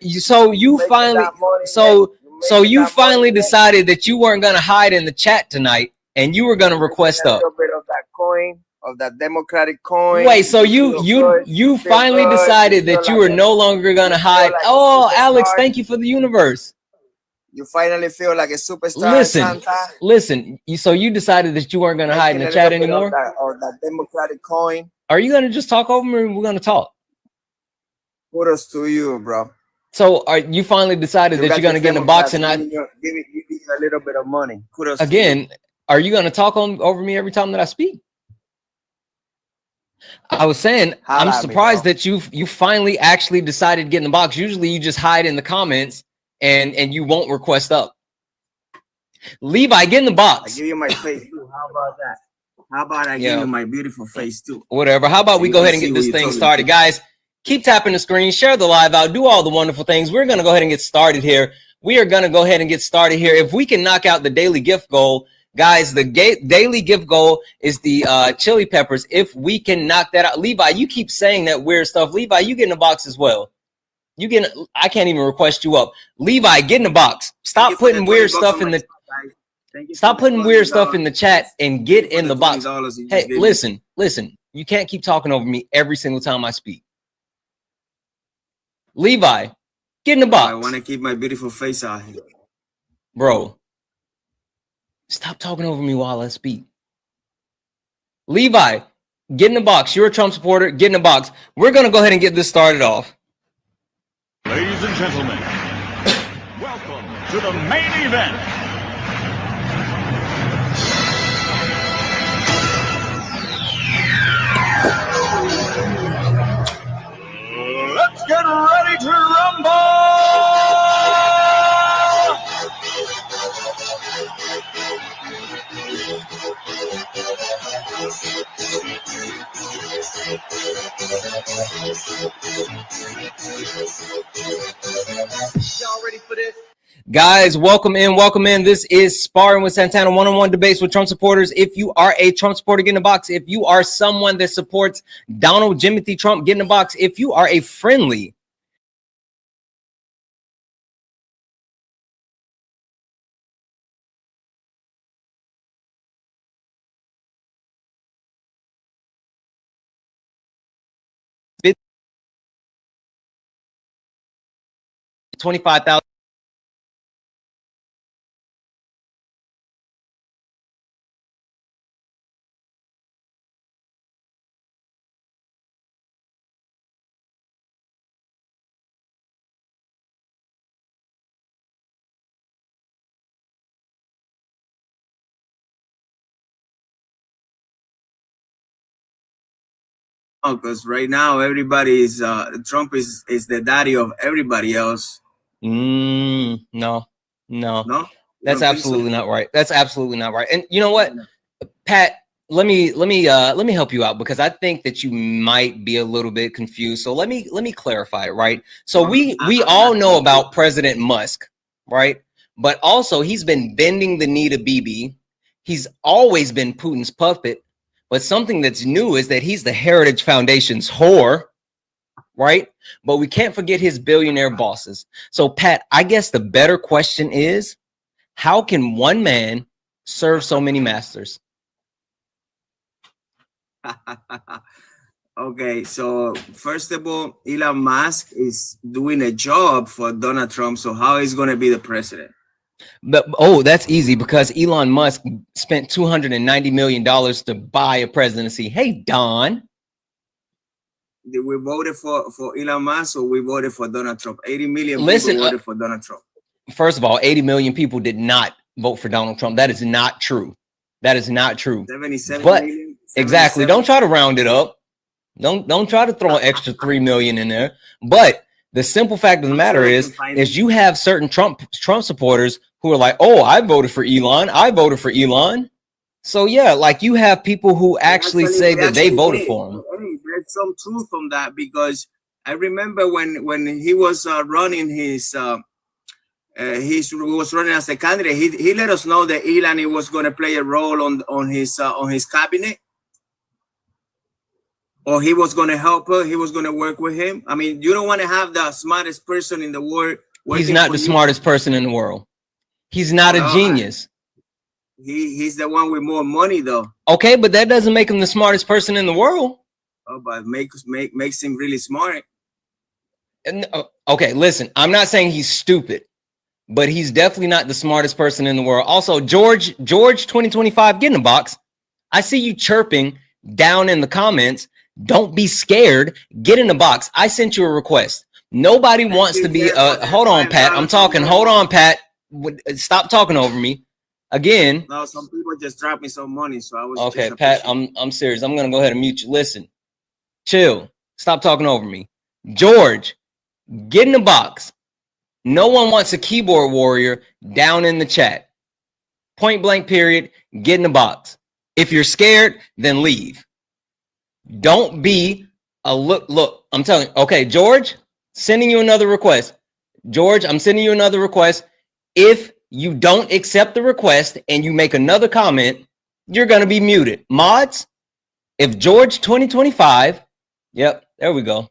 you finally decided that you weren't gonna hide in the chat tonight, and you were gonna request a up. little bit of that coin, of that democratic coin. Wait, so you finally decided that you were no longer gonna hide? Oh, Alex, thank you for the universe. You finally feel like a superstar, Santa. Listen. So you decided that you weren't gonna hide in the chat anymore? Or that democratic coin. Are you gonna just talk over me, or we're gonna talk? Kudos to you, bro. So you finally decided that you're gonna get in the box and not give you a little bit of money. Kudos again. Are you gonna talk over me every time that I speak? I was saying, I'm surprised that you finally actually decided to get in the box. Usually you just hide in the comments and you won't request up. Levi, get in the box. I give you my face too. How about that? How about I give you my beautiful face too? Whatever. How about we go ahead and get this thing started, guys? Keep tapping the screen, share the live out, do all the wonderful things. We're gonna go ahead and get started here. We are gonna go ahead and get started here. If we can knock out the daily gift goal, guys, the daily gift goal is the chili peppers. If we can knock that out, Levi, you keep saying that weird stuff. Levi, you get in the box as well. I can't even request you up. Levi, get in the box. Stop putting weird stuff in the. Stop putting weird stuff in the chat and get in the box. Hey, listen. You can't keep talking over me every single time I speak. Levi, get in the box. I want to keep my beautiful face out here, bro. Stop talking over me while I speak. Levi, get in the box. You're a Trump supporter. Get in the box. We're going to go ahead and get this started off. Ladies and gentlemen, welcome to the main event. Let's get ready to rumble! Y'all ready for this? Guys, welcome in. This is Sparring with Santana, one-on-one debates with Trump supporters. If you are a Trump supporter, get in the box. If you are someone that supports Donald Jimothy Trump, get in the box. If you are a friendly $25,000. Because right now everybody is Trump is the daddy of everybody else. No. That's absolutely not right. That's absolutely not right. And you know what, Pat? Let me help you out, because I think that you might be a little bit confused. So let me clarify it, right? So we all know about President Musk, right? But also he's been bending the knee to Bibi. He's always been Putin's puppet. But something that's new is that he's the Heritage Foundation's whore, right? But we can't forget his billionaire bosses. So Pat, I guess the better question is, how can one man serve so many masters? Okay, so first of all, Elon Musk is doing a job for Donald Trump. So how is going to be the president? But that's easy, because Elon Musk spent $290 million to buy a presidency. Hey, Don. Did we voted for Elon Musk, or we voted for Donald Trump? 80 million people voted for Donald Trump. First of all, 80 million people did not vote for Donald Trump. That is not true. That is not true. 77 but million, 77. Exactly. Don't try to round it up. Don't try to throw an extra 3 million in there. But the simple fact of the matter is you have certain Trump supporters who are like, oh, I voted for Elon. I voted for Elon. So yeah, like you have people who actually say that they voted for him. There's some truth on that, because I remember when he was running he was running as a candidate. He let us know that Elon was going to play a role on his cabinet. or he was going to help her, he was going to work with him. I mean, you don't want to have the smartest person in the world. He's not the smartest person in the world. He's not a genius. He's the one with more money, though. Okay, but that doesn't make him the smartest person in the world. Oh, but makes him really smart. And, okay, listen, I'm not saying he's stupid, but he's definitely not the smartest person in the world. Also, George 2025, get in the box. I see you chirping down in the comments. Don't be scared. Get in the box. I sent you a request. Nobody wants to be hold on, Pat. I'm talking. Hold on, Pat. Stop talking over me. Again. No, some people just dropped me some money, so I was okay, Pat. I'm serious. I'm gonna go ahead and mute you. Listen, chill. Stop talking over me. George, get in the box. No one wants a keyboard warrior down in the chat. Point blank period. Get in the box. If you're scared, then leave. Don't be a look. I'm telling you. Okay, George, sending you another request. George, I'm sending you another request. If you don't accept the request and you make another comment, you're going to be muted. Mods, if George 2025, yep, there we go.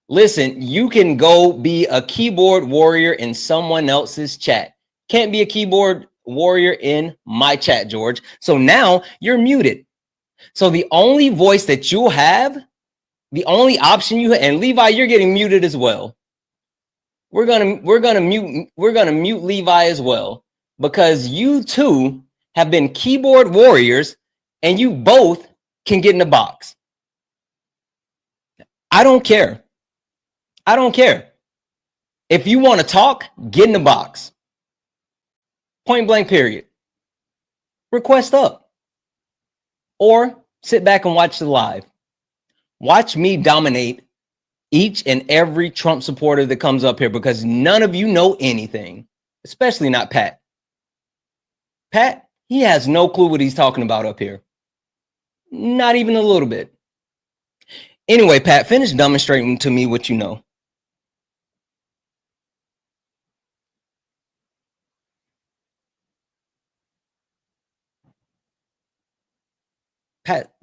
Listen, you can go be a keyboard warrior in someone else's chat. Can't be a keyboard warrior in my chat, George. So now you're muted. So the only voice that you'll have, the only option you have, and Levi, you're getting muted as well. We're gonna mute Levi as well, because you two have been keyboard warriors and you both can get in the box. I don't care. I don't care. If you want to talk, get in the box. Point blank period. Request up. Or sit back and watch the live. Watch me dominate each and every Trump supporter that comes up here, because none of you know anything, especially not Pat. Pat, he has no clue what he's talking about up here. Not even a little bit. Anyway, Pat, finish demonstrating to me what you know.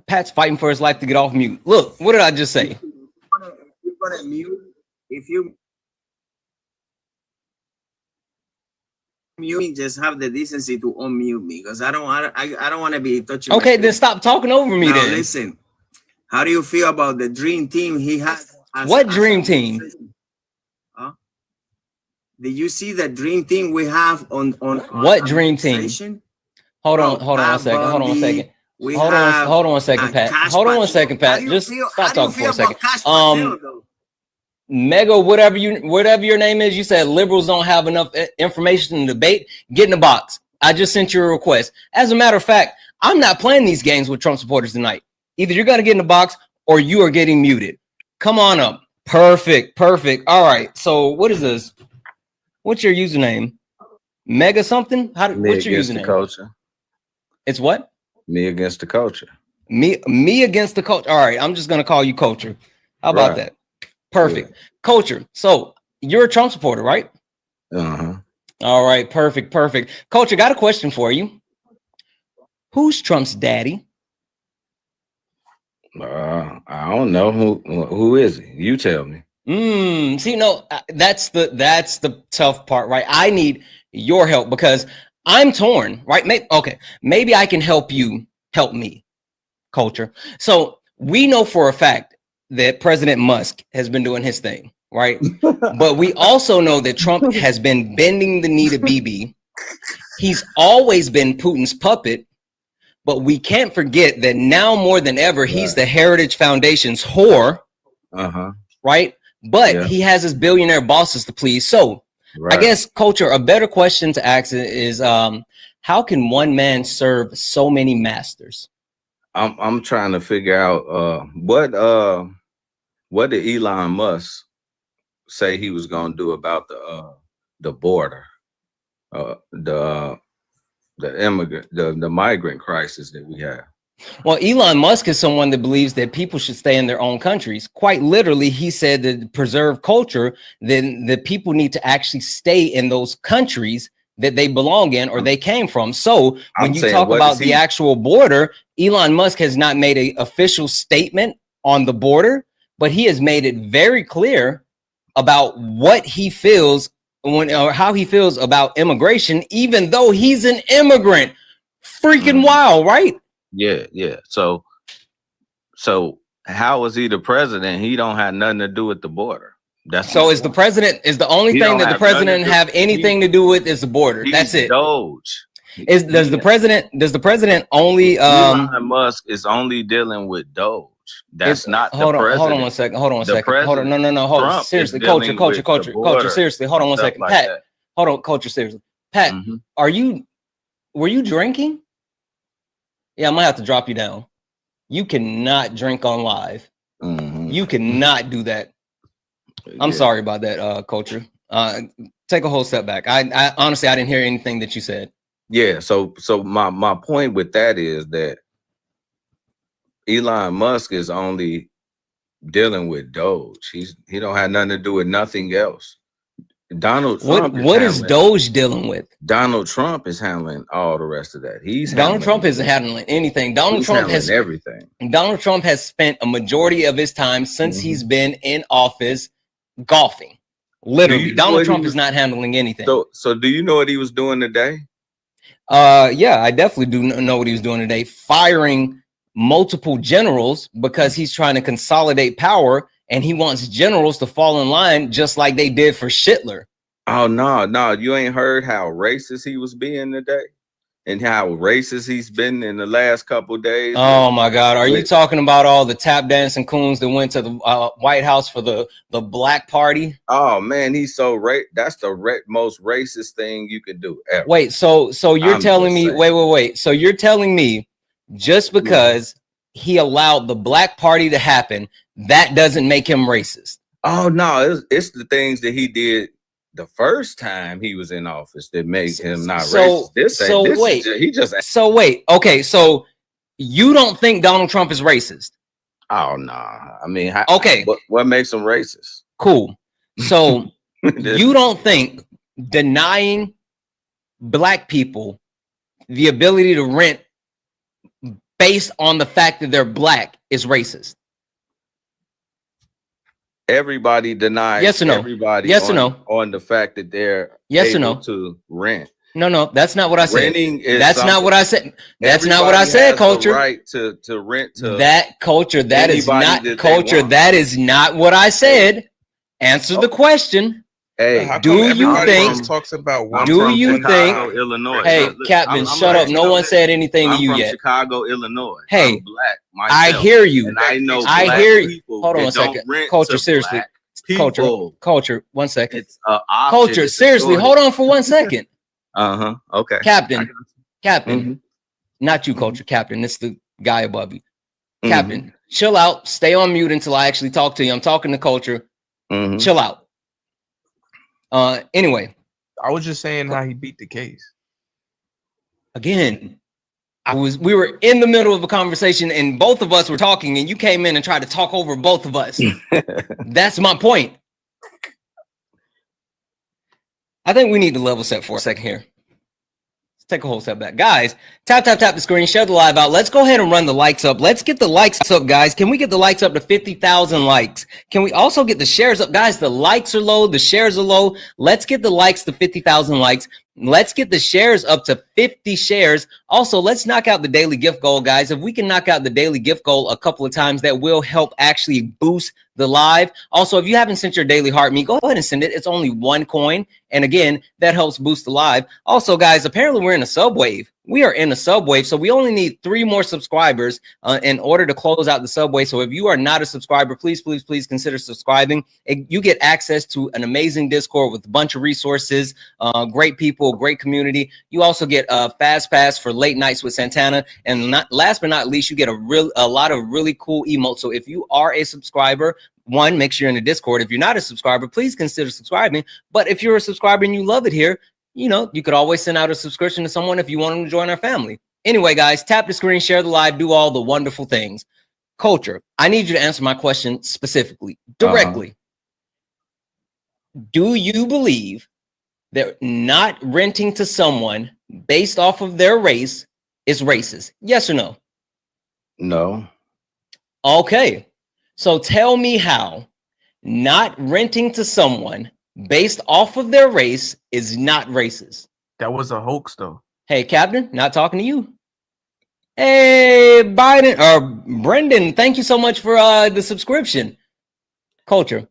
Pat's fighting for his life to get off mute. Look, what did I just say? You're gonna mute if you mute. Just have the decency to unmute me, because I don't want to be touching. Okay, then stop talking over me. Now, then listen. How do you feel about the dream team he has? What dream team? Huh? Did you see the dream team we have on what dream team? Hold on a second. Hold on a second. Hold on a second, Pat. Hold on a second, Pat. Just stop talking for a second. Mega, whatever your name is, you said liberals don't have enough information to debate. Get in the box. I just sent you a request. As a matter of fact, I'm not playing these games with Trump supporters tonight. Either you're gonna get in the box or you are getting muted. Come on up. Perfect. All right. So what is this? What's your username? Mega something? What's your username? Culture. It's what? Me against the culture. Me against the culture. All right, I'm just gonna call you Culture. How about that? Perfect. Yeah. Culture. So you're a Trump supporter, right? Uh-huh. All right, perfect. Culture, got a question for you. Who's Trump's daddy? I don't know. Who is he? You tell me. See, no, that's the tough part, right? I need your help because I'm torn, right? Maybe I can help you help me, Culture. So we know for a fact that President Musk has been doing his thing, right? But we also know that Trump has been bending the knee to BB. He's always been Putin's puppet, but we can't forget that now more than ever, he's the Heritage Foundation's whore, right? But he has his billionaire bosses to please. So I guess, Culture, a better question to ask is, how can one man serve so many masters? I'm trying to figure out what did Elon Musk say he was going to do about the border, the migrant crisis that we have. Well, Elon Musk is someone that believes that people should stay in their own countries. Quite literally, he said that to preserve culture, then the people need to actually stay in those countries that they belong in or they came from. So when you talk about the actual border, Elon Musk has not made an official statement on the border, but he has made it very clear about what he feels or how he feels about immigration, even though he's an immigrant. Freaking wild, right? Yeah. So how is he the president? He don't have nothing to do with the border. That's so is the president is the only thing that the president have anything to do with is the border. That's it. Doge. Does the president only Elon Musk is only dealing with Doge. That's not the president. Hold on one second. Hold on. No. Hold on. Seriously, culture. Seriously, hold on one second. Pat, hold on, culture. Seriously, Pat, were you drinking? Yeah, I might have to drop you down. You cannot drink on live. You cannot do that. I'm sorry about that, culture. Take a whole step back. I honestly, I didn't hear anything that you said. Yeah. So my point with that is that Elon Musk is only dealing with Doge. He don't have nothing to do with nothing else. Donald Trump. What is Doge dealing with? Donald Trump is handling all the rest of that. Donald Trump isn't handling anything. Donald Trump has everything. Donald Trump has spent a majority of his time since he's been in office golfing. Literally, Donald Trump is not handling anything. So do you know what he was doing today? Yeah, I definitely do know what he was doing today. Firing multiple generals because he's trying to consolidate power, and he wants generals to fall in line just like they did for Hitler. Oh no, you ain't heard how racist he was being today, and how racist he's been in the last couple days. Oh my God, are you talking about all the tap dancing coons that went to the White House for the black party? Oh man, he's so that's the most racist thing you could do ever. Wait, so you're telling me? Wait. So you're telling me just because he allowed the black party to happen, that doesn't make him racist? Oh no, it's the things that he did the first time he was in office that made him not racist. Wait. Okay, so you don't think Donald Trump is racist? Oh no, I mean, okay, what makes him racist? Cool. So you don't think denying black people the ability to rent based on the fact that they're black is racist? Everybody denies. Yes or no? Everybody. Yes or no? On the fact that they're able to rent. No, that's not what I said. Renting is that's not what I said. That's not what I said. Culture. The right to rent to that culture. That is not culture. That is not what I said. Answer the question. Hey, do you think? Talks about do you think? Illinois. Hey, Captain, shut up. No one said anything to you yet. Chicago, Illinois. Hey, I'm black myself, I hear you. And I know. I hear you. Hold on a second. Culture, seriously. Culture. 1 second. It's culture. Seriously, hold on for 1 second. Okay. Captain. Not you, culture. Captain. It's the guy above you. Captain, chill out. Stay on mute until I actually talk to you. I'm talking to culture. Chill out. Anyway, I was just saying how he beat the case. Again, we were in the middle of a conversation and both of us were talking and you came in and tried to talk over both of us. That's my point. I think we need to level set for a second here. Let's take a whole step back. Guys, tap the screen, share the live out. Let's go ahead and run the likes up. Let's get the likes up, guys. Can we get the likes up to 50,000 likes? Can we also get the shares up? Guys, the likes are low, the shares are low. Let's get the likes to 50,000 likes. Let's get the shares up to 50 shares. Also, let's knock out the daily gift goal, guys. If we can knock out the daily gift goal a couple of times, that will help actually boost the live. Also, if you haven't sent your daily heart meat, go ahead and send it. It's only 1 coin. And again, that helps boost the live. Also, guys, apparently we're in a subwave. We are in a subwave, so we only need 3 more subscribers in order to close out the subway. So if you are not a subscriber, please consider subscribing. You get access to an amazing Discord with a bunch of resources, great people, great community. You also get a fast pass for late nights with Santana, and last but not least, you get a lot of really cool emotes. So if you are a subscriber, one, make sure you're in the Discord. If you're not a subscriber, please consider subscribing. But if you're a subscriber and you love it here, you know, you could always send out a subscription to someone if you want them to join our family. Anyway, guys, tap the screen, share the live, do all the wonderful things. Culture, I need you to answer my question specifically, directly. Do you believe that not renting to someone based off of their race is racist? Yes or no? No. Okay. So tell me how not renting to someone based off of their race is not racist. That was a hoax, though. Hey, Captain, not talking to you. Hey, Biden or Brendan, thank you so much for the subscription. Culture.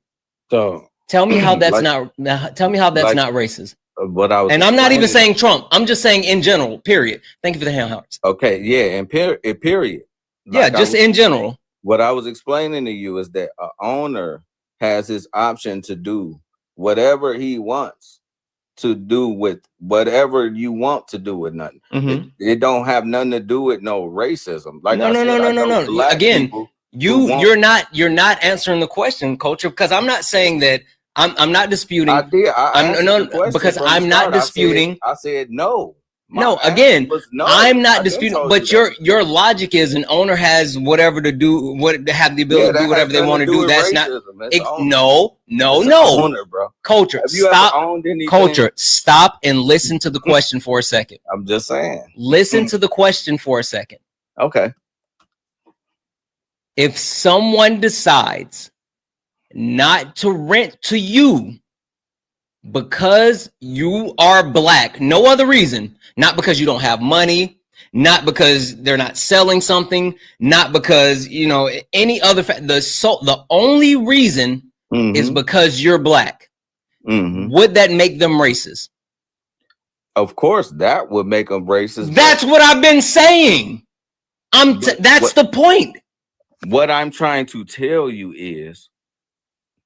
So Tell me how that's like, not. Tell me how that's not racist. What I was, and I'm not even saying Trump. I'm just saying in general. Period. Thank you for the hand hearts. Okay, yeah, and period. Like yeah, just in general. What I was explaining to you is that an owner has his option to do whatever he wants to do with whatever you want to do with nothing. It don't have nothing to do with no racism. Like no. Again, you're not answering the question, Culture, because I'm not saying that I'm not disputing. I did. Because I'm not disputing. I said no. No, again, no. I'm not disputing, but your logic is an owner has whatever to do, what have the ability to do whatever they want to do. That's not no. Owner, bro. Culture, stop. Culture, stop and listen to the question for a second. I'm just saying. Listen to the question for a second. Okay. If someone decides not to rent to you because you are black, no other reason, not because you don't have money, not because they're not selling something, not because, you know, any other the only reason is because you're black. Would that make them racist? Of course, that would make them racist. That's what I've been saying. That's the point. What I'm trying to tell you is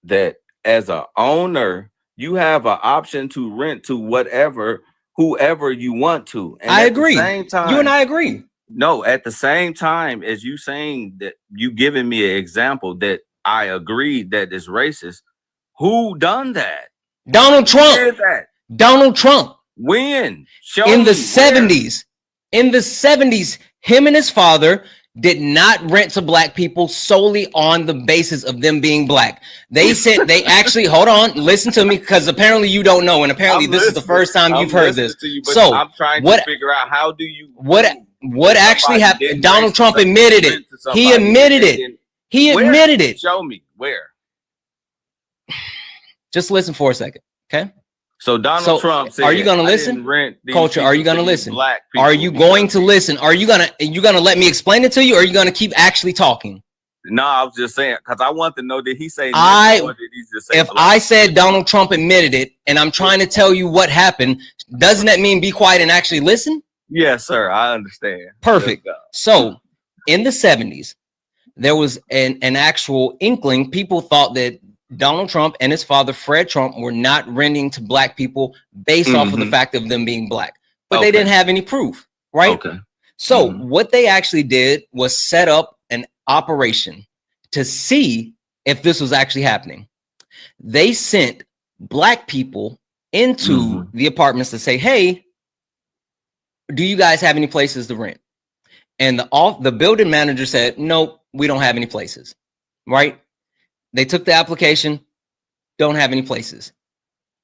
that as an owner, you have an option to rent to whoever you want to. And I agree. Same time, you and I agree. No, at the same time as you saying that, you giving me an example that I agreed that is racist. Who done that? Donald Trump. Who did that? Donald Trump. When? In the 70s. In the 70s, him and his father did not rent to black people solely on the basis of them being black. They said they actually, hold on, listen to me, because apparently you don't know, and apparently this is the first time you've heard this. So I'm trying to figure out, how do you what actually happened? Donald Trump admitted it. He admitted it. He admitted it. Show me where. Just listen for a second, okay? So Donald Trump said, are you going to listen? Culture, are you going to listen? Are you going to listen? Are you going to let me explain it to you, or are you going to keep actually talking? No, I was just saying, because I want to know, did he say or did he just say I said Donald Trump admitted it, and I'm trying to tell you what happened, doesn't that mean be quiet and actually listen? Yes, sir. I understand. Perfect. So in the 70s, there was an actual inkling. People thought that Donald Trump and his father, Fred Trump, were not renting to black people based off of the fact of them being black, but they didn't have any proof, right? Okay. So what they actually did was set up an operation to see if this was actually happening. They sent black people into the apartments to say, hey, do you guys have any places to rent? And the building manager said, nope, we don't have any places, right? They took the application, don't have any places.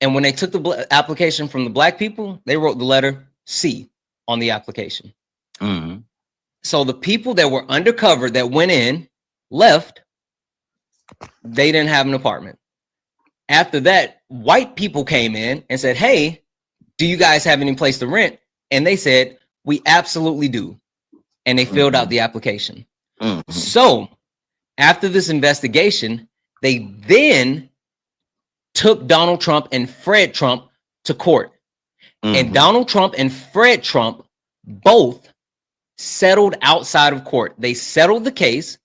And when they took the application from the black people, they wrote the letter C on the application. So the people that were undercover that went in, left, they didn't have an apartment. After that, white people came in and said, hey, do you guys have any place to rent? And they said, we absolutely do. And they filled out the application. So after this investigation, they then took Donald Trump and Fred Trump to court. And Donald Trump and Fred Trump both settled outside of court. They settled the case.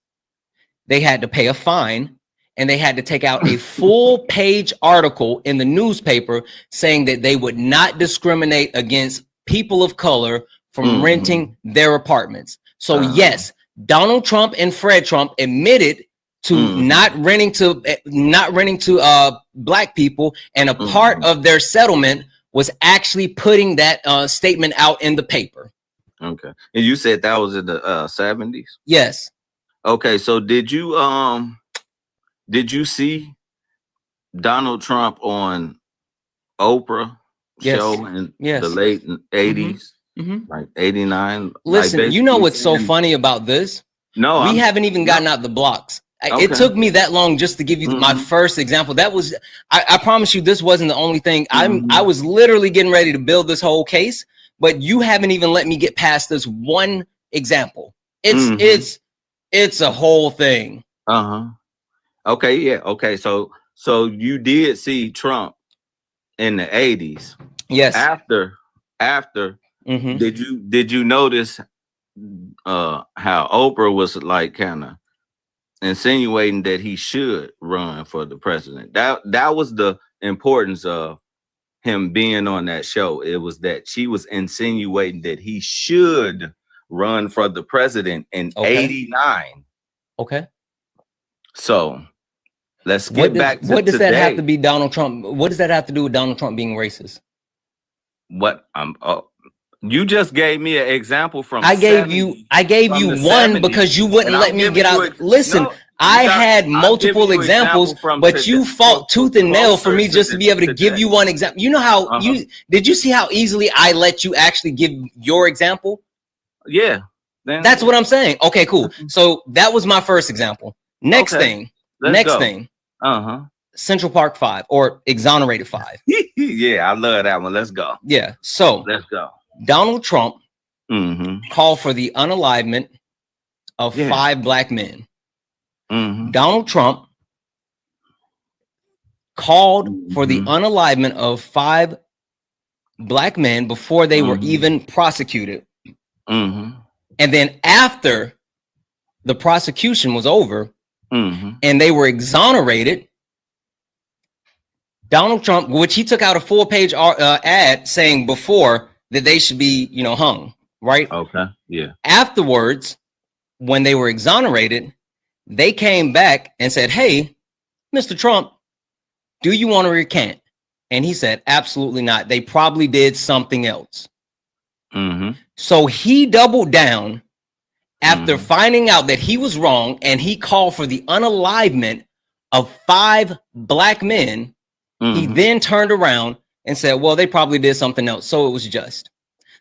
They had to pay a fine, and they had to take out a full page article in the newspaper saying that they would not discriminate against people of color from renting their apartments. So yes, Donald Trump and Fred Trump admitted to not renting to black people, and a part of their settlement was actually putting that statement out in the paper. Okay. And you said that was in the 70s? Yes. Okay, so did you see Donald Trump on Oprah show in the late 80s? Like 89? Listen, like you know what's so funny about this? No, we haven't even gotten out the blocks. It took me that long just to give you my first example. That was, I promise you, this wasn't the only thing. I was literally getting ready to build this whole case, but you haven't even let me get past this one example. It's a whole thing. Okay, yeah, okay. So you did see Trump in the 80s. Yes. After, did you notice how Oprah was like kind of insinuating that he should run for the president? That was the importance of him being on that show. It was that she was insinuating that he should run for the president in 89. Okay. So let's get back to what does today. that have to be Donald Trump? What does that have to do with Donald Trump being racist? What you just gave me an example from. I gave you one 70s. Because you wouldn't let me get out. Listen, I had multiple examples, but you fought tooth and nail for me just to be able to give you one example. You know how did you see how easily I let you actually give your example? Yeah. That's what I'm saying. Okay, cool. So that was my first example. Next thing. Central Park 5 or Exonerated 5. Yeah, I love that one. Let's go. Yeah. So let's go. Donald Trump called for the unalivement of 5 black men. Donald Trump called for the unalivement of 5 black men before they were even prosecuted. And then after the prosecution was over and they were exonerated, Donald Trump, which he took out a 4-page ad saying before that they should be, hung, right? Okay, yeah. Afterwards, when they were exonerated, they came back and said, hey, Mr. Trump, do you want to recant? And he said, absolutely not. They probably did something else. So he doubled down after finding out that he was wrong, and he called for the unalivement of 5 black men. He then turned around and said, well, they probably did something else, so it was just.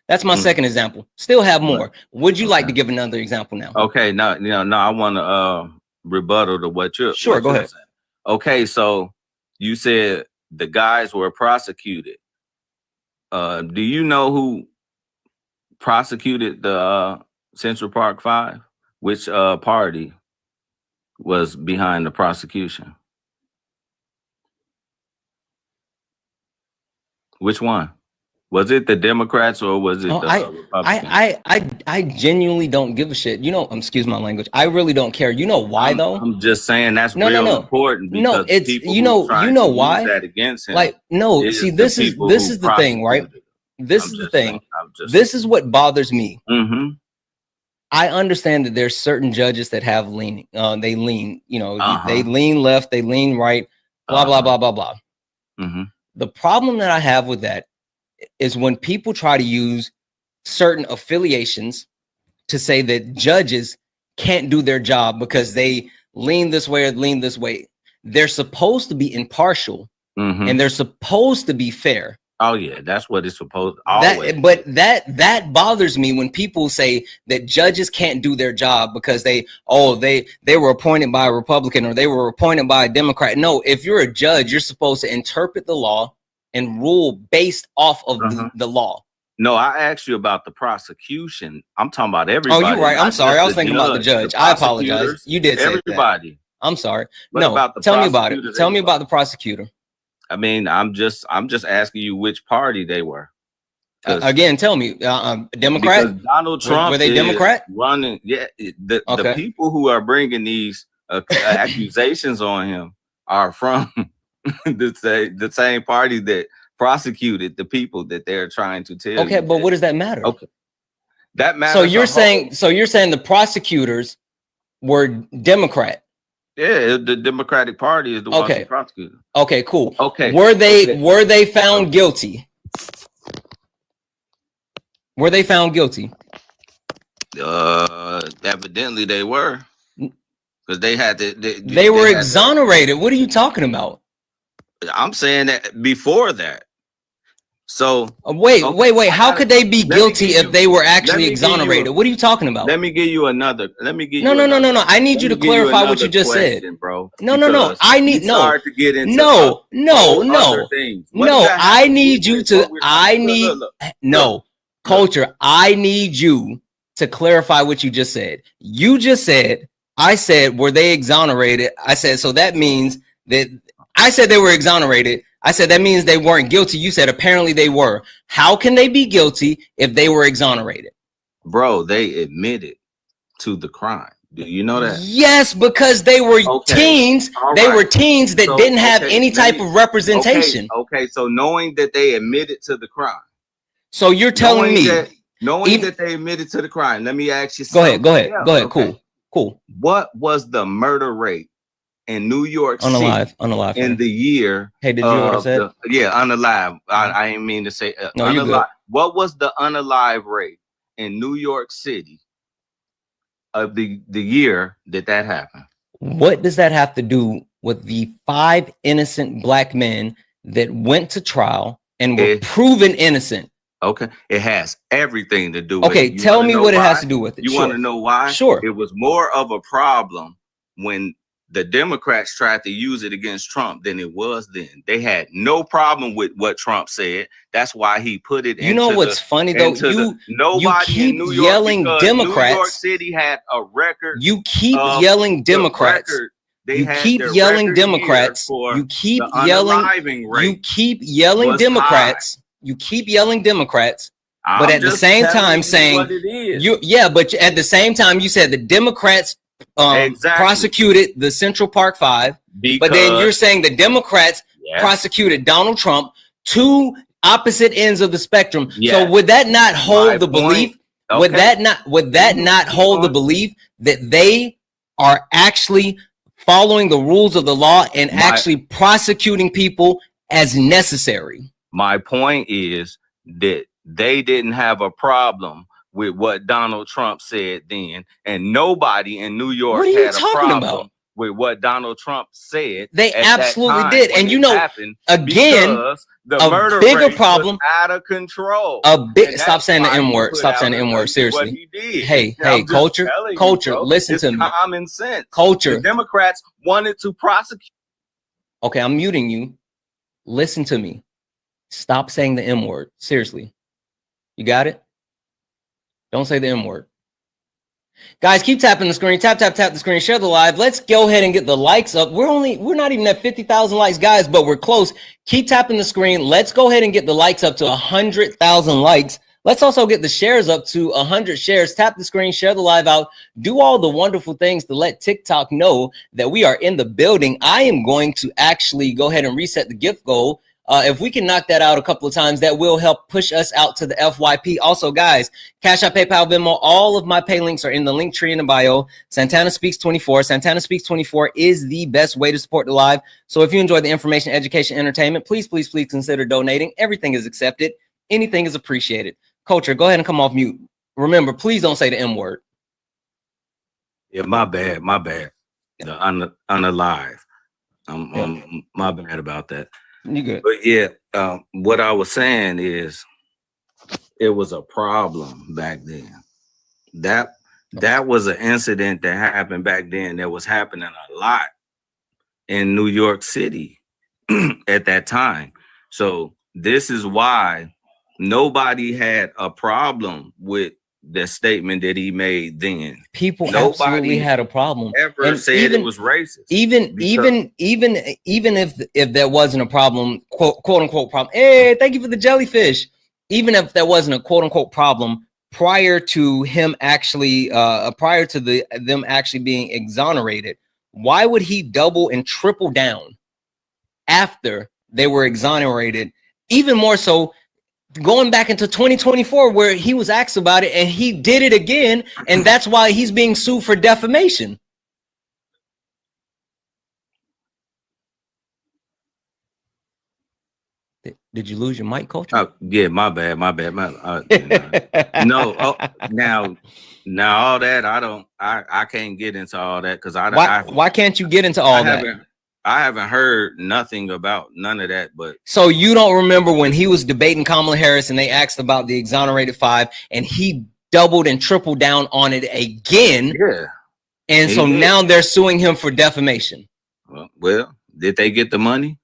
That's my second example. Still have more. Would you like to give another example now? Okay, no, I want to rebuttal to what you're go ahead. saying. Okay, so you said the guys were prosecuted. Do you know who prosecuted the Central Park 5? Which party was behind the prosecution? Which one? Was it the Democrats or was it the Republicans? I genuinely don't give a shit. Excuse my language. I really don't care. You know why though? I'm just saying that's real important because no, it's people you know why? Use that against him. Like no, see this is the thing, right? This is the thing. This is what bothers me. I understand that there's certain judges that have leaning. They lean. They lean left. They lean right. Blah blah blah blah blah. The problem that I have with that is when people try to use certain affiliations to say that judges can't do their job because they lean this way or lean this way. They're supposed to be impartial and they're supposed to be fair. Oh yeah, that's what it's supposed to always. But that bothers me when people say that judges can't do their job because they were appointed by a Republican or they were appointed by a Democrat. No, if you're a judge, you're supposed to interpret the law and rule based off of the law. No, I asked you about the prosecution. I'm talking about everybody. Oh, you're right. I'm sorry. I was thinking about the judge. I apologize. You did say everybody. That. I'm sorry. No, tell me about it. Tell me about the prosecutor. I mean, I'm just asking you which party they were. Again, tell me, Democrat? Because Donald Trump were they Democrat? Running, yeah. The people who are bringing these accusations on him are from the same party that prosecuted the people that they're trying to tell. Okay, but what does that matter? Okay, that matters. So you're saying the prosecutors were Democrat? Yeah, the Democratic Party is the one who prosecuted. Okay, cool. Okay, were they found guilty? Were they found guilty? Evidently they were, because they had to. They were exonerated. What are you talking about? I'm saying that before that. So wait. How could they be guilty if they were actually exonerated? What are you talking about? Let me give you another. Let me give no, you. No. I need you to clarify what you just said, bro. No. I need Start to get into no. other things. I need you to. No, Culture. I need you to clarify what you just said. You just said. I said, were they exonerated? I said, so that means that. I said they were exonerated. I said that means they weren't guilty. You said apparently they were. How can they be guilty if they were exonerated? Bro, they admitted to the crime. Do you know that? Yes, because they were teens. They were teens that didn't have any type of representation. Okay, so knowing that they admitted to the crime. So you're telling me that they admitted to the crime. Let me ask you something. Go ahead. Okay. Cool. What was the murder rate in New York City unalive in the year? Hey, did you hear what I said? Unalive. I didn't mean to say no, unalive. Good. What was the unalive rate in New York City of the year that happened? What does that have to do with the 5 innocent black men that went to trial and were proven innocent? Okay, it has everything to do with it. Tell me what it has to do with it. You want to know why? Sure. It was more of a problem when the Democrats tried to use it against Trump than it was then. They had no problem with what Trump said. That's why he put it. You know what's funny though? You keep yelling Democrats. New York City had a record. You keep yelling Democrats. You keep yelling Democrats. You keep yelling. You keep yelling Democrats. You keep yelling Democrats. But at the same time saying but at the same time you said the Democrats prosecuted the Central Park 5, but then you're saying the Democrats prosecuted Donald Trump, 2 opposite ends of the spectrum. So would that not hold the belief? Would that not hold the belief that they are actually following the rules of the law and actually prosecuting people as necessary? My point is that they didn't have a problem with what Donald Trump said then, and nobody in New York had a problem with what Donald Trump said. They absolutely did, and you know, again, the bigger problem out of control. Stop saying the M word. Stop saying the M word. Seriously. Hey, culture. Listen to me. Common sense. Culture. The Democrats wanted to prosecute. Okay, I'm muting you. Listen to me. Stop saying the M word. Seriously. You got it? Don't say the M word. Guys, keep tapping the screen. Tap the screen. Share the live. Let's go ahead and get the likes up. We're not even at 50,000 likes, guys, but we're close. Keep tapping the screen. Let's go ahead and get the likes up to 100,000 likes. Let's also get the shares up to 100 shares. Tap the screen, share the live out, do all the wonderful things to let TikTok know that we are in the building. I am going to actually go ahead and reset the gift goal. If we can knock that out a couple of times, that will help push us out to the FYP. Also, guys, Cash App, PayPal, Venmo, all of my pay links are in the link tree in the bio. Santana Speaks 24. Santana Speaks 24 is the best way to support the live. So if you enjoy the information, education, entertainment, please consider donating. Everything is accepted. Anything is appreciated. Culture, go ahead and come off mute. Remember, please don't say the M word. Yeah, my bad. The unalive. My bad about that. You good? But what I was saying is, it was a problem back then. That was an incident that happened back then that was happening a lot in New York City at that time. So this is why nobody had a problem with the statement that he made then. People absolutely had a problem. Ever said it was racist. Even if there wasn't a problem, quote unquote problem. Hey, thank you for the jellyfish. Even if there wasn't a quote unquote problem prior to him actually, them actually being exonerated, why would he double and triple down after they were exonerated? Even more so, going back into 2024, where he was asked about it and he did it again, and that's why he's being sued for defamation. Did you lose your mic, Culture? Yeah, my bad. No, now all that I can't get into all that because why can't you get into all that? I haven't heard nothing about none of that. But so you don't remember when he was debating Kamala Harris and they asked about the exonerated 5, and he doubled and tripled down on it again. Yeah. And so now they're suing him for defamation. Well, did they get the money?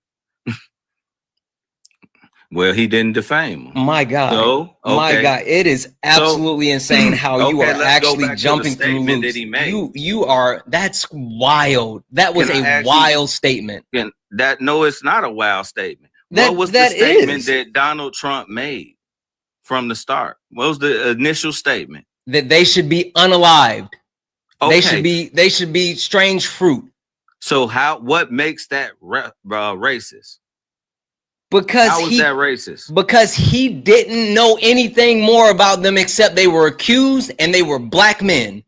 Well, he didn't defame him. My God. So, okay. My God, it is absolutely insane how you are actually jumping through loops. That he made. You are, that's wild. That was a wild statement. No, it's not a wild statement. What was the statement that Donald Trump made from the start? What was the initial statement? That they should be unalived. Okay. They should be strange fruit. So what makes that racist? Because how was that racist? Because he didn't know anything more about them except they were accused and they were black men.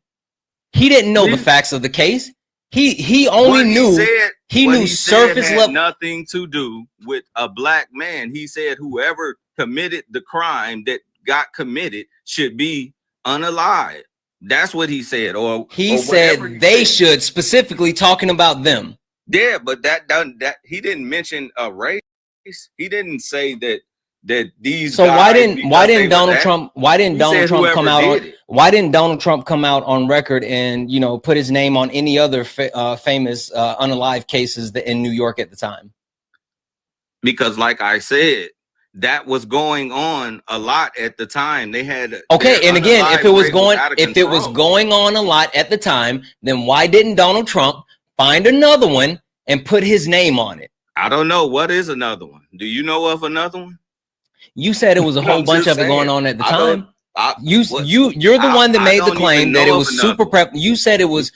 He didn't know the facts of the case. He only knew surface level. Nothing to do with a black man. He said whoever committed the crime that got committed should be unalive. That's what he said. He said they should, specifically talking about them. Yeah, but that he didn't mention a race. He didn't say that these. So why didn't Donald Trump come out on record and put his name on any other famous unalive cases in New York at the time? Because, like I said, that was going on a lot at the time. They had and again, if it was going on a lot at the time, then why didn't Donald Trump find another one and put his name on it? I don't know. What is another one? Do you know of another one? You said it was a whole bunch of it going on at the time. You're the one that made the claim that it was super prevalent. You said it was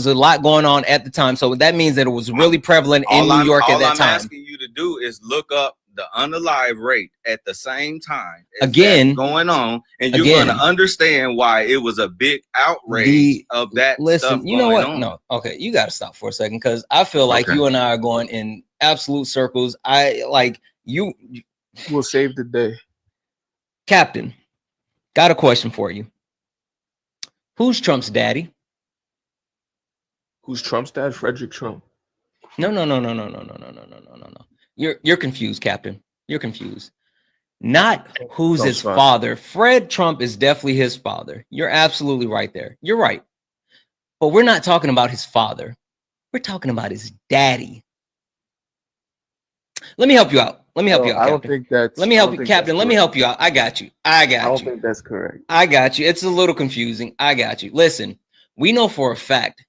a lot going on at the time. So that means that it was really prevalent in New York at that time. All I'm asking you to do is look up the unalive rate at the same time again going on, and you're going to understand why it was a big outrage of that. Listen, you know what? No, okay, you got to stop for a second, because I feel like you and I are going in absolute circles. We'll save the day. Captain, got a question for you. Who's Trump's daddy? Who's Trump's dad? Frederick Trump. No. You're confused, Captain. You're confused. Not who's his father. Fred Trump is definitely his father. You're absolutely right there. You're right. But we're not talking about his father. We're talking about his daddy. Let me help you out. Let me help you out, Captain. I don't think that's. Let me help you, Captain. Let me help you out. I got you. I don't think that's correct. I got you. It's a little confusing. I got you. Listen, we know for a fact.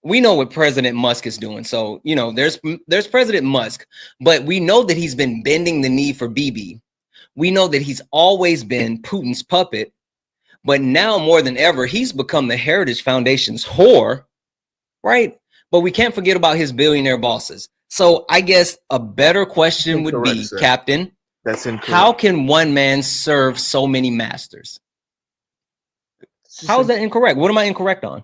We know what President Musk is doing. So, there's President Musk, but we know that he's been bending the knee for Bibi. We know that he's always been Putin's puppet, but now more than ever, he's become the Heritage Foundation's whore, right? But we can't forget about his billionaire bosses. So I guess a better question would be, sir. Captain, that's incorrect. How can one man serve so many masters? How is that incorrect? What am I incorrect on?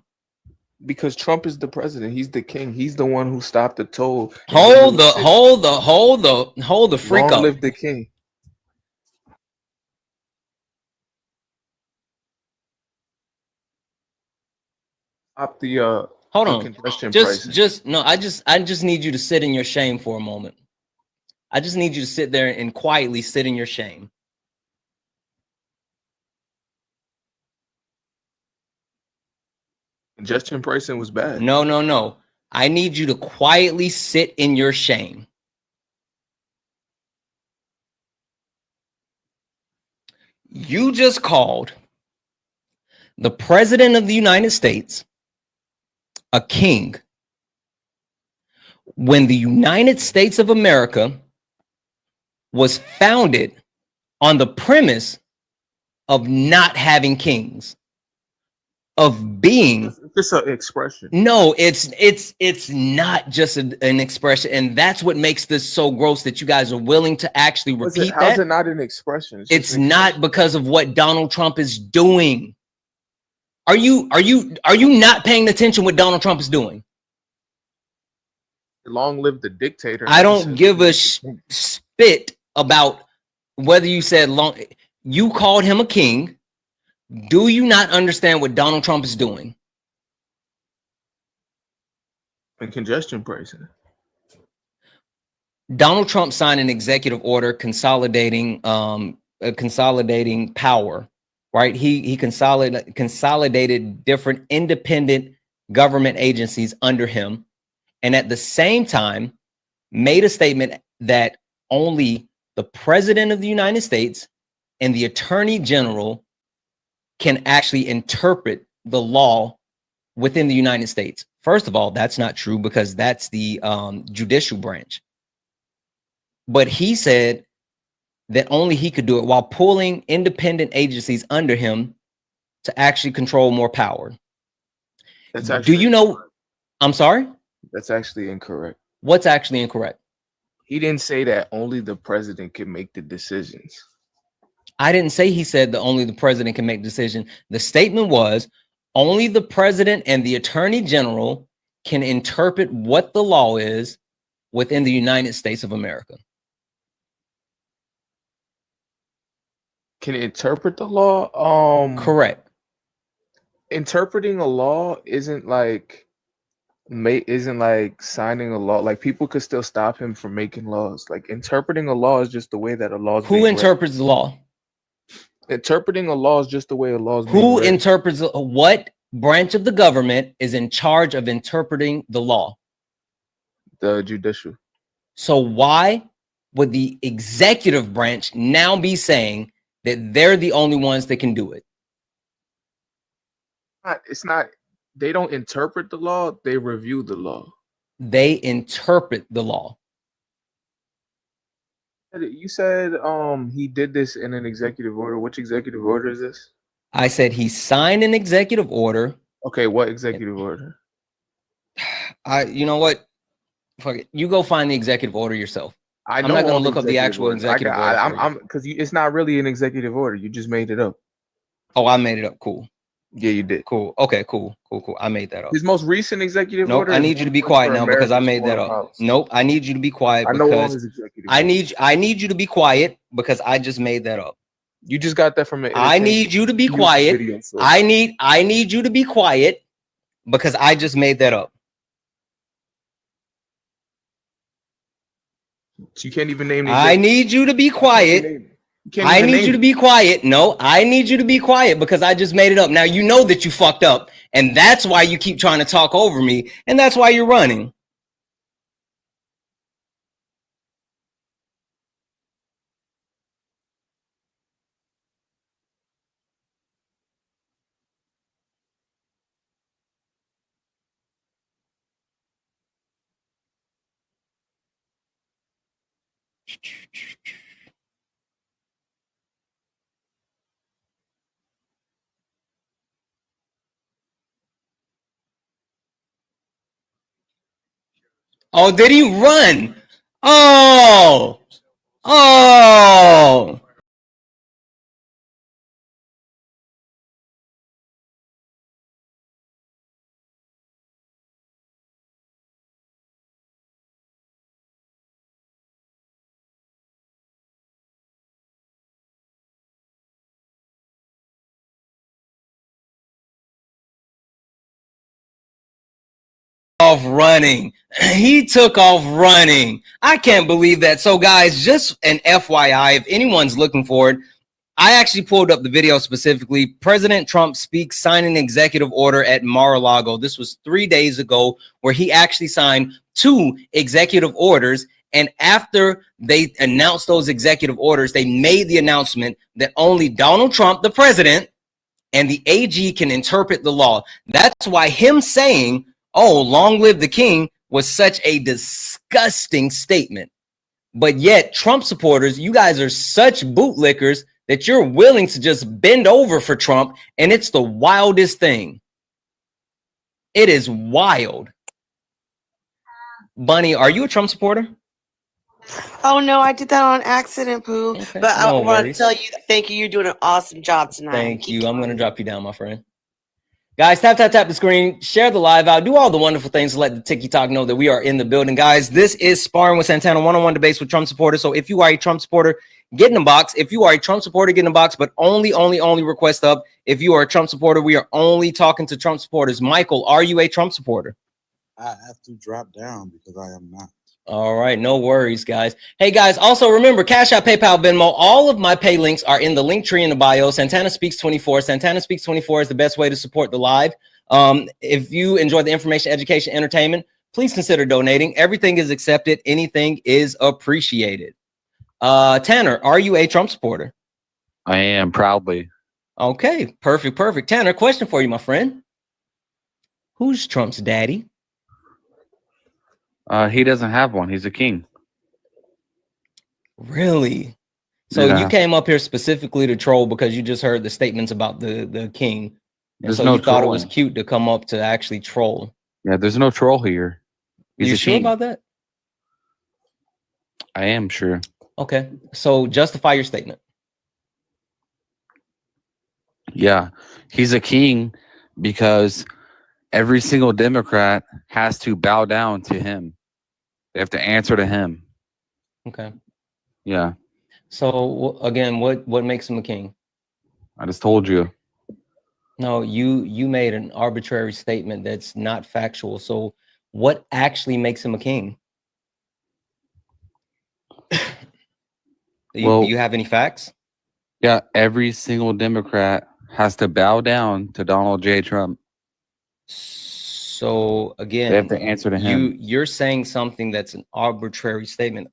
Because Trump is the president. He's the king. He's the one who stopped the toll. Hold the freak up. Long live the king. Stop the hold on. I just need you to sit in your shame for a moment. I just need you to sit there and quietly sit in your shame. Congestion pricing was bad. No. I need you to quietly sit in your shame. You just called the president of the United States a king when the United States of America was founded on the premise of not having kings. Of being just an expression. No, it's not just an expression, and that's what makes this so gross that you guys are willing to actually repeat that. How's it not an expression? It's not because of what Donald Trump is doing. Are you not paying attention what Donald Trump is doing? Long live the dictator. I don't give a spit about whether you said long. You called him a king. Do you not understand what Donald Trump is doing? And congestion pricing. Donald Trump signed an executive order consolidating power, right? He consolidated different independent government agencies under him, and at the same time made a statement that only the president of the United States and the attorney general can actually interpret the law within the United States. First of all, that's not true because that's the judicial branch. But he said that only he could do it while pulling independent agencies under him to actually control more power. That's actually Do you know? I'm sorry? That's actually incorrect. What's actually incorrect? He didn't say that only the president can make the decisions. I didn't say he said that only the president can make decisions. The statement was only the president and the attorney general can interpret what the law is within the United States of America. Can interpret the law? Correct. Interpreting a law isn't like signing a law. Like people could still stop him from making laws. Like interpreting a law is just the way that a law is. Who interprets the law? Interpreting a law is just the way a law is. Who interprets what branch of the government is in charge of interpreting the law? The judicial. So why would the executive branch now be saying that they're the only ones that can do it? It's not. They don't interpret the law. They review the law. They interpret the law. You said he did this in an executive order. Which executive order is this? I said he signed an executive order. Okay, what executive order? You know what? Fuck it. You go find the executive order yourself. I'm not going to look up the actual executive order. I'm because it's not really an executive order. You just made it up. Oh, I made it up. Cool. Yeah, you did. Cool. Okay, cool. I made that up. His most recent executive order. I need you to be quiet now because I made that up. Policy. Nope, I need you to be quiet because I need you to be quiet because I just made that up. You just got that from it. I need you to be quiet. I need you to be quiet because I just made that up. You can't even name. I need you to be quiet. I need you to be quiet. No, I need you to be quiet because I just made it up. Now you know that you fucked up, and that's why you keep trying to talk over me, and that's why you're running. Oh, did he run? Oh. Off running. He took off running. I can't believe that. So guys, just an FYI, if anyone's looking for it, I actually pulled up the video specifically. President Trump speaks, signing an executive order at Mar-a-Lago. This was 3 days ago where he actually signed 2 executive orders. And after they announced those executive orders, they made the announcement that only Donald Trump, the president, and the AG can interpret the law. That's why him saying, "Oh, long live the king," was such a disgusting statement. But yet, Trump supporters, you guys are such bootlickers that you're willing to just bend over for Trump, and it's the wildest thing. It is wild. Bunny, are you a Trump supporter? Oh no, I did that on accident, Pooh. Okay, but no I want to worries. tell you, thank you. You're doing an awesome job tonight. Thank you. I'm going to drop you down, my friend. Guys, tap the screen, share the live out, do all the wonderful things to let the TikTok know that we are in the building. Guys, this is Sparring with Santana, one-on-one debates with Trump supporters. So if you are a Trump supporter, get in the box. If you are a Trump supporter, get in the box, but only request up. If you are a Trump supporter, we are only talking to Trump supporters. Michael, are you a Trump supporter? I have to drop down because I am not. All right, no worries, guys. Hey, guys, also remember, Cash App, PayPal, Venmo, all of my pay links are in the link tree in the bio. Santana Speaks 24. Santana Speaks 24 is the best way to support the live. If you enjoy the information, education, entertainment, please consider donating. Everything is accepted. Anything is appreciated. Tanner, are you a Trump supporter? I am, proudly. Okay, perfect. Tanner, question for you, my friend. Who's Trump's daddy? He doesn't have one. He's a king. Really? So Yeah. you came up here specifically to troll because you just heard the statements about the king. And There's so no you thought it was trolling. cute to come up to actually troll. Yeah, there's no troll here. He's You a sure king. about that? I am sure. Okay. So justify your statement. Yeah, he's a king because every single Democrat has to bow down to him. They have to answer to him. Okay. Yeah, So again, what makes him a king? I just told you. No, you made an arbitrary statement that's not factual. So what actually makes him a king? Do you have any facts? Yeah, every single Democrat has to bow down to Donald J. Trump. So again, They have to answer to him. You're saying something that's an arbitrary statement.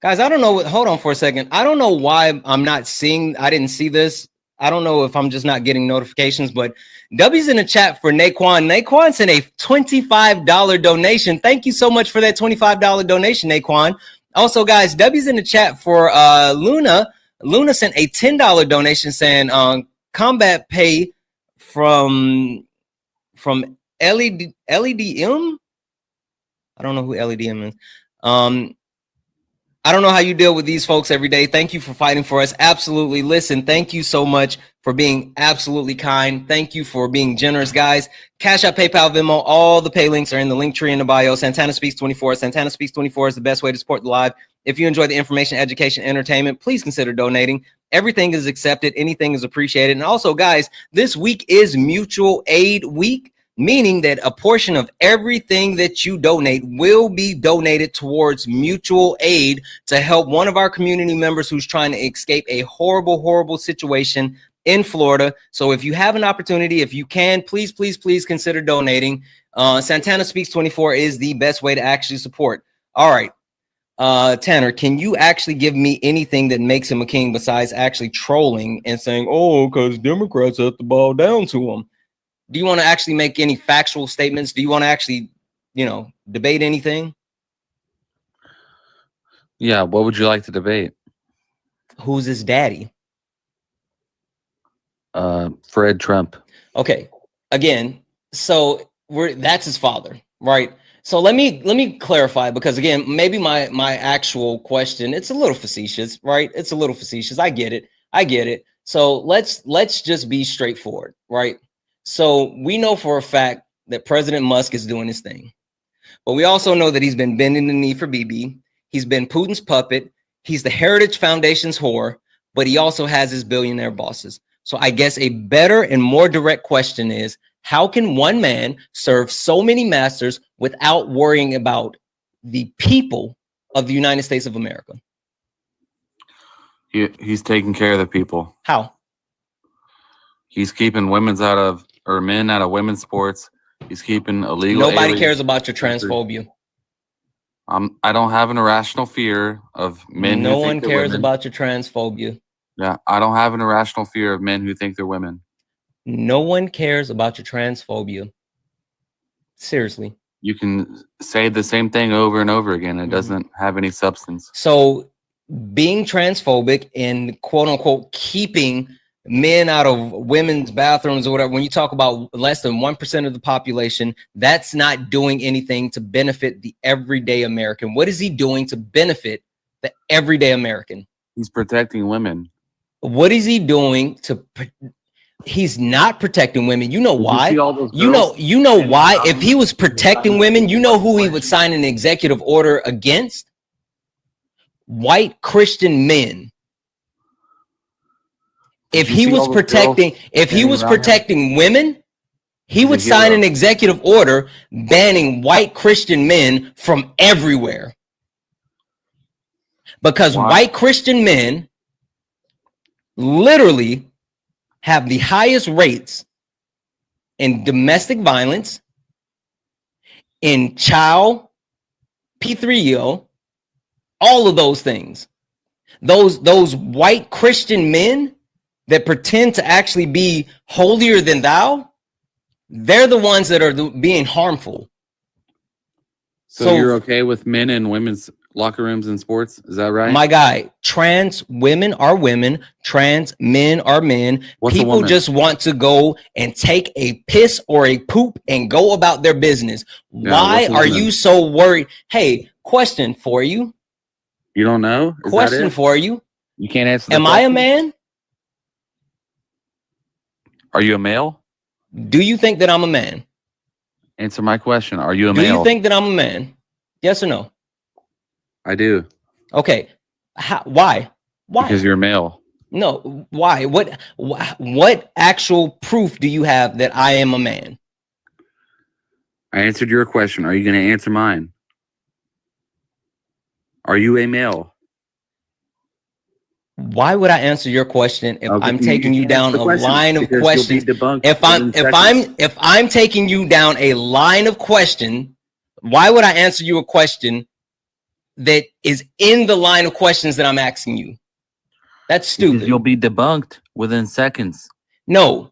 Guys, I don't know. Hold on for a second. I don't know why I'm not seeing. I didn't see this. I don't know if I'm just not getting notifications, but W's in the chat for Naquan. Naquan sent a $25 donation. Thank you so much for that $25 donation, Naquan. Also, guys, W's in the chat for Luna. Luna sent a $10 donation saying combat pay from LEDM. I don't know who LEDM is. I don't know how you deal with these folks every day. Thank you for fighting for us. Absolutely. Listen, thank you so much for being absolutely kind. Thank you for being generous, guys. Cash App, PayPal, Venmo, all the pay links are in the link tree in the bio. Santana Speaks 24. Santana Speaks 24 is the best way to support the live. If you enjoy the information, education, entertainment, please consider donating. Everything is accepted. Anything is appreciated. And also, guys, this week is Mutual Aid Week, meaning that a portion of everything that you donate will be donated towards mutual aid to help one of our community members who's trying to escape a horrible situation in Florida. So if you have an opportunity, if you can, please consider donating. Santana Speaks 24 is the best way to actually support. All right. Tanner, can you actually give me anything that makes him a king besides actually trolling and saying, oh, because Democrats have to bow down to him? Do you want to actually make any factual statements? Do you want to actually, debate anything? Yeah, what would you like to debate? Who's his daddy? Fred Trump. Okay. Again, so that's his father, right? So let me clarify, because again, maybe my actual question, it's a little facetious, right? It's a little facetious. I get it. So let's just be straightforward, right? So we know for a fact that President Musk is doing his thing, but we also know that he's been bending the knee for BB. He's been Putin's puppet. He's the Heritage Foundation's whore, but he also has his billionaire bosses. So I guess a better and more direct question is, how can one man serve so many masters without worrying about the people of the United States of America? He's taking care of the people. How? He's keeping men out of women's sports. He's keeping illegal. Nobody cares about your transphobia. I don't have an irrational fear of men. No one cares about your transphobia. Yeah, I don't have an irrational fear of men who think they're women. No one cares about your transphobia. Seriously. You can say the same thing over and over again. It doesn't have any substance. So being transphobic and quote unquote keeping men out of women's bathrooms or whatever, when you talk about less than 1% of the population, that's not doing anything to benefit the everyday American. What is he doing to benefit the everyday American? He's protecting women. What is he doing to? He's not protecting women. You know why? You know why? If he was protecting women, you know who he would sign an executive order against? White Christian men. If he was protecting women, He would sign an executive order banning white Christian men from everywhere. Because white Christian men literally have the highest rates in domestic violence, in child P3O, all of those things. Those white Christian men that pretend to actually be holier than thou, they're the ones that are being harmful. So you're okay with men and women's locker rooms in sports? Is that right? My guy, trans women are women, trans men are men. People just want to go and take a piss or a poop and go about their business. Why are you so worried? Hey, question for you. You don't know? Question for you. You can't answer. Am I a man? Are you a male? Do you think that I'm a man? Answer my question. Are you a male? Do you think that I'm a man? Yes or no? I do. Okay. Why? Why? Because you're a male. No. Why? What actual proof do you have that I am a man? I answered your question. Are you going to answer mine? Are you a male? Why would I answer your question if I'm taking you down a line of questions? If I'm taking you down a line of question, why would I answer you a question that is in the line of questions that I'm asking you? That's stupid. Because you'll be debunked within seconds. No,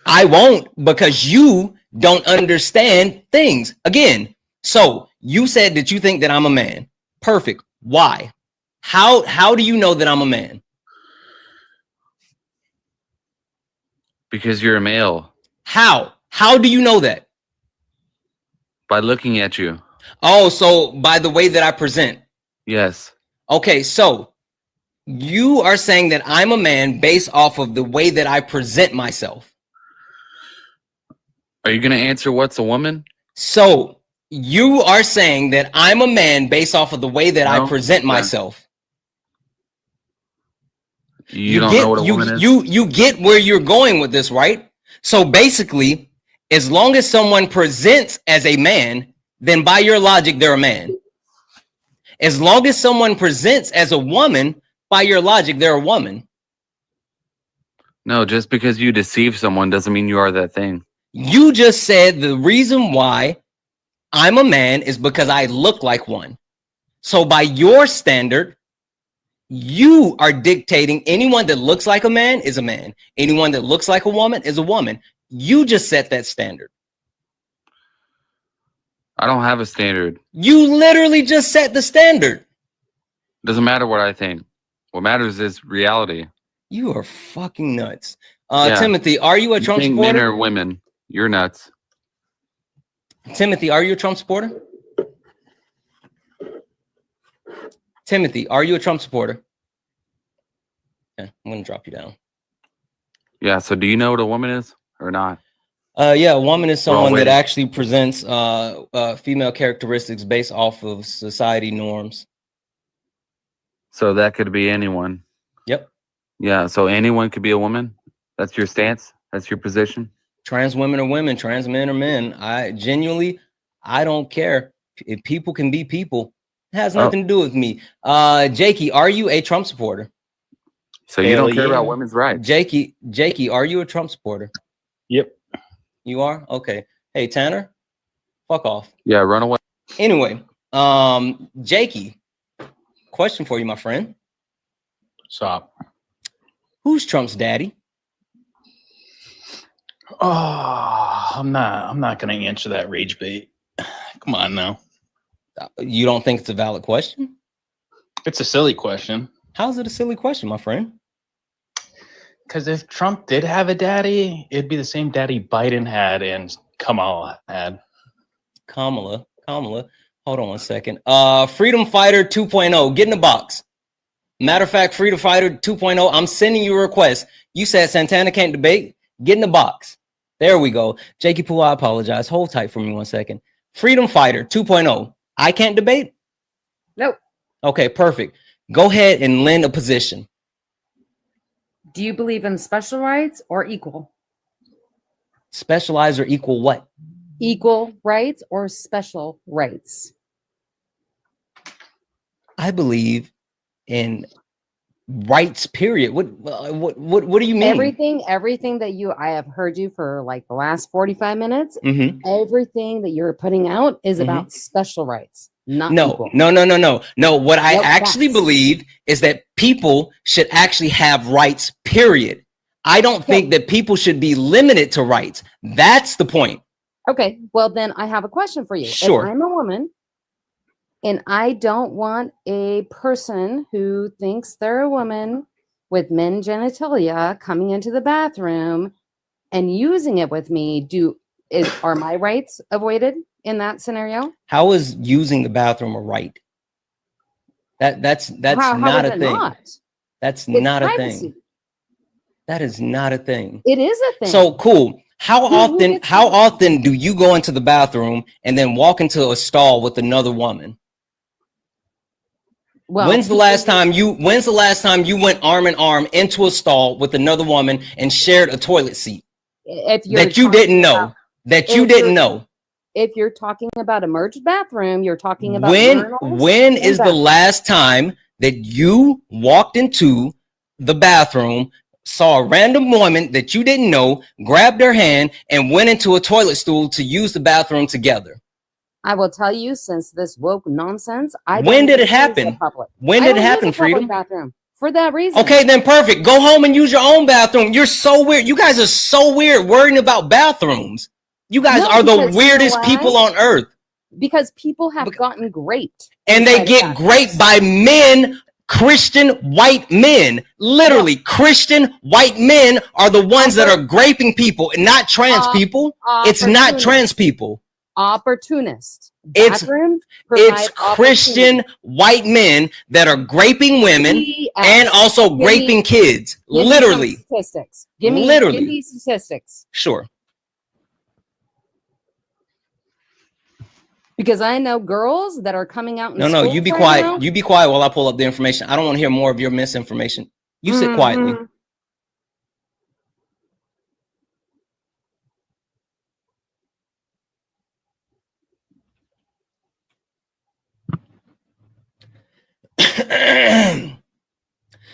I won't, because you don't understand things. Again, so you said that you think that I'm a man. Perfect. Why? How do you know that I'm a man? Because you're a male. How? How do you know that? By looking at you. Oh, so by the way that I present. Yes. Okay, so you are saying that I'm a man based off of the way that I present myself. Are you going to answer what's a woman? So you are saying that I'm a man based off of the way that I present myself. You don't know what a woman is? You get where you're going with this, right? So basically, as long as someone presents as a man, then by your logic, they're a man. As long as someone presents as a woman, by your logic, they're a woman. No, just because you deceive someone doesn't mean you are that thing. You just said the reason why I'm a man is because I look like one. So by your standard, you are dictating anyone that looks like a man is a man. Anyone that looks like a woman is a woman. You just set that standard. I don't have a standard. You literally just set the standard. Doesn't matter what I think. What matters is reality. You are fucking nuts. Timothy, are you a Trump supporter? Men or women? You're nuts. Timothy, are you a Trump supporter? Timothy, are you a Trump supporter? Yeah, I'm going to drop you down. Yeah, so do you know what a woman is or not? Yeah, a woman is someone that actually presents female characteristics based off of society norms. So that could be anyone. Yep. Yeah, so anyone could be a woman? That's your stance? That's your position? Trans women are women, trans men are men. I don't care. If people can be people, it has nothing to do with me. Jakey, are you a Trump supporter? So you don't care about women's rights? Jakey, are you a Trump supporter? Yep. You are? Okay. Hey, Tanner, fuck off. Yeah, run away. Anyway, Jakey, question for you, my friend. Stop. Who's Trump's daddy? Oh, I'm not going to answer that rage bait. Come on now. You don't think it's a valid question? It's a silly question. How's it a silly question, my friend? Because if Trump did have a daddy, it'd be the same daddy Biden had and Kamala had. Kamala. Hold on one second. Freedom Fighter 2.0. Get in the box. Matter of fact, Freedom Fighter 2.0. I'm sending you a request. You said Santana can't debate. Get in the box. There we go. Jakey Poo, I apologize. Hold tight for me 1 second. Freedom Fighter 2.0. I can't debate? Nope. Okay, perfect. Go ahead and lend a position. Do you believe in special rights or equal? Specialized or equal what? Equal rights or special rights? I believe in rights, period. What do you mean? Everything that I have heard you for like the last 45 minutes, Mm-hmm. everything that you're putting out is about special rights, not equal. No. What I actually believe is that people should actually have rights, period. I don't think that people should be limited to rights. That's the point. Okay, well then I have a question for you. Sure. If I'm a woman and I don't want a person who thinks they're a woman with men genitalia coming into the bathroom and using it with me, are my rights avoided in that scenario? How is using the bathroom a right? That's not a thing. That's not a thing. That is not a thing. It is a thing. So cool. How often do you go into the bathroom and then walk into a stall with another woman? Well, when's the last time you went arm in arm into a stall with another woman and shared a toilet seat that you didn't know? If you're talking about a merged bathroom, you're talking about when is the last time that you walked into the bathroom, saw a random woman that you didn't know, grabbed her hand, and went into a toilet stool to use the bathroom together? I will tell you, since this woke nonsense, when did it happen? When did it happen, Freedom? Bathroom for that reason. Okay, then perfect. Go home and use your own bathroom. You're so weird. You guys are so weird worrying about bathrooms. You guys are the weirdest people on earth. Because people have gotten great. And they get great by men, Christian white men. Literally, Christian white men are the ones that are graping people and not trans people. It's not trans people. Opportunist. It's Christian white men that are graping women and also raping kids. Literally. Statistics. Give me statistics. Sure. Because I know girls that are coming out. No, you be quiet. Now. You be quiet while I pull up the information. I don't want to hear more of your misinformation. You sit quietly.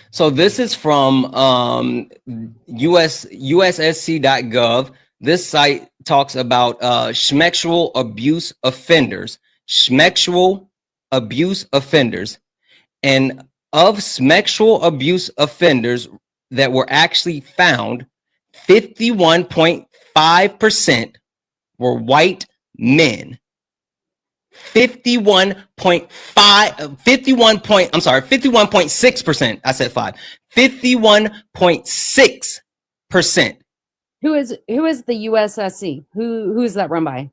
So this is from USSC.gov. This site talks about sexual abuse offenders. Sexual abuse offenders. And of sexual abuse offenders that were actually found, 51.5% were white men. 51.6%. I said 5. 51.6%. Who is the USSC? Who's that run by?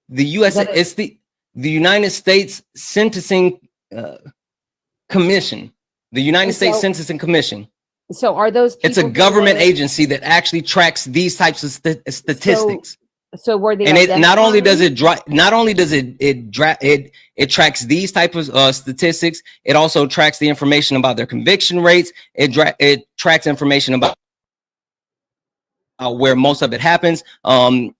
The US, it's the United States Sentencing Commission. The United States Sentencing Commission. So are those people? It's a government agency that actually tracks these types of statistics. So were they? And it not only does it tracks these types of statistics. It also tracks the information about their conviction rates. It tracks information about where most of it happens. Top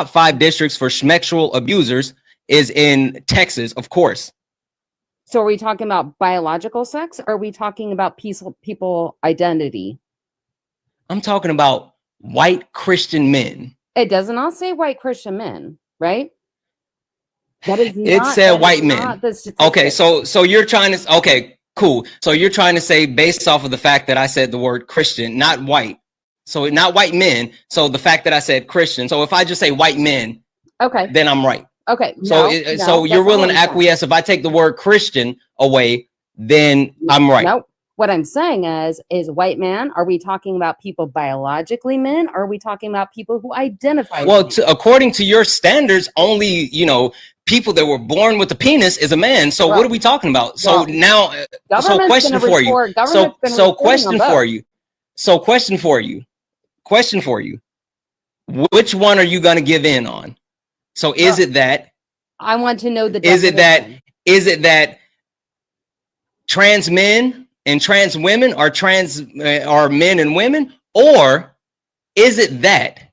5 districts for sexual abusers is in Texas, of course. So are we talking about biological sex? Or are we talking about people identity? I'm talking about white Christian men. It does not say white Christian men, right? That is not, it said white men. Okay, so you're trying to, okay, cool. So you're trying to say based off of the fact that I said the word Christian, not white. So not white men. So the fact that I said Christian. So if I just say white men, okay, then I'm right. Okay. So you're willing to acquiesce. If I take the word Christian away, then I'm right. Nope. What I'm saying is white man. Are we talking about people biologically men? Or are we talking about people who identify? Well, according to your standards, only, people that were born with a penis is a man. So what are we talking about? So now, question for you. Question for you. Which one are you going to give in on? So is it that? I want to know the definition. Is it that trans men and trans women are men and women, or is it that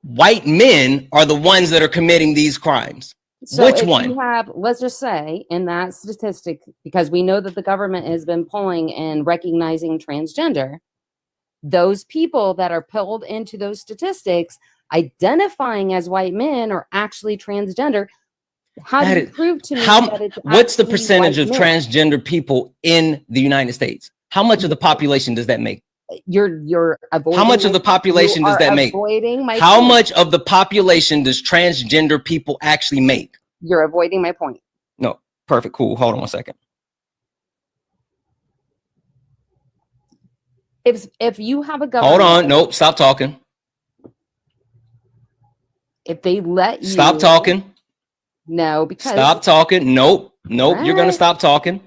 white men are the ones that are committing these crimes? So Which if one? you have, let's just say in that statistic, because we know that the government has been pulling and recognizing transgender, those people that are pulled into those statistics identifying as white men are actually transgender. How do you prove to me that it's what's the actually percentage white of men? transgender people in the United States? How much of the population does that make? You're avoiding. How much of the population does that make? Avoiding my How point. much of the population does transgender people actually make? You're avoiding my point. No, perfect, cool. Hold on one second. If you have a government, Hold on, nope, stop talking. If they let you stop talking. No, because stop talking. Nope, nope. You're gonna stop talking.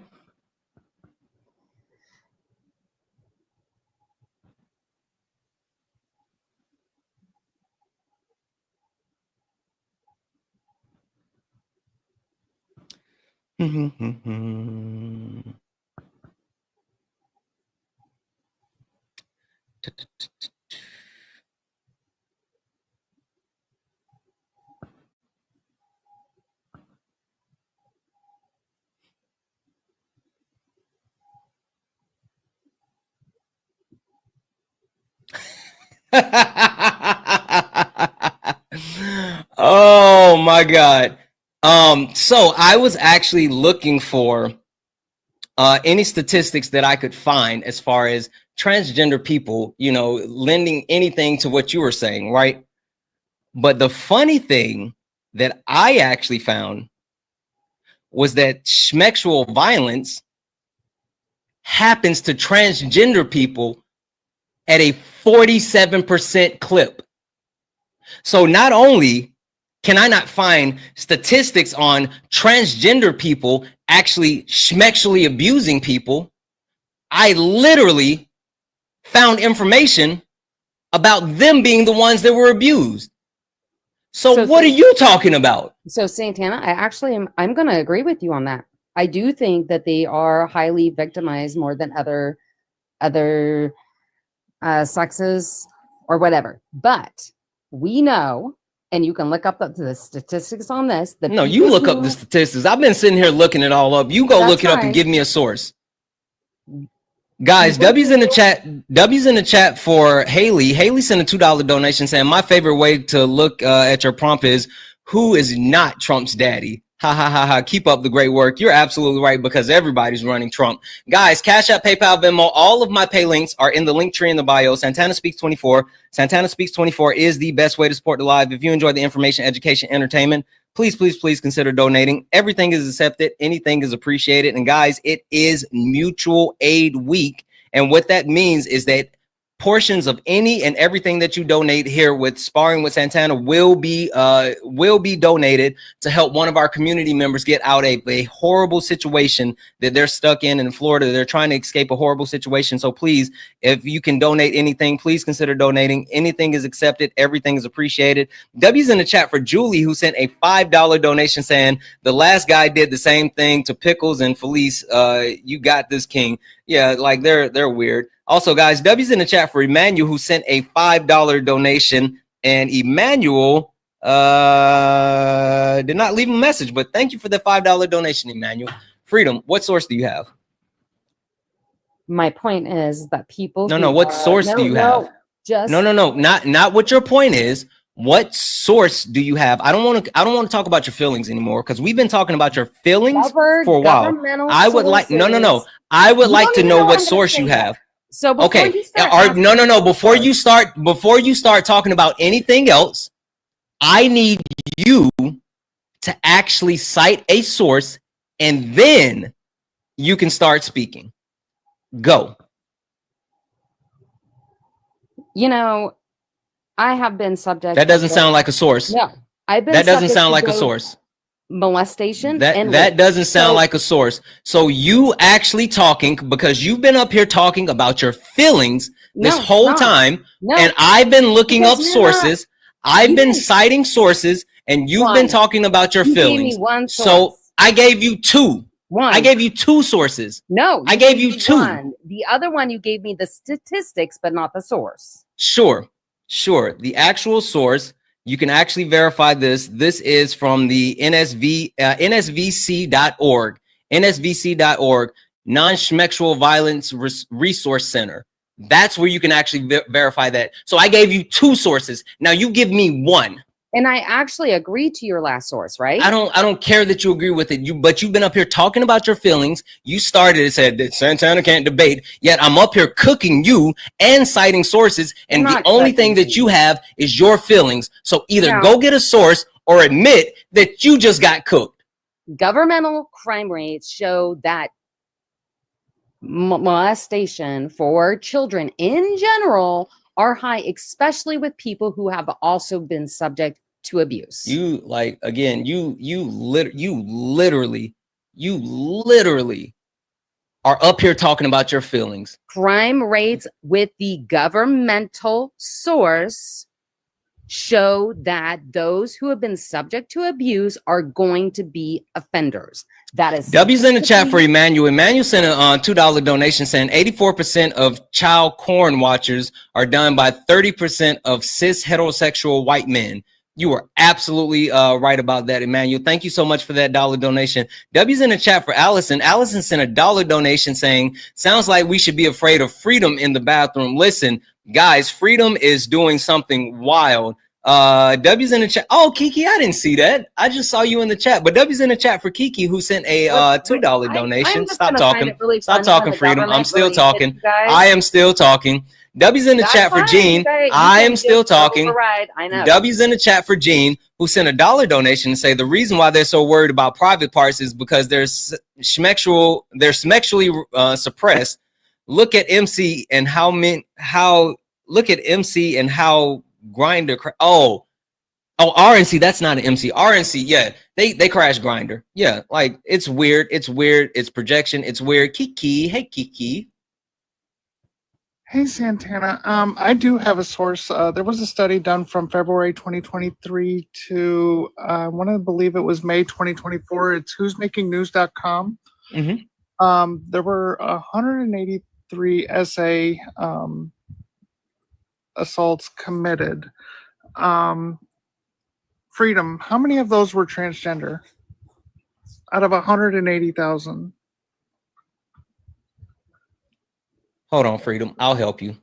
Oh my God. So I was actually looking for any statistics that I could find as far as transgender people, you know, lending anything to what you were saying, right? But the funny thing that I actually found was that sexual violence happens to transgender people at a 47% clip. So not only can I not find statistics on transgender people actually sexually abusing people, I literally found information about them being the ones that were abused. So what are you talking about? So Santana, I actually I'm going to agree with you on that. I do think that they are highly victimized more than other sexes or whatever. But we know, and you can look up the statistics on this. No, you look up the statistics. I've been sitting here looking it all up. You go look it up and give me a source. Guys, W's in the chat. W's in the chat for Haley. Haley sent a $2 donation saying, my favorite way to look at your prompt is, who is not Trump's daddy? Ha ha ha ha. Keep up the great work. You're absolutely right, because everybody's running Trump. Guys, Cash App, PayPal, Venmo, all of my pay links are in the link tree in the bio. Santana Speaks 24. Santana Speaks 24 is the best way to support the live. If you enjoy the information, education, entertainment, please, please, please consider donating. Everything is accepted. Anything is appreciated. And guys, it is Mutual Aid Week. And what that means is that portions of any and everything that you donate here with Sparring with Santana will be donated to help one of our community members get out of a horrible situation that they're stuck in Florida. They're trying to escape a horrible situation. So please, if you can donate anything, please consider donating. Anything is accepted. Everything is appreciated. W's in the chat for Julie, who sent a $5 donation saying the last guy did the same thing to Pickles and Felice. You got this, King. Yeah, like they're weird. Also, guys, W's in the chat for Emmanuel, who sent a $5 donation, and Emmanuel did not leave a message, but thank you for the $5 donation, Emmanuel. Freedom, what source do you have? My point is that people. No, what source do you have? Not what your point is. What source do you have? I don't want to talk about your feelings anymore, because we've been talking about your feelings for a while. I would like no. I would like to know what source you have. So okay, before you start talking about anything else, I need you to actually cite a source, and then you can start speaking. Go. You know, I have been subject. That doesn't sound like a source. No, I've been. That doesn't sound like a source. Molestation. That doesn't sound like a source. So you actually talking, because you've been up here talking about your feelings this whole time, and I've been looking up sources. I've been citing sources, and you've been talking about your feelings. So I gave you two. I gave you two sources. No, I gave you two. The other one you gave me the statistics, but not the source. Sure. The actual source, you can actually verify this. This is from the NSVC.org. NSVC.org, Non-Sexual Violence Resource Center. That's where you can actually verify that. So I gave you 2 sources. Now you give me 1. And I actually agreed to your last source, right? I don't care that you agree with it. But you've been up here talking about your feelings. You started and said that Santana can't debate. Yet I'm up here cooking you and citing sources. And the only thing that you have is your feelings. So either go get a source or admit that you just got cooked. Governmental crime rates show that molestation for children in general are high, especially with people who have also been subject to abuse. You like, again, you literally are up here talking about your feelings. Crime rates with the governmental source show that those who have been subject to abuse are going to be offenders. That is W's in the chat for Emmanuel. Emmanuel sent a $2 donation saying 84% of child porn watchers are done by 30% of cis heterosexual white men. You are absolutely right about that, Emmanuel. Thank you so much for that $1 donation. W's in the chat for Allison. Allison sent a $1 donation saying, sounds like we should be afraid of freedom in the bathroom. Listen, guys, freedom is doing something wild. W's in the chat. Oh, Kiki, I didn't see that. I just saw you in the chat. But W's in the chat for Kiki, who sent a $2 donation. Stop talking. Really Stop talking, freedom. I'm still talking. I am still talking. W's in the chat for Gene. I am still talking. I know. W's in the chat for Gene, who sent a $1 donation to say the reason why they're so worried about private parts is because they're sexually suppressed. Look at MC and how Grinder. RNC. That's not an MC. RNC. Yeah, they crash Grinder. Yeah, like it's weird. It's projection. It's weird. Kiki. Hey, Kiki. Hey, Santana. I do have a source. There was a study done from February 2023 to, I want to believe it was May 2024. It's who'smakingnews.com. There were 183 SA assaults committed. Freedom, how many of those were transgender? Out of 180,000. Hold on, Freedom. I'll help you.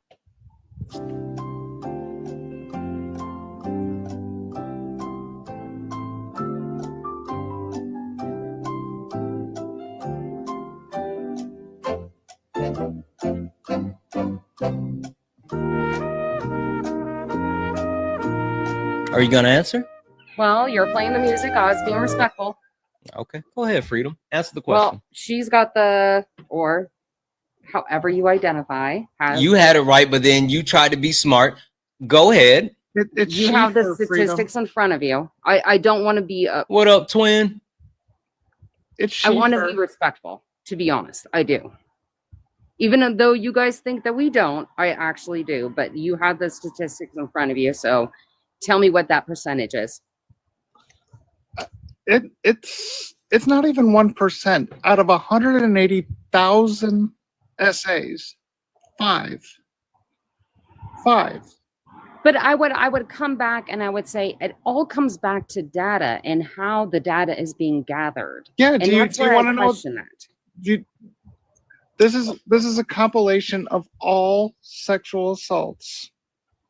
Are you gonna answer? Well, you're playing the music. I was being respectful. Okay, go ahead, Freedom. Answer the question. Well, she's got or however you identify. You had it right, but then you tried to be smart. Go ahead. You have the statistics in front of you. I don't want to be what up, twin? I want to be respectful, to be honest. I do. Even though you guys think that we don't, I actually do. But you have the statistics in front of you, so tell me what that percentage is. It's not even 1%. Out of 180,000 essays, five. But I would come back and I would say it all comes back to data and how the data is being gathered. Yeah, and do you want to know that? This is a compilation of all sexual assaults.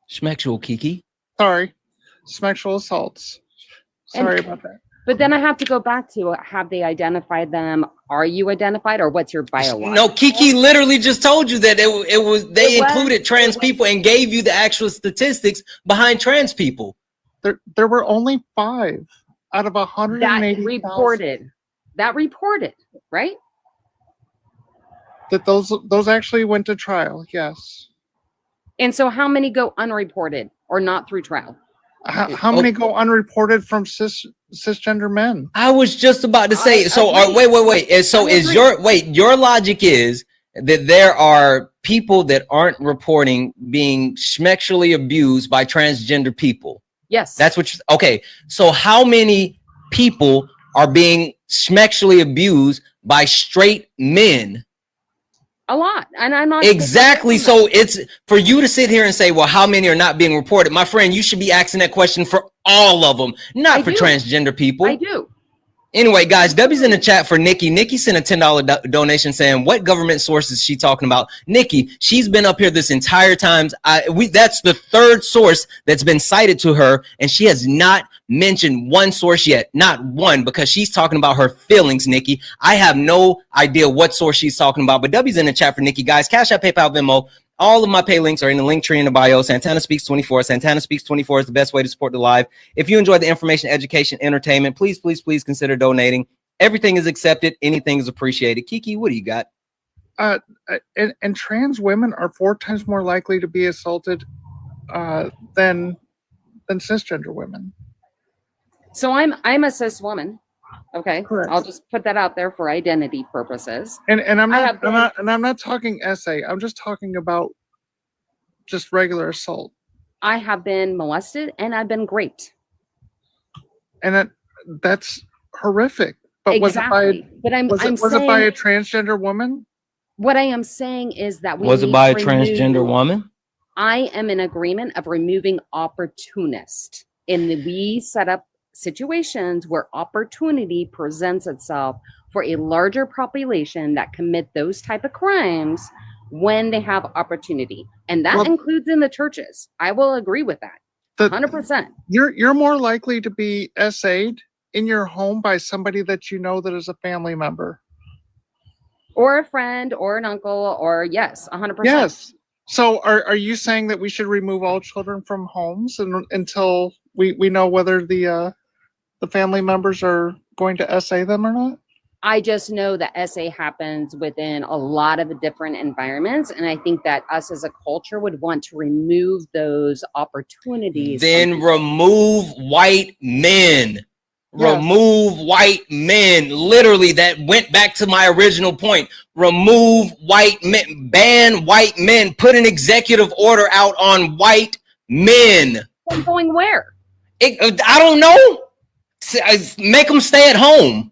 Schmexual, Kiki. Sorry, sexual assaults. Sorry about that. But then I have to go back to, have they identified them? Are you identified, or what's your bio? No, Kiki literally just told you that they included trans people and gave you the actual statistics behind trans people. There were only 5 out of 180,000 that reported, right? That those actually went to trial. Yes. And so, how many go unreported or not through trial? How many go unreported from cisgender men? I was just about to say. So wait. So your logic is that there are people that aren't reporting being sexually abused by transgender people. Yes, that's what. Okay, so how many people are being sexually abused by straight men? A lot. And I'm not exactly. So it's for you to sit here and say, well, how many are not being reported? My friend, you should be asking that question for all of them, not for transgender people. I do. Anyway, guys, W's in the chat for Nikki. Nikki sent a $10 donation saying, what government source is she talking about? Nikki, she's been up here this entire time. That's the third source that's been cited to her, and she has not mentioned one source yet. Not one, because she's talking about her feelings, Nikki. I have no idea what source she's talking about, but W's in the chat for Nikki. Guys, Cash App, PayPal, Venmo. All of my pay links are in the link tree in the bio. Santana Speaks 24. Santana Speaks 24 is the best way to support the live. If you enjoy the information, education, entertainment, please, please, please consider donating. Everything is accepted. Anything is appreciated. Kiki, what do you got? And trans women are 4 times more likely to be assaulted than cisgender women. So I'm a cis woman. Okay, correct. I'll just put that out there for identity purposes. And I'm not talking SA. I'm just talking about just regular assault. I have been molested and I've been raped. And that's horrific. But exactly. was it by a transgender woman? What I am saying is that was it by a transgender woman? I am in agreement of removing opportunist. We set up situations where opportunity presents itself for a larger population that commit those type of crimes when they have opportunity, and that includes in the churches. I will agree with that 100%. You're more likely to be SA'd in your home by somebody that you know that is a family member or a friend or an uncle, or yes, 100%. Yes. So are you saying that we should remove all children from homes until we know whether the family members are going to SA them or not? I just know that SA happens within a lot of different environments, and I think that us as a culture would want to remove those opportunities. Then remove white men. Yes. Remove white men. Literally, that went back to my original point. Remove white men. Ban white men. Put an executive order out on white men. I'm going where? I don't know. Make them stay at home.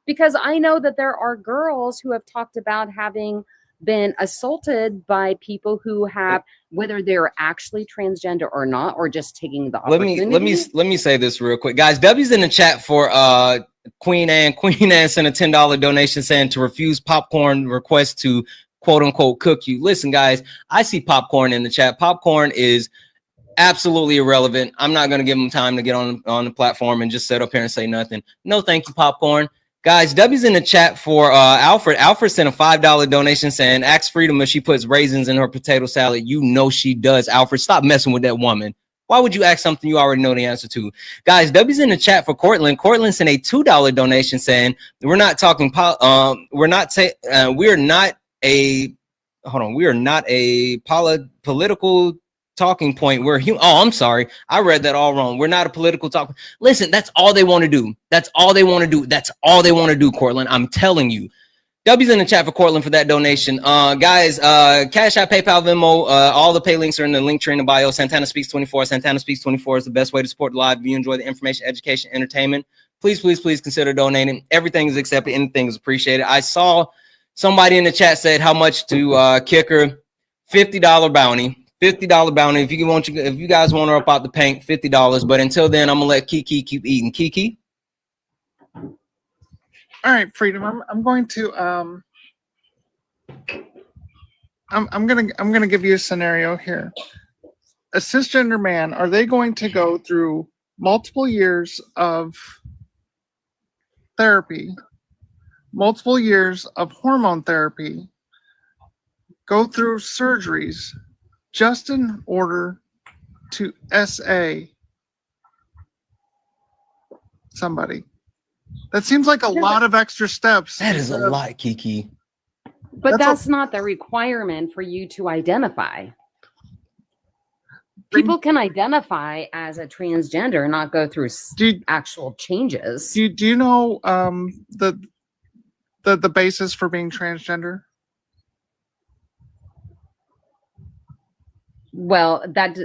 Because I know that there are girls who have talked about having been assaulted by people who have, whether they're actually transgender or not, or just taking the opportunity. Let me say this real quick, guys. W's in the chat for Queen Anne. Queen Anne sent a $10 donation saying to refuse popcorn request to quote unquote cook you. Listen, guys, I see popcorn in the chat. Popcorn is absolutely irrelevant. I'm not going to give them time to get on the platform and just sit up here and say nothing. No, thank you, popcorn. Guys, W's in the chat for Alfred. Alfred sent a $5 donation saying, ask Freedom if she puts raisins in her potato salad. You know she does, Alfred. Stop messing with that woman. Why would you ask something you already know the answer to? Guys, W's in the chat for Cortland. Cortland sent a $2 donation saying, we're not a political talking point. I'm sorry, I read that all wrong. We're not a political talk. Listen, that's all they want to do. That's all they want to do. That's all they want to do, Cortland. I'm telling you. W's in the chat for Cortland for that donation. Guys, Cash App, PayPal, Venmo, all the pay links are in the link tree in the bio. Santana Speaks 24. Santana Speaks 24 is the best way to support the live. If you enjoy the information, education, entertainment, please, please, please consider donating. Everything is accepted. Anything is appreciated. I saw somebody in the chat said how much to kick her. $50 bounty. $50 bounty. If you guys want her up out the paint, $50. But until then, I'm gonna let Kiki keep eating. Kiki. All right, Freedom. I'm going to I'm gonna give you a scenario here. A cisgender man, are they going to go through multiple years of therapy, multiple years of hormone therapy, go through surgeries, just in order to SA somebody? That seems like a lot of extra steps. That is a lot, Kiki. But that's not the requirement for you to identify. People can identify as a transgender and not go through actual changes. Do you know the basis for being transgender? Well, that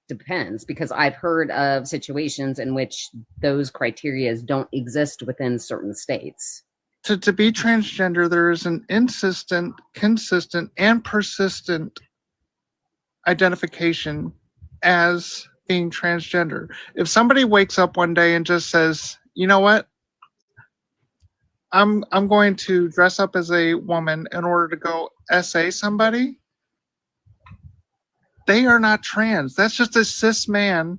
depends, because I've heard of situations in which those criteria don't exist within certain states. to be transgender, there is an insistent, consistent, and persistent identification as being transgender. If somebody wakes up one day and just says, you know what, I'm going to dress up as a woman in order to go SA somebody, they are not trans. That's just a cis man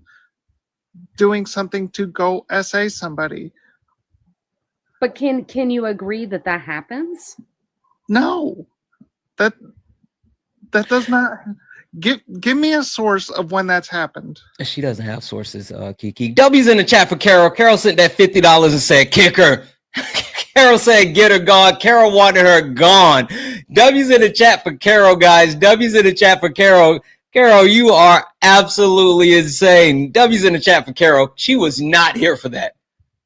doing something to go SA somebody. But can you agree that that happens? No, that does not. Give me a source of when that's happened. She doesn't have sources, Kiki. W's in the chat for Carol. Carol sent that $50 and said, kick her. Carol said, get her gone. Carol wanted her gone. W's in the chat for Carol, guys. W's in the chat for Carol. Carol, you are absolutely insane. W's in the chat for Carol. She was not here for that.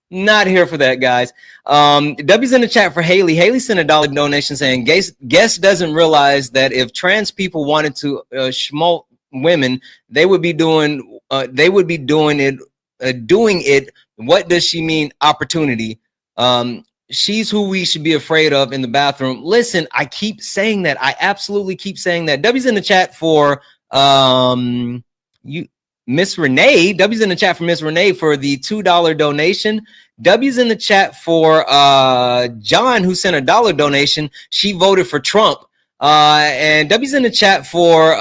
Not here for that, guys. W's in the chat for Haley. Haley sent a $1 donation saying, guest doesn't realize that if trans people wanted to schmolt women, they would be doing it. What does she mean? Opportunity. She's who we should be afraid of in the bathroom. Listen, I keep saying that. I absolutely keep saying that. W's in the chat for Miss Renee. W's in the chat for Miss Renee for the $2 donation. W's in the chat for John, who sent a $1 donation. She voted for Trump. And W's in the chat for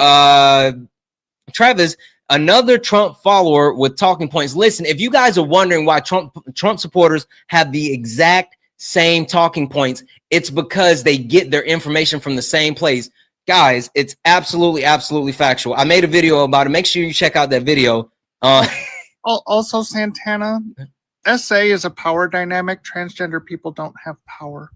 Travis, another Trump follower with talking points. Listen, if you guys are wondering why Trump supporters have the exact same talking points, it's because they get their information from the same place. Guys, it's absolutely factual. I made a video about it. Make sure you check out that video. Also, Santana, SA is a power dynamic. Transgender people don't have power.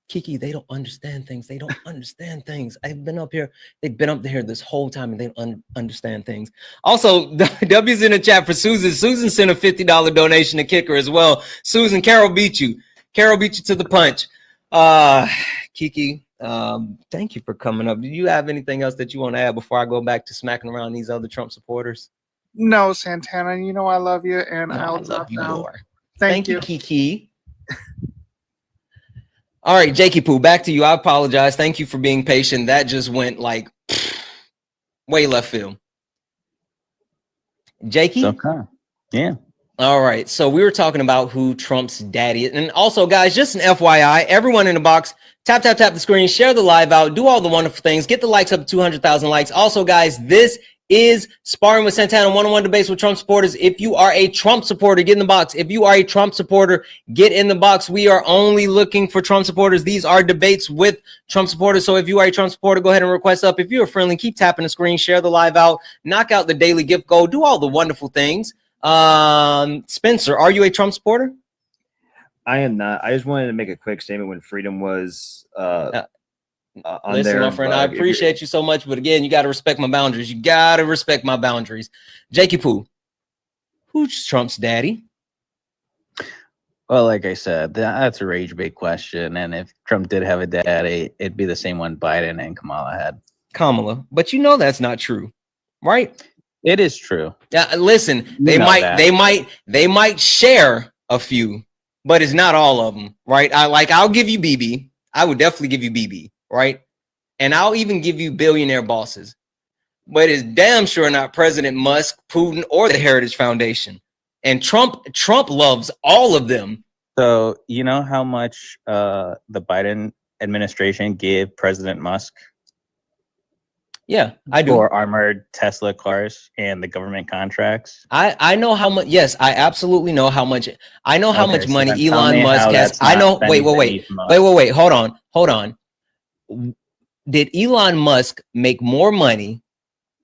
Kiki, they don't understand things. They don't understand things. I've been up here. They've been up there this whole time and they don't understand things. Also, W's in the chat for Susan. Susan sent a $50 donation to Kicker as well. Susan, Carol beat you. Carol beat you to the punch. Kiki, thank you for coming up. Do you have anything else that you want to add before I go back to smacking around these other Trump supporters? No, Santana, you know I love you, and No, I'll I love you more. Thank you, Kiki. All right, Jakey Poo, back to you. I apologize. Thank you for being patient. That just went like way left field. Jakey? Okay. Yeah. All right. So we were talking about who Trump's daddy is. And also, guys, just an FYI, everyone in the box, tap the screen, share the live out, do all the wonderful things, get the likes up to 200,000 likes. Also, guys, this is Sparring with Santana, one-on-one debates with Trump supporters. If you are a Trump supporter, get in the box. If you are a Trump supporter, get in the box. We are only looking for Trump supporters. These are debates with Trump supporters. So if you are a Trump supporter, go ahead and request up. If you're friendly, keep tapping the screen, share the live out, knock out the daily gift goal, do all the wonderful things. Spencer, are you a Trump supporter? I am not. I just wanted to make a quick statement when freedom was Listen, there, my friend, I appreciate you so much, but again, you got to respect my boundaries. You got to respect my boundaries. Jakey Poo, who's Trump's daddy? Well, like I said, that's a rage bait question. And if Trump did have a daddy, it'd be the same one Biden and Kamala had. Kamala, but you know that's not true, right? It is true. Yeah, listen, they might share a few, but it's not all of them, right? I'll give you BB. I would definitely give you BB, right? And I'll even give you billionaire bosses. But it's damn sure not President Musk, Putin, or the Heritage Foundation. And Trump loves all of them. So you know how much the Biden administration gave President Musk? Yeah, I do. For armored Tesla cars and the government contracts. I know how much. Yes, I absolutely know how much. I know how much money so Elon Musk has. I know. Wait. Hold on. Did Elon Musk make more money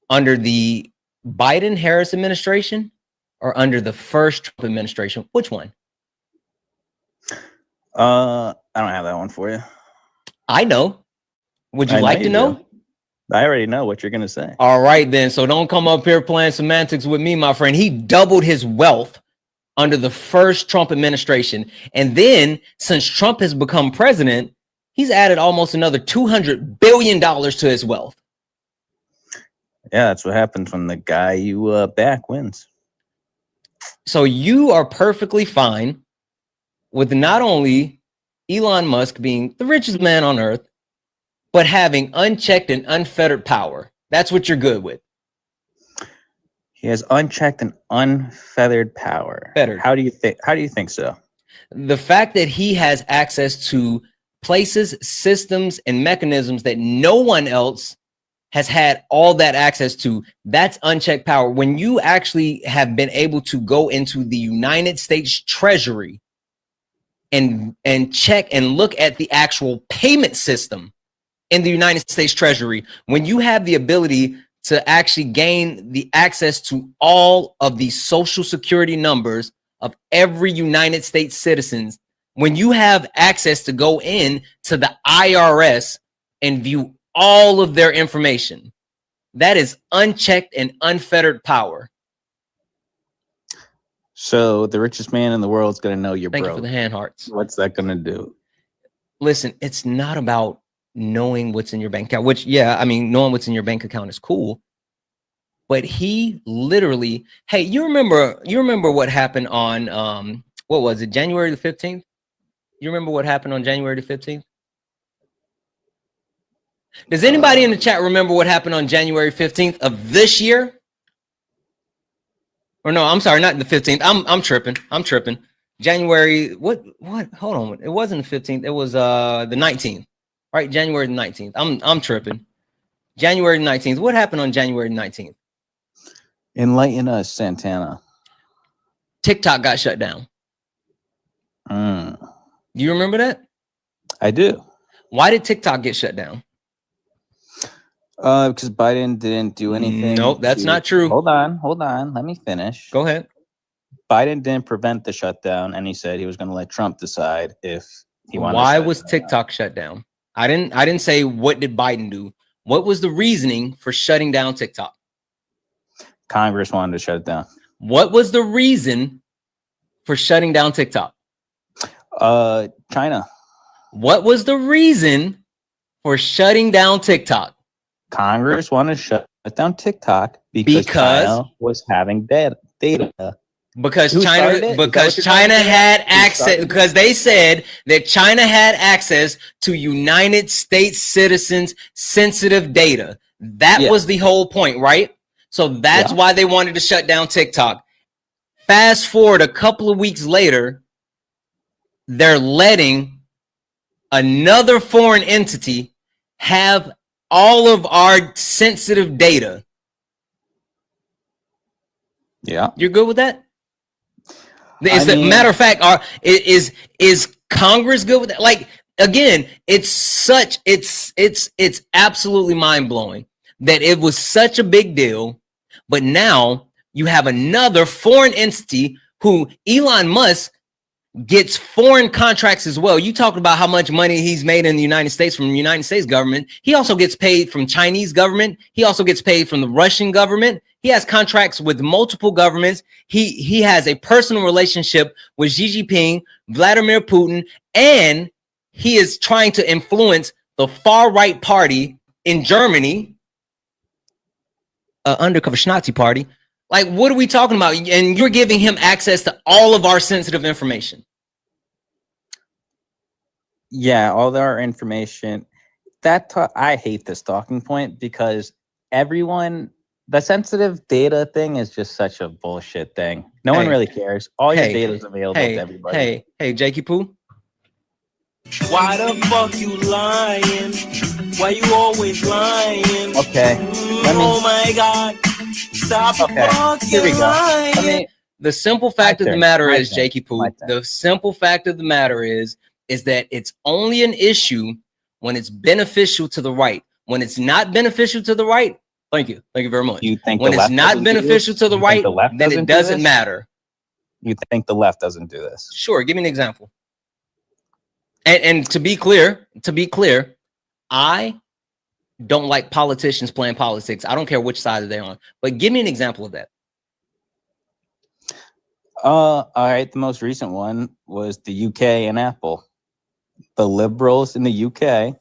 under the Biden-Harris administration or under the first Trump administration? Which one? I don't have that one for you. I know. Would you like to know? I already know what you're going to say. All right, then. So don't come up here playing semantics with me, my friend. He doubled his wealth under the first Trump administration. And then since Trump has become president, he's added almost another $200 billion to his wealth. Yeah, that's what happens when the guy you back wins. So you are perfectly fine with not only Elon Musk being the richest man on earth, but having unchecked and unfettered power. That's what you're good with. He has unchecked and unfeathered power. Fettered. How do you think so? The fact that he has access to places, systems, and mechanisms that no one else has had all that access to, that's unchecked power. When you actually have been able to go into the United States Treasury and check and look at the actual payment system in the United States Treasury, when you have the ability to actually gain the access to all of the social security numbers of every United States citizens, when you have access to go in to the IRS and view all of their information, that is unchecked and unfettered power. So the richest man in the world is going to know you're broke. Thank you for the hand hearts. What's that going to do? Listen, it's not about knowing what's in your bank account, which, yeah, I mean, knowing what's in your bank account is cool. But he literally, hey, you remember what happened on, what was it, January the 15th? You remember what happened on January the 15th? Does anybody in the chat remember what happened on January 15th of this year? Or no, I'm sorry, not the 15th. I'm tripping. January, what? Hold on. It wasn't the 15th. It was the 19th. Right? January the 19th. I'm tripping. January 19th. What happened on January 19th? Enlighten us, Santana. TikTok got shut down. Do you remember that? I do. Why did TikTok get shut down? Because Biden didn't do anything. Nope, that's not true. Hold on. Let me finish. Go ahead. Biden didn't prevent the shutdown, and he said he was going to let Trump decide if he wanted. Why was TikTok shut down? I didn't say what did Biden do. What was the reasoning for shutting down TikTok? Congress wanted to shut it down. What was the reason for shutting down TikTok? China. What was the reason for shutting down TikTok? Congress wanted to shut down TikTok because China was having data. Because China had access, because they said that China had access to United States citizens' sensitive data. That was the whole point, right? So that's why they wanted to shut down TikTok. Fast forward a couple of weeks later, they're letting another foreign entity have all of our sensitive data. Yeah. You're good with that? Matter of fact, is Congress good with that? Like, again, it's absolutely mind-blowing that it was such a big deal, but now you have another foreign entity who Elon Musk gets foreign contracts as well. You talked about how much money he's made in the United States from the United States government. He also gets paid from Chinese government. He also gets paid from the Russian government. He has contracts with multiple governments. He has a personal relationship with Xi Jinping, Vladimir Putin, and he is trying to influence the far right party in Germany, undercover Nazi party. Like, what are we talking about? And you're giving him access to all of our sensitive information. Yeah, all our information. I hate this talking point because the sensitive data thing is just such a bullshit thing. No one really cares. All your data is available to everybody. Hey, Jakey Poo. Why the fuck you lying? Why you always lying? Okay. Oh my God. Stop fucking Here we go. lying. The simple fact of the matter is, Jakey Poo, the simple fact of the matter is that it's only an issue when it's beneficial to the right. When it's not beneficial to the right, thank you very much. You think when it's not beneficial to the right, then it doesn't matter. You think the left doesn't do this? Sure, give me an example. And to be clear, I don't like politicians playing politics. I don't care which side they're on, but give me an example of that. All right. The most recent one was the UK and Apple. The liberals in the UK.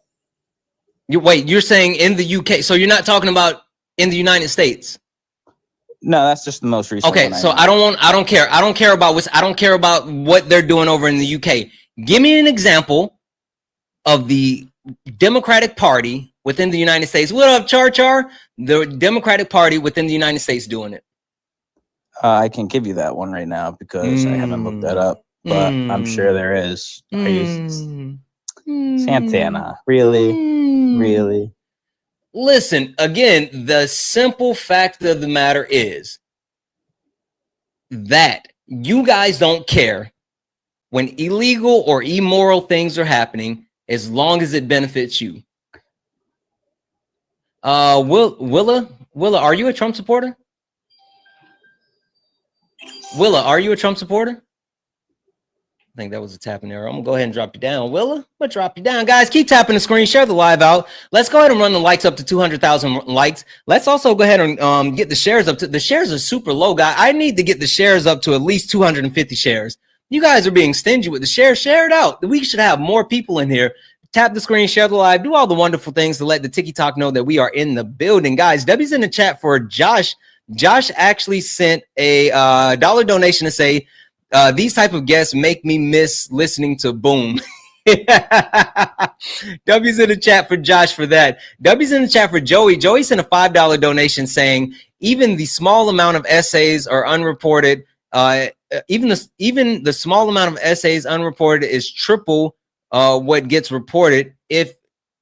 You're saying in the UK, so you're not talking about in the United States? No, that's just the most recent. Okay, so I don't care about what they're doing over in the UK. Give me an example of the Democratic Party within the United States. What up, Char Char? The Democratic Party within the United States doing it. I can give you that one right now because I haven't looked that up, but I'm sure there is. Santana. Really? Listen, again, the simple fact of the matter is that you guys don't care when illegal or immoral things are happening as long as it benefits you. Willa, are you a Trump supporter? Willa, are you a Trump supporter? I think that was a tapping error. I'm gonna go ahead and drop you down. Willa, I'm gonna drop you down. Guys, keep tapping the screen, share the live out. Let's go ahead and run the likes up to 200,000 likes. Let's also go ahead and get the shares up to, the shares are super low, guys. I need to get the shares up to at least 250 shares. You guys are being stingy with the shares. Share it out. We should have more people in here. Tap the screen, share the live, do all the wonderful things to let the TikTok know that we are in the building. Guys, W's in the chat for Josh. Josh actually sent a dollar donation to say, these type of guests make me miss listening to Boom. W's in the chat for Josh for that. W's in the chat for Joey. Joey sent a $5 donation saying, even the small amount of essays are unreported. Even the small amount of essays unreported is triple what gets reported. If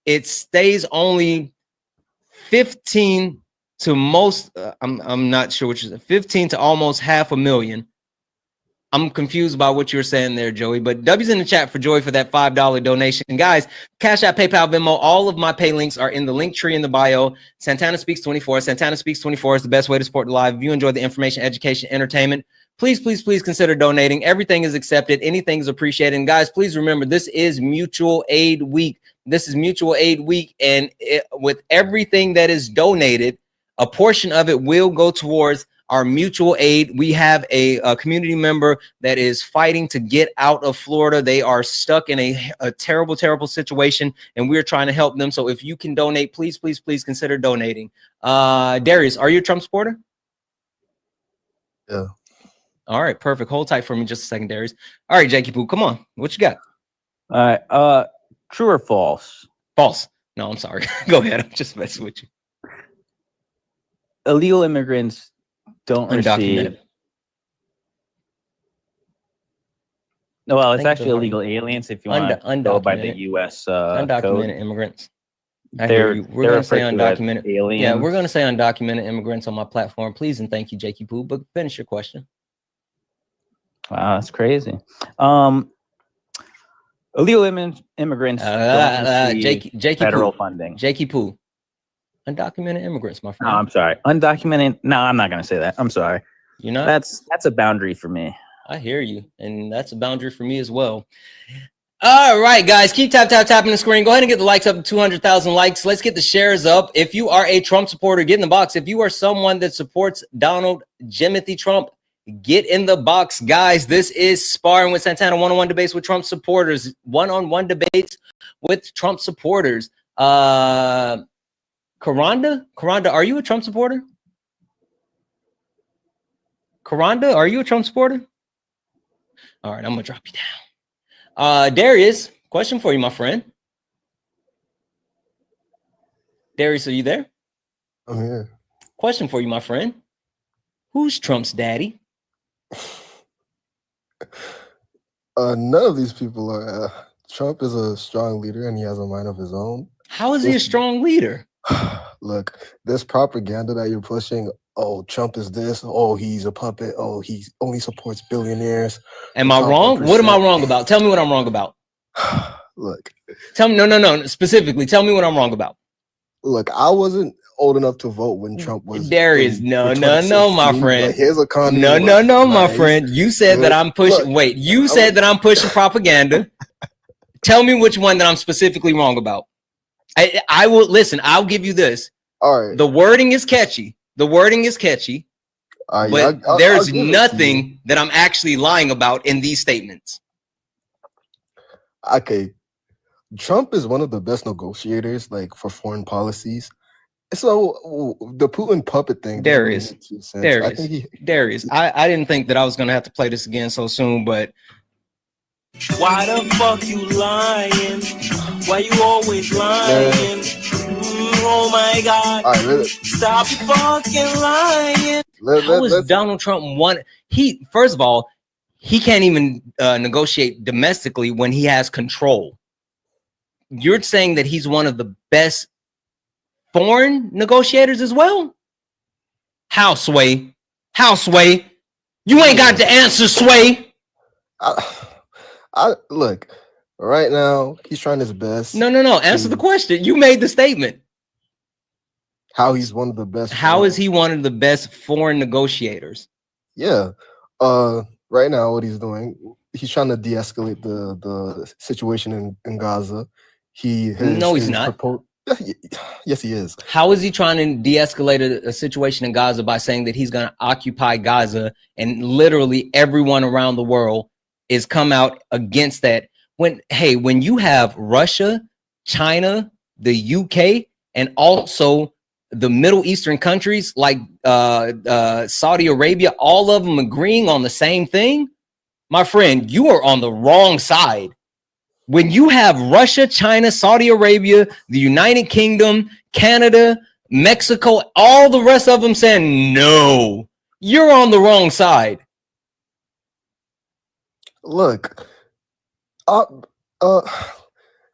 it stays only 15 to most, I'm not sure which is 15 to almost 500,000. I'm confused by what you're saying there, Joey, but W's in the chat for Joey for that $5 donation. Guys, Cash App, PayPal, Venmo, all of my pay links are in the link tree in the bio. Santana Speaks 24. Santana Speaks 24 is the best way to support the live. If you enjoy the information, education, entertainment, please consider donating. Everything is accepted. Anything is appreciated. And guys, please remember, this is Mutual Aid Week. This is Mutual Aid Week. And with everything that is donated, a portion of it will go towards our mutual aid. We have a community member that is fighting to get out of Florida. They are stuck in a terrible, terrible situation, and we're trying to help them. So if you can donate, please consider donating. Darius, are you a Trump supporter? Yeah. All right, perfect. Hold tight for me just a second, Darius. All right, Jakey Poo, come on. What you got? All right. True or false? False. No, I'm sorry. Go ahead. I'm just messing with you. Illegal immigrants don't receive. No, well, it's actually illegal aliens if you want to go by the U.S. Undocumented code. immigrants. I hear you. We're going to say undocumented. Aliens. Yeah, we're going to say undocumented immigrants on my platform. Please and thank you, Jakey Poo. But finish your question. Wow, that's crazy. Illegal immigrants don't receive federal funding. Jakey Poo. Undocumented immigrants, my friend. No, I'm sorry. Undocumented. No, I'm not going to say that. I'm sorry. You know, that's a boundary for me. I hear you, and that's a boundary for me as well. All right, guys, keep tapping the screen. Go ahead and get the likes up to 200,000 likes. Let's get the shares up. If you are a Trump supporter, get in the box. If you are someone that supports Donald Jimothy Trump, get in the box, guys. This is Sparring with Santana, one-on-one debates with Trump supporters. One-on-one debates with Trump supporters. Karanda, are you a Trump supporter? Karanda, are you a Trump supporter? All right, I'm gonna drop you down. Darius, question for you, my friend. Darius, are you there? I'm here. Question for you, my friend. Who's Trump's daddy? None of these people are. Trump is a strong leader and he has a mind of his own. How is he a strong leader? Look, this propaganda that you're pushing, oh, Trump is this, oh, he's a puppet, oh, he only supports billionaires. Am I wrong? What am I wrong about? Tell me what I'm wrong about. Look. Tell me, no, specifically, tell me what I'm wrong about. Look, I wasn't old enough to vote when Trump was. Darius, no, my friend. His economy. No, my friend. You said that I'm pushing. Wait, you said that I'm pushing propaganda. Tell me which one that I'm specifically wrong about. I will listen. I'll give you this. All right. The wording is catchy. But there's nothing that I'm actually lying about in these statements. Okay. Trump is one of the best negotiators, like, for foreign policies. So the Putin puppet thing. Darius, I didn't think that I was going to have to play this again so soon, but Why the fuck you lying? Why you always lying? Oh my God. All right, Stop fucking lying. How is Donald Trump one? He, first of all, he can't even negotiate domestically when he has control. You're saying that he's one of the best foreign negotiators as well? How, Sway? How, Sway? You ain't got the answer, Sway. I look, right now he's trying his best. No. Answer the question. You made the statement. How he's one of the best. How is he one of the best foreign negotiators? Yeah. Right now what he's doing, he's trying to de-escalate the situation in Gaza. No, he's not. Yes, he is. How is he trying to de-escalate a situation in Gaza by saying that he's going to occupy Gaza, and literally everyone around the world is come out against that? When you have Russia, China, the UK, and also the Middle Eastern countries like Saudi Arabia, all of them agreeing on the same thing, my friend, you are on the wrong side. When you have Russia, China, Saudi Arabia, the United Kingdom, Canada, Mexico, all the rest of them saying no, you're on the wrong side. Look, okay,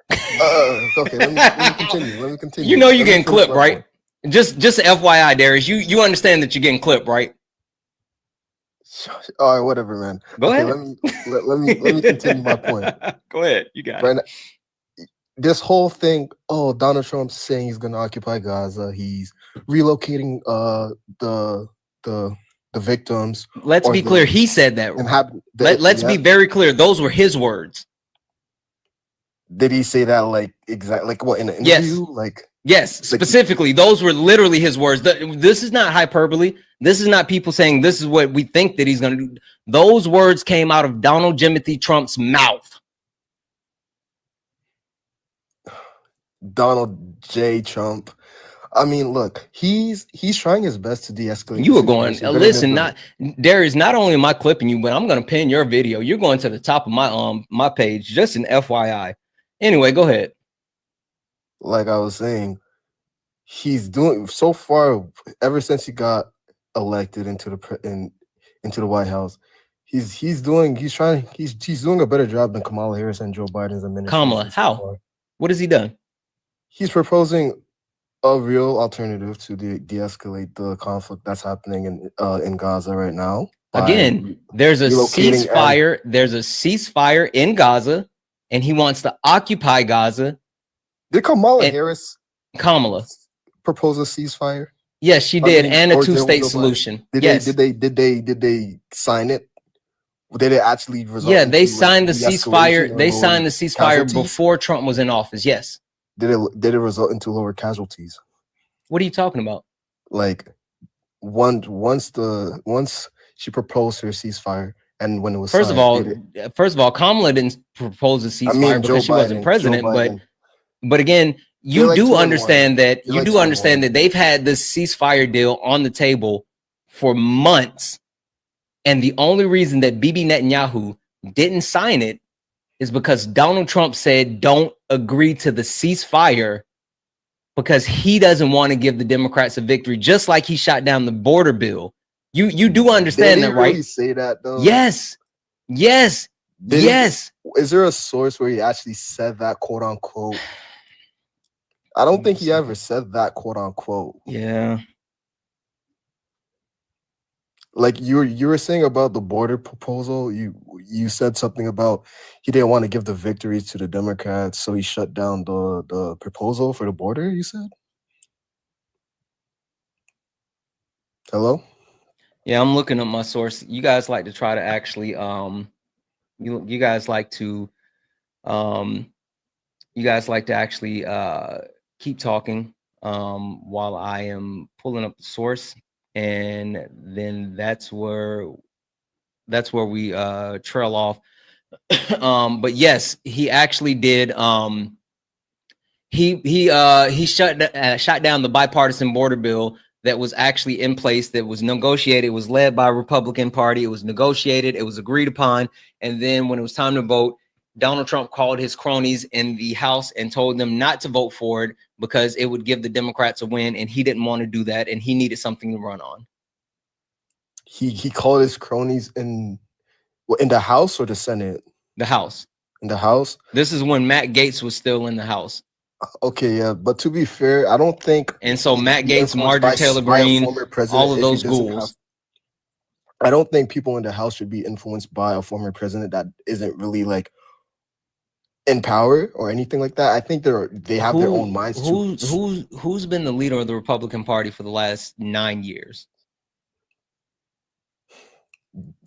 let me continue. You know you're getting clipped, right? Just FYI, Darius, you understand that you're getting clipped, right? All right, whatever, man. Go ahead. Let me continue my point. Go ahead. You got it. Now, this whole thing, Donald Trump's saying he's gonna occupy Gaza. He's relocating the victims. Let's be clear. He said that. Let's be very clear. Those were his words. Did he say that like what in an interview? Yes, specifically, those were literally his words. This is not hyperbole. This is not people saying this is what we think that he's going to do. Those words came out of Donald Jimothy Trump's mouth. Donald J. Trump. I mean, look, he's trying his best to de-escalate. You are going. Listen, Darius. Not only am I clipping you, but I'm going to pin your video. You're going to the top of my page. Just an FYI. Anyway, go ahead. Like I was saying, he's doing so far ever since he got elected into the White House. He's doing a better job than Kamala Harris and Joe Biden's administration. Kamala, how? What has he done? He's proposing a real alternative to de-escalate the conflict that's happening in Gaza right now. Again, there's a ceasefire. There's a ceasefire in Gaza, and he wants to occupy Gaza. Did Kamala Harris propose a ceasefire? Yes, she did, and a two-state solution. Did they sign it? Did it actually result? Yeah, they signed the ceasefire. They signed the ceasefire before Trump was in office. Yes. Did it result into lower casualties? What are you talking about? Like once she proposed her ceasefire, and when it was first of all, Kamala didn't propose a ceasefire because she wasn't president. But again, you do understand that that they've had this ceasefire deal on the table for months, and the only reason that Bibi Netanyahu didn't sign it is because Donald Trump said don't agree to the ceasefire because he doesn't want to give the Democrats a victory, just like he shot down the border bill. You do understand that, right? Did he say that though? Yes. Yes. Is there a source where he actually said that, quote unquote? I don't think he ever said that, quote unquote. Yeah. Like you were saying about the border proposal, you said something about he didn't want to give the victory to the Democrats, so he shut down the proposal for the border, you said? Hello? Yeah, I'm looking at my source. You guys like to try to actually you guys like to actually keep talking while I am pulling up the source, and then that's where we trail off. But yes, he actually did. He shot down the bipartisan border bill that was actually in place, that was negotiated. It was led by a Republican Party. It was negotiated. It was agreed upon. And then when it was time to vote, Donald Trump called his cronies in the House and told them not to vote for it because it would give the Democrats a win, and he didn't want to do that, and he needed something to run on. He called his cronies in the House or the Senate? The House. In the House. This is when Matt Gaetz was still in the House. Okay, yeah, but to be fair, I don't think. And so Matt Gaetz, Marjorie Taylor Greene, all of those ghouls. I don't think people in the House should be influenced by a former president that isn't really like in power or anything like that. I think they have their own minds. Who's been the leader of the Republican Party for the last 9 years?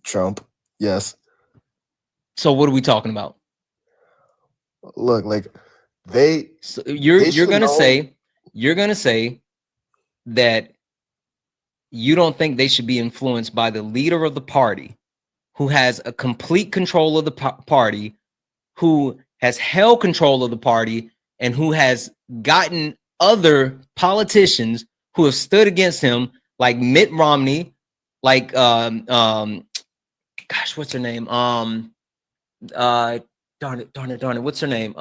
Trump. Yes. So what are we talking about? Look, like you're gonna say that you don't think they should be influenced by the leader of the party, who has a complete control of the party, who has held control of the party, and who has gotten other politicians who have stood against him, like Mitt Romney, like gosh, what's her name? Darn it, what's her name?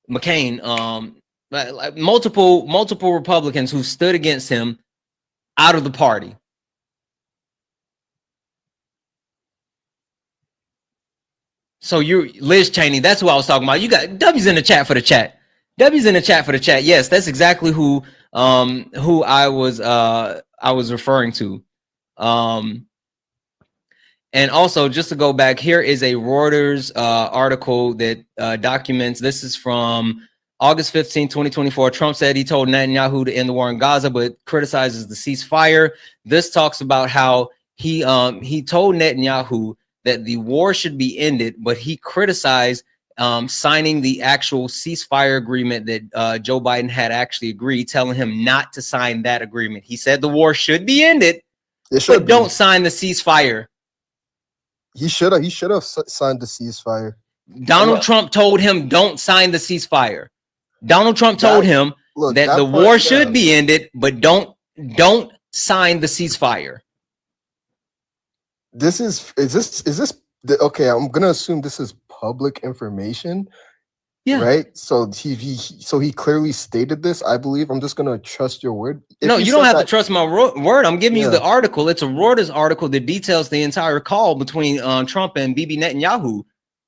McCain, like multiple Republicans who stood against him out of the party. So you're Liz Cheney. That's who I was talking about. You got W's in the chat for the chat. W's in the chat for the chat. Yes, that's exactly who I was referring to. And also, just to go back, here is a Reuters article that documents. This is from August 15, 2024. Trump said he told Netanyahu to end the war in Gaza, but criticizes the ceasefire. This talks about how he told Netanyahu that the war should be ended, but he criticized signing the actual ceasefire agreement that Joe Biden had actually agreed, telling him not to sign that agreement. He said the war should be ended, but don't sign the ceasefire. He should have signed the ceasefire. Donald Trump told him don't sign the ceasefire. Donald Trump told him that the war should be ended, but don't sign the ceasefire. Is this okay? I'm gonna assume this is public information. Yeah. Right. So he clearly stated this. I believe. I'm just gonna trust your word. No, you don't have to trust my word. I'm giving you the article. It's a Reuters article that details the entire call between Trump and Bibi Netanyahu.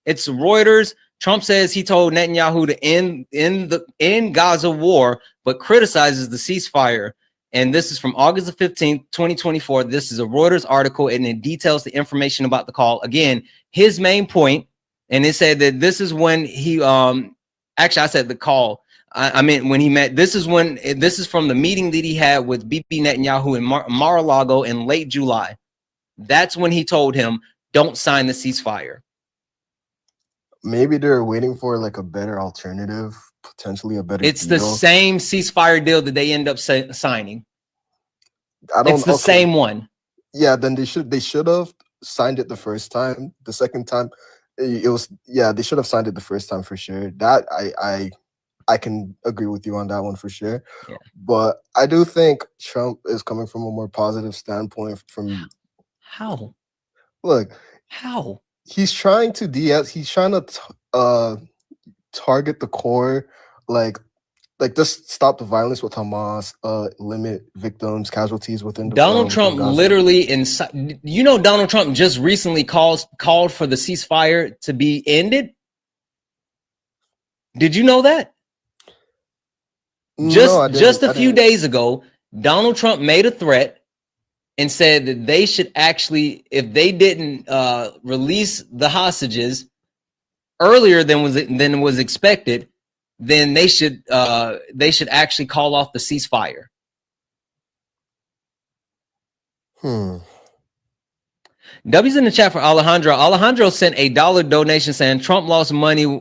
It's Reuters. Trump says he told Netanyahu to end Gaza war, but criticizes the ceasefire. And this is from August the 15th, 2024. This is a Reuters article, and it details the information about the call. Again, his main point, and it said that this is when he actually I said the call. I meant when he met. This is from the meeting that he had with Bibi Netanyahu in Mar-a-Lago in late July. That's when he told him, don't sign the ceasefire. Maybe they're waiting for like a better alternative, potentially a better It's deal. the same ceasefire deal that they end up signing. It's the same one. Yeah, then they should have signed it the first time. The second time, they should have signed it the first time for sure. That I can agree with you on that one for sure. Yeah. But I do think Trump is coming from a more positive standpoint. How? Look, how? He's trying to target the core, like just stop the violence with Hamas, limit victims, casualties within the Donald Trump literally Donald Trump just recently called for the ceasefire to be ended. Did you know that? Just a few days ago, Donald Trump made a threat and said that they should actually, if they didn't release the hostages earlier than was expected, then they should actually call off the ceasefire. W's in the chat for Alejandro. Alejandro sent $1 donation saying Trump lost money.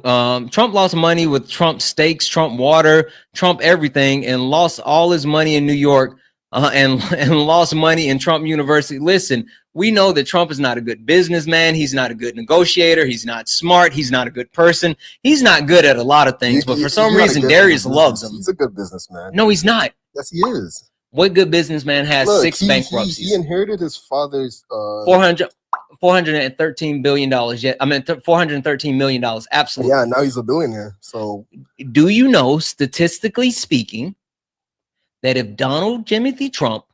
Trump lost money with Trump steaks, Trump water, Trump everything, and lost all his money in New York. And lost money in Trump University. Listen, we know that Trump is not a good businessman. He's not a good negotiator. He's not smart. He's not a good person. He's not good at a lot of things. But for some reason, Darius loves him. He's a good businessman. No, he's not. Yes, he is. What good businessman has 6 bankruptcies? He inherited his father's $413 billion yet. I mean, $413 million. Absolutely. Yeah, now he's a billionaire. So, do you know, statistically speaking, that if Donald Timothy Trump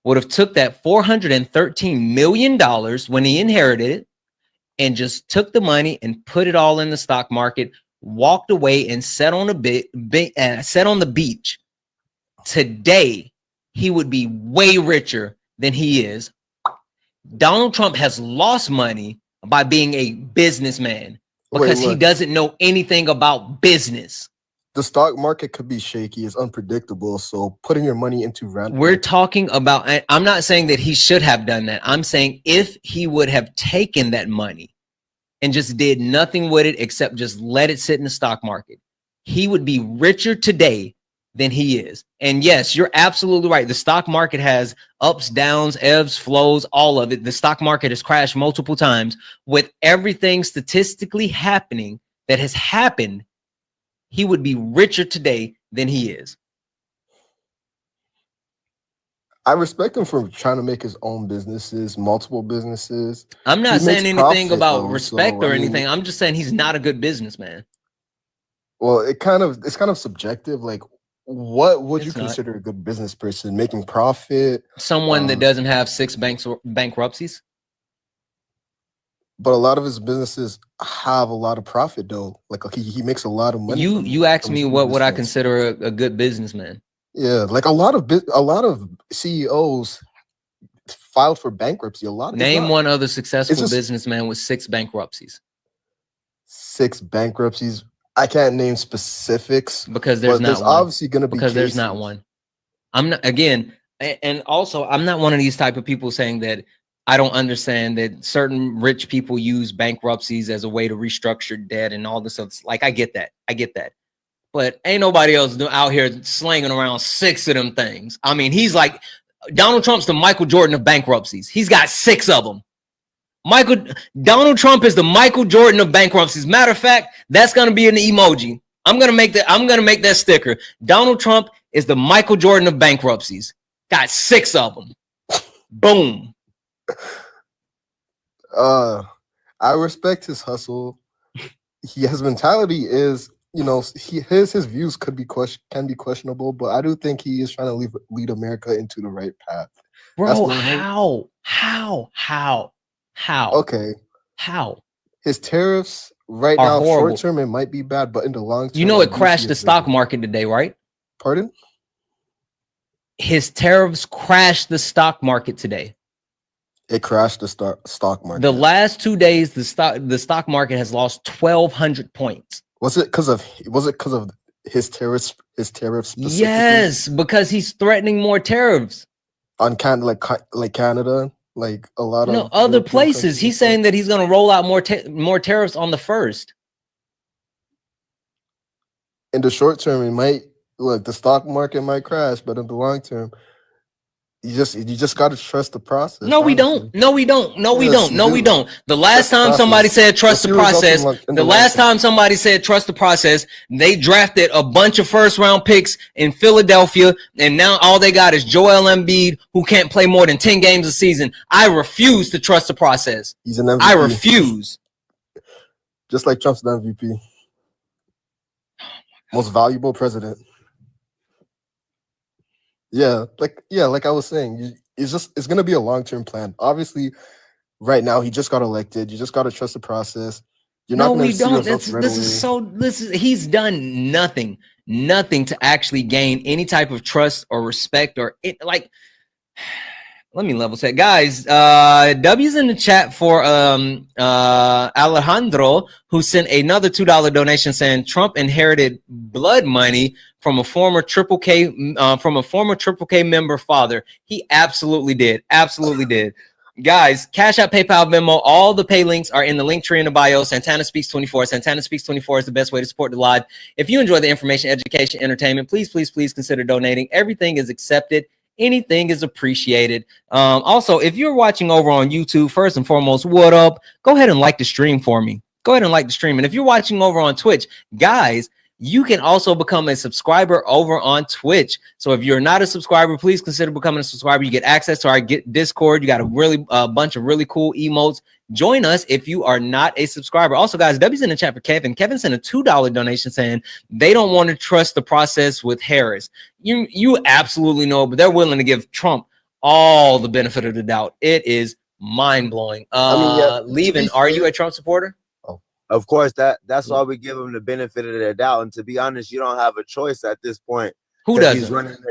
would have took that $413 million when he inherited it and just took the money and put it all in the stock market, walked away and sat on the beach, today he would be way richer than he is. Donald Trump has lost money by being a businessman because he doesn't know anything about business. The stock market could be shaky, it's unpredictable. So putting your money into random. We're talking about, I'm not saying that he should have done that. I'm saying if he would have taken that money and just did nothing with it except just let it sit in the stock market, he would be richer today than he is. And yes, you're absolutely right. The stock market has ups, downs, ebbs, flows, all of it. The stock market has crashed multiple times. With everything statistically happening that has happened, he would be richer today than he is. I respect him for trying to make his own businesses, multiple businesses. I'm not saying anything about respect or I mean, anything. I'm just saying he's not a good businessman. Well, it's kind of subjective. Like, what would you consider a good business person? Making profit? Someone that doesn't have 6 bankruptcies. But a lot of his businesses have a lot of profit, though. Like he makes a lot of money. You asked me what would I consider a good businessman? Yeah, like a lot of CEOs filed for bankruptcy. Name one other successful businessman with 6 bankruptcies. 6 bankruptcies. I can't name specifics because there's obviously going to be there's not one. I'm not, again, and also I'm not one of these type of people saying that I don't understand that certain rich people use bankruptcies as a way to restructure debt and all this stuff. Like, I get that. But ain't nobody else out here slinging around 6 of them things. I mean, he's like, Donald Trump's the Michael Jordan of bankruptcies. He's got 6 of them. Donald Trump is the Michael Jordan of bankruptcies. Matter of fact, that's going to be an emoji. I'm going to make that sticker. Donald Trump is the Michael Jordan of bankruptcies. Got 6 of them. Boom. I respect his hustle. His mentality is, his views can be questionable, but I do think he is trying to lead America into the right path. Bro, how? Okay. How? His tariffs right now, short term, it might be bad, but in the long term, it crashed the stock market today, right? Pardon? His tariffs crashed the stock market today. It crashed the stock market. The last 2 days, the stock market has lost 1,200 points. Was it because of his tariffs? His tariffs specifically? Yes, because he's threatening more tariffs on Canada, like Canada, like a lot of other places. He's saying that he's going to roll out more tariffs on the 1st. In the short term, it might the stock market might crash, but in the long term, you just got to trust the process. No, we don't. No, we don't. The last time somebody said trust the process, they drafted a bunch of first-round picks in Philadelphia, and now all they got is Joel Embiid, who can't play more than 10 games a season. I refuse to trust the process. He's an MVP. I refuse. Just like Trump's the MVP. Most valuable president. Like I was saying, it's gonna be a long-term plan. Obviously, right now he just got elected. You just gotta trust the process. You're not gonna see results right away. He's done nothing to actually gain any type of trust or respect or let me level set, guys. W's in the chat for Alejandro, who sent another $2 donation saying Trump inherited blood money from a former Triple K member father. He absolutely did. Guys, Cash App, PayPal, Venmo, all the pay links are in the link tree in the bio. Santana Speaks 24. Santana Speaks 24 is the best way to support the live. If you enjoy the information, education, entertainment, please consider donating. Everything is accepted. Anything is appreciated. Also, if you're watching over on YouTube, first and foremost, what up? Go ahead and like the stream for me. And if you're watching over on Twitch, guys, you can also become a subscriber over on Twitch. So if you're not a subscriber, please consider becoming a subscriber. You get access to our Discord. You got a bunch of really cool emotes. Join us if you are not a subscriber. Also, guys, W's in the chat for Kevin. Kevin sent a $2 donation saying they don't want to trust the process with Harris. You absolutely know, but they're willing to give Trump all the benefit of the doubt. It is mind-blowing. Leaving, are you a Trump supporter? Of course, that's why we give him the benefit of the doubt. And to be honest, you don't have a choice at this point. Who doesn't?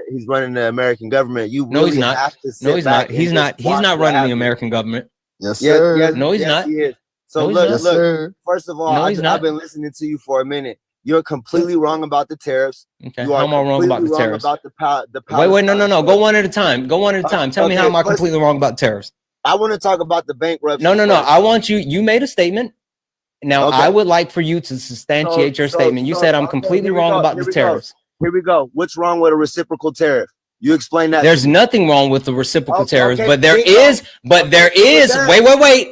He's running the American government. You no, really he's not. have to sit no, he's back not. He's not. He's not running the American government. Yes, sir. Yes, no, he's yes, not. He is. So no, look. Sir. First of all, no, he's not. I've been listening to you for a minute. You're completely wrong about the tariffs. Okay. You how are am I wrong about the completely tariffs? About the wait. No. Go one at a time. Go one at a time. Tell me how am I completely wrong about tariffs? I want to talk about the bankruptcy. No. I want you. You made a statement. Now, I would like for you to substantiate your statement. You said I'm completely wrong about the tariffs. Here we go. What's wrong with a reciprocal tariff? You explain that. There's nothing wrong with the reciprocal tariffs, but there is. Wait.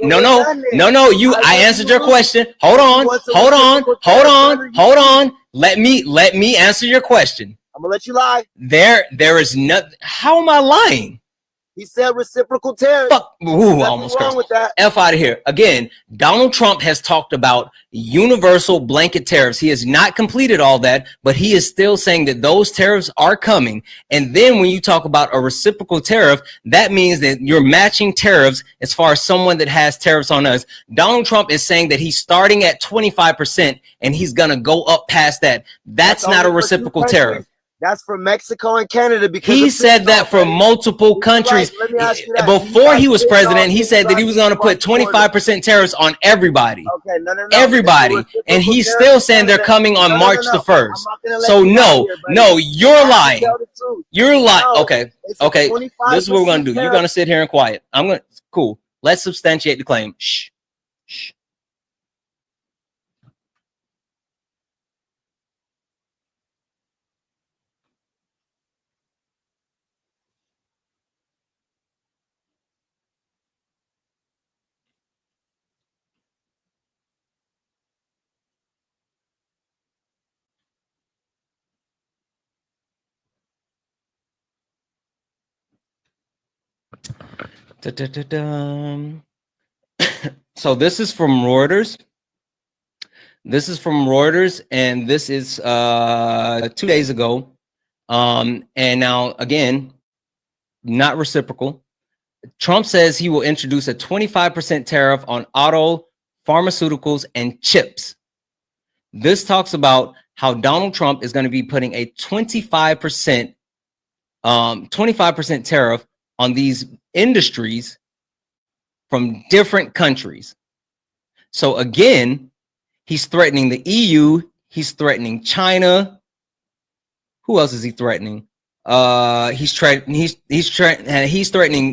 No. I answered your question. Hold on. Let me answer your question. I'm gonna let you lie. There is nothing. How am I lying? He said reciprocal tariff. Fuck. Ooh, almost wrong with that. F out of here. Again, Donald Trump has talked about universal blanket tariffs. He has not completed all that, but he is still saying that those tariffs are coming. And then when you talk about a reciprocal tariff, that means that you're matching tariffs as far as someone that has tariffs on us. Donald Trump is saying that he's starting at 25% and he's going to go up past that. That's not a reciprocal tariff. That's for Mexico and Canada because he said that for multiple countries. Before he was president, he said that he was going to put 25% tariffs on everybody. Okay, no. Everybody. And he's still saying they're coming on March the 1st. So no, you're lying. You're lying. Okay. This is what we're going to do. You're going to sit here and quiet. Cool. Let's substantiate the claim. Shh. So this is from Reuters. And this is 2 days ago. And now again, not reciprocal. Trump says he will introduce a 25% tariff on auto, pharmaceuticals, and chips. This talks about how Donald Trump is going to be putting a 25% tariff on these industries from different countries. So again, he's threatening the EU, he's threatening China. Who else is he threatening? He's threatening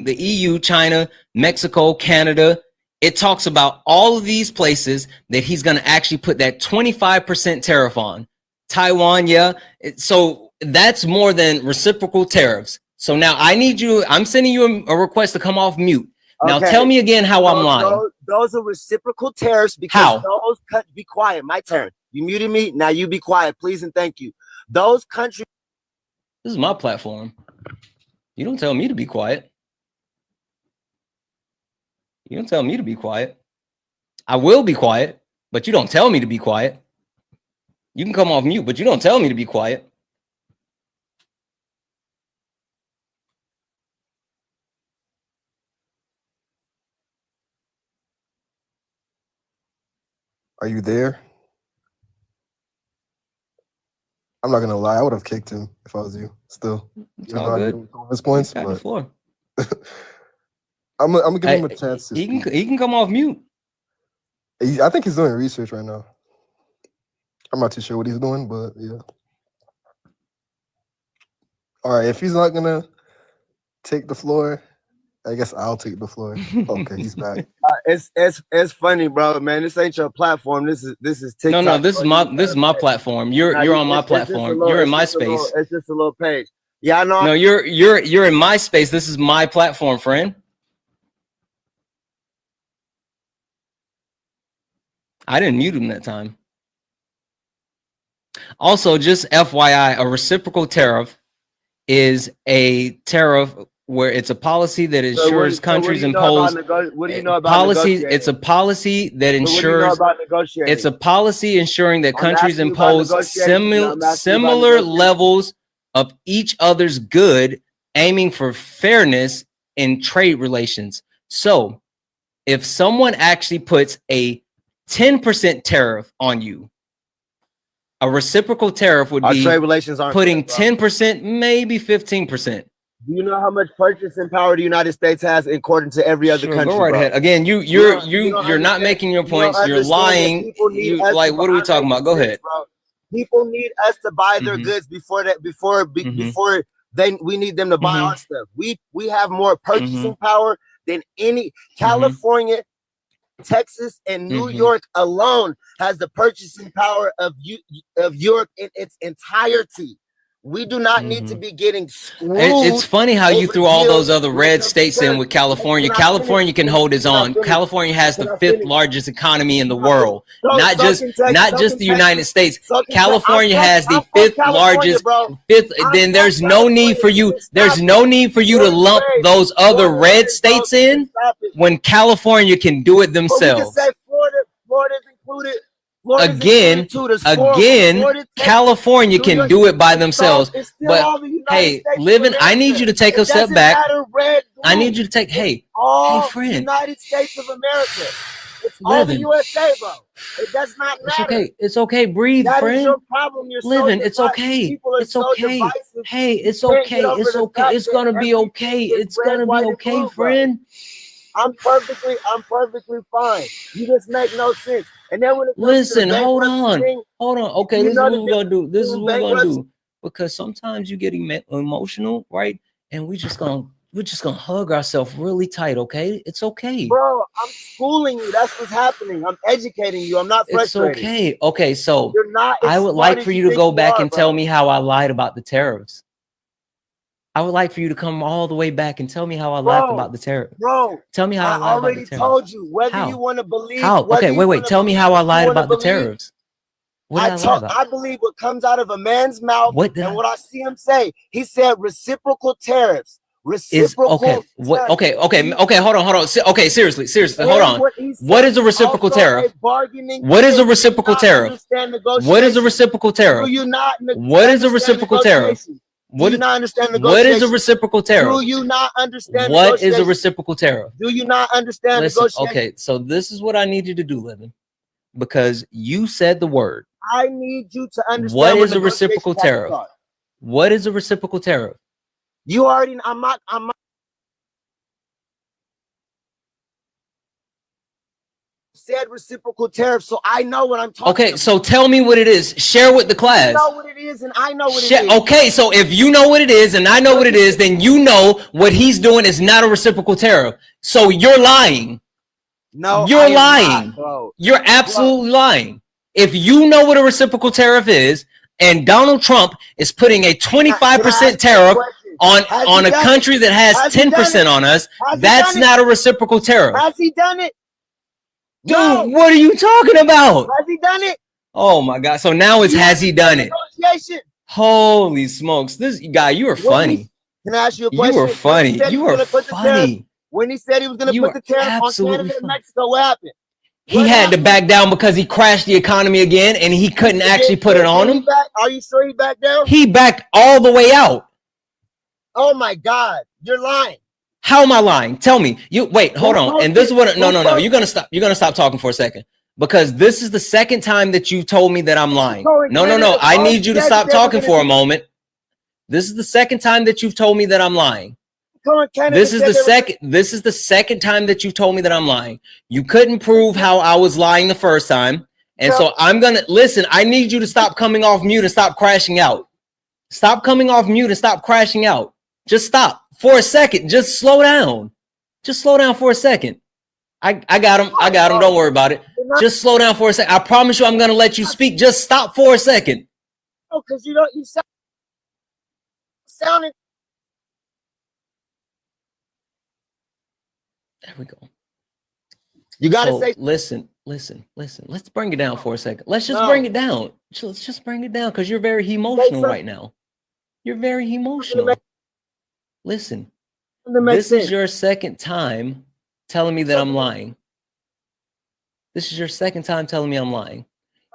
the EU, China, Mexico, Canada. It talks about all of these places that he's going to actually put that 25% tariff on. Taiwan, yeah. So that's more than reciprocal tariffs. So now I'm sending you a request to come off mute. Now tell me again how I'm lying. Those are reciprocal tariffs because be quiet. My turn. You muted me. Now you be quiet, please and thank you. Those countries. This is my platform. You don't tell me to be quiet. You don't tell me to be quiet. I will be quiet, but you don't tell me to be quiet. You can come off mute, but you don't tell me to be quiet. Are you there? I'm not gonna lie, I would have kicked him if I was you. Still, it's all good. His points, but I'm gonna give him a chance to. He can come off mute. I think he's doing research right now. I'm not too sure what he's doing, but yeah. All right, if he's not gonna take the floor, I guess I'll take the floor. Okay, he's back. It's funny, bro, man. This ain't your platform. This is TikTok. No, this is my platform. You're on my platform. You're in my space. It's just a little page. Yeah, I know. No, you're in my space. This is my platform, friend. I didn't mute him that time. Also, just FYI, a reciprocal tariff is a tariff where it's a policy that ensures countries impose what do you know about policies. negotiating? It's a policy that But what do you know ensures. about negotiating? It's a policy ensuring that I'm countries asking you about impose negotiating, and I'm asking you about similar negotiating. levels of each other's good, aiming for fairness in trade relations. So, if someone actually puts a 10% tariff on you, a reciprocal tariff would Our be trade relations aren't putting fair, bro. 10%, maybe 15%. Do you know how much purchasing power the United States has according to every other Sure, country? go right bro? ahead. Again, You you're don't not understand- making your you don't points. You're understand that lying. people need You us like to what are we buy talking about? Go sense, ahead. bro. People need us to buy their Mhm. goods before we need them to buy Mhm. our stuff. We have more purchasing Mhm. power than any California, Texas, and New Mhm. York alone has the purchasing power of Europe in its entirety. We do not need to be getting screwed. It's funny how you over threw all deals those other when it red comes to states in tariffs. with California. Can I finish? California can hold its Can I own. finish? California has Can the I 5th finish? largest economy in the Can I finish? world. So Not just the United States. California has the 5th largest. Then there's no need for you. There's no need for you to lump those other red states in when California can do it But we can themselves. say Florida's included. Again, California can do it by themselves. But hey, living, I need you to take a step back. I need you to take, hey, friend. United States of America. It's all the Living. USA, bro. It does not matter. It's okay. It's okay. Breathe, That friend. is your problem. You're Living. so It's divisive. okay. People are It's so okay. divisive. Hey, it's You can't okay. get over It's the okay. fact It's that gonna be okay. everything is It's gonna red, be white, and okay, blue, bro. friend. I'm perfectly fine. You just make no sense. And then when it comes Listen, to the hold bankruptcy on. thing, Hold on. Okay, you this is know what the we're gonna do. This is difference what we're gonna bankruptcy. do. Because sometimes you get emotional, right? And we're just gonna hug ourselves really tight, okay? It's okay. Bro, I'm schooling you. That's what's happening. I'm educating you. I'm not It's frustrated. okay. Okay, so You're not as I would smart like as for you you to think go you back are, and tell bro. me how I lied about the tariffs. I would like for you to come all the way back and tell me how I laughed about the tariffs. Bro, Tell me how I I lied about the already tariffs. told you whether How? you want to believe. How? Whether Okay, you wait. wanna Tell me believe how I what you lied wanna about the believe. tariffs. What did I lie about? I believe what comes out of a man's mouth What did and I- what I see him say. He said reciprocal tariffs. Is okay. What? Okay. Hold on. Okay, seriously. Hold on. What is a reciprocal tariff? What is a reciprocal tariff? What is a reciprocal tariff? Do you not What is a reciprocal tariff? Do you not understand What is a negotiation? reciprocal tariff? Do you not understand What is a negotiation? reciprocal tariff? Do you not understand Listen, negotiation? okay, so this is what I need you to do, Living, because you said the word. I need you to understand What is a negotiation reciprocal tactics tariff? are. What is a reciprocal tariff? You already. I'm not. Said reciprocal tariff, so I know what I'm talking Okay, about. so tell me what it is. Share with the class. You know what it is, and I know what it is. Okay, so if you know what it is and I know what it is, then you know what he's doing is not a reciprocal tariff. So you're lying. No, you're I am lying. not, bro. You're absolutely lying. If you know what a reciprocal tariff is, and Donald Trump is putting a 25% tariff on a country that has 10% on us, that's not a reciprocal tariff. Has he done it? Dude, what are you talking about? Has he done it? Oh my God. So now it's has he done it? Negotiation. Holy smokes. This guy, you are funny. Can I ask you a question? You are funny. You are funny. When he said he was going to put the tariff on Canada and Mexico, what happened? He had to back down because he crashed the economy again and he couldn't actually put it on him. Are you sure he backed down? He backed all the way out. Oh my God. You're lying. How am I lying? Tell me. You wait, hold on. And this is what no. You're gonna stop. You're gonna stop talking for a second. Because this is the second time that you told me that I'm lying. No. I need you to stop talking for a moment. This is the second time that you've told me that I'm lying. This is the second time that you told me that I'm lying. You couldn't prove how I was lying the first time. And so I'm gonna listen. I need you to stop coming off mute and stop crashing out. Stop coming off mute and stop crashing out. Just stop for a second. Just slow down. Just slow down for a second. I got him. Don't worry about it. Just slow down for a second. I promise you I'm going to let you speak. Just stop for a second. Oh, because you sounded. There we go. You got to So say. listen. Let's bring it down for a second. Let's just bring it down. Let's just bring it down because you're very emotional right now. You're very emotional. Listen, this is your second time telling me that I'm lying. This is your second time telling me I'm lying.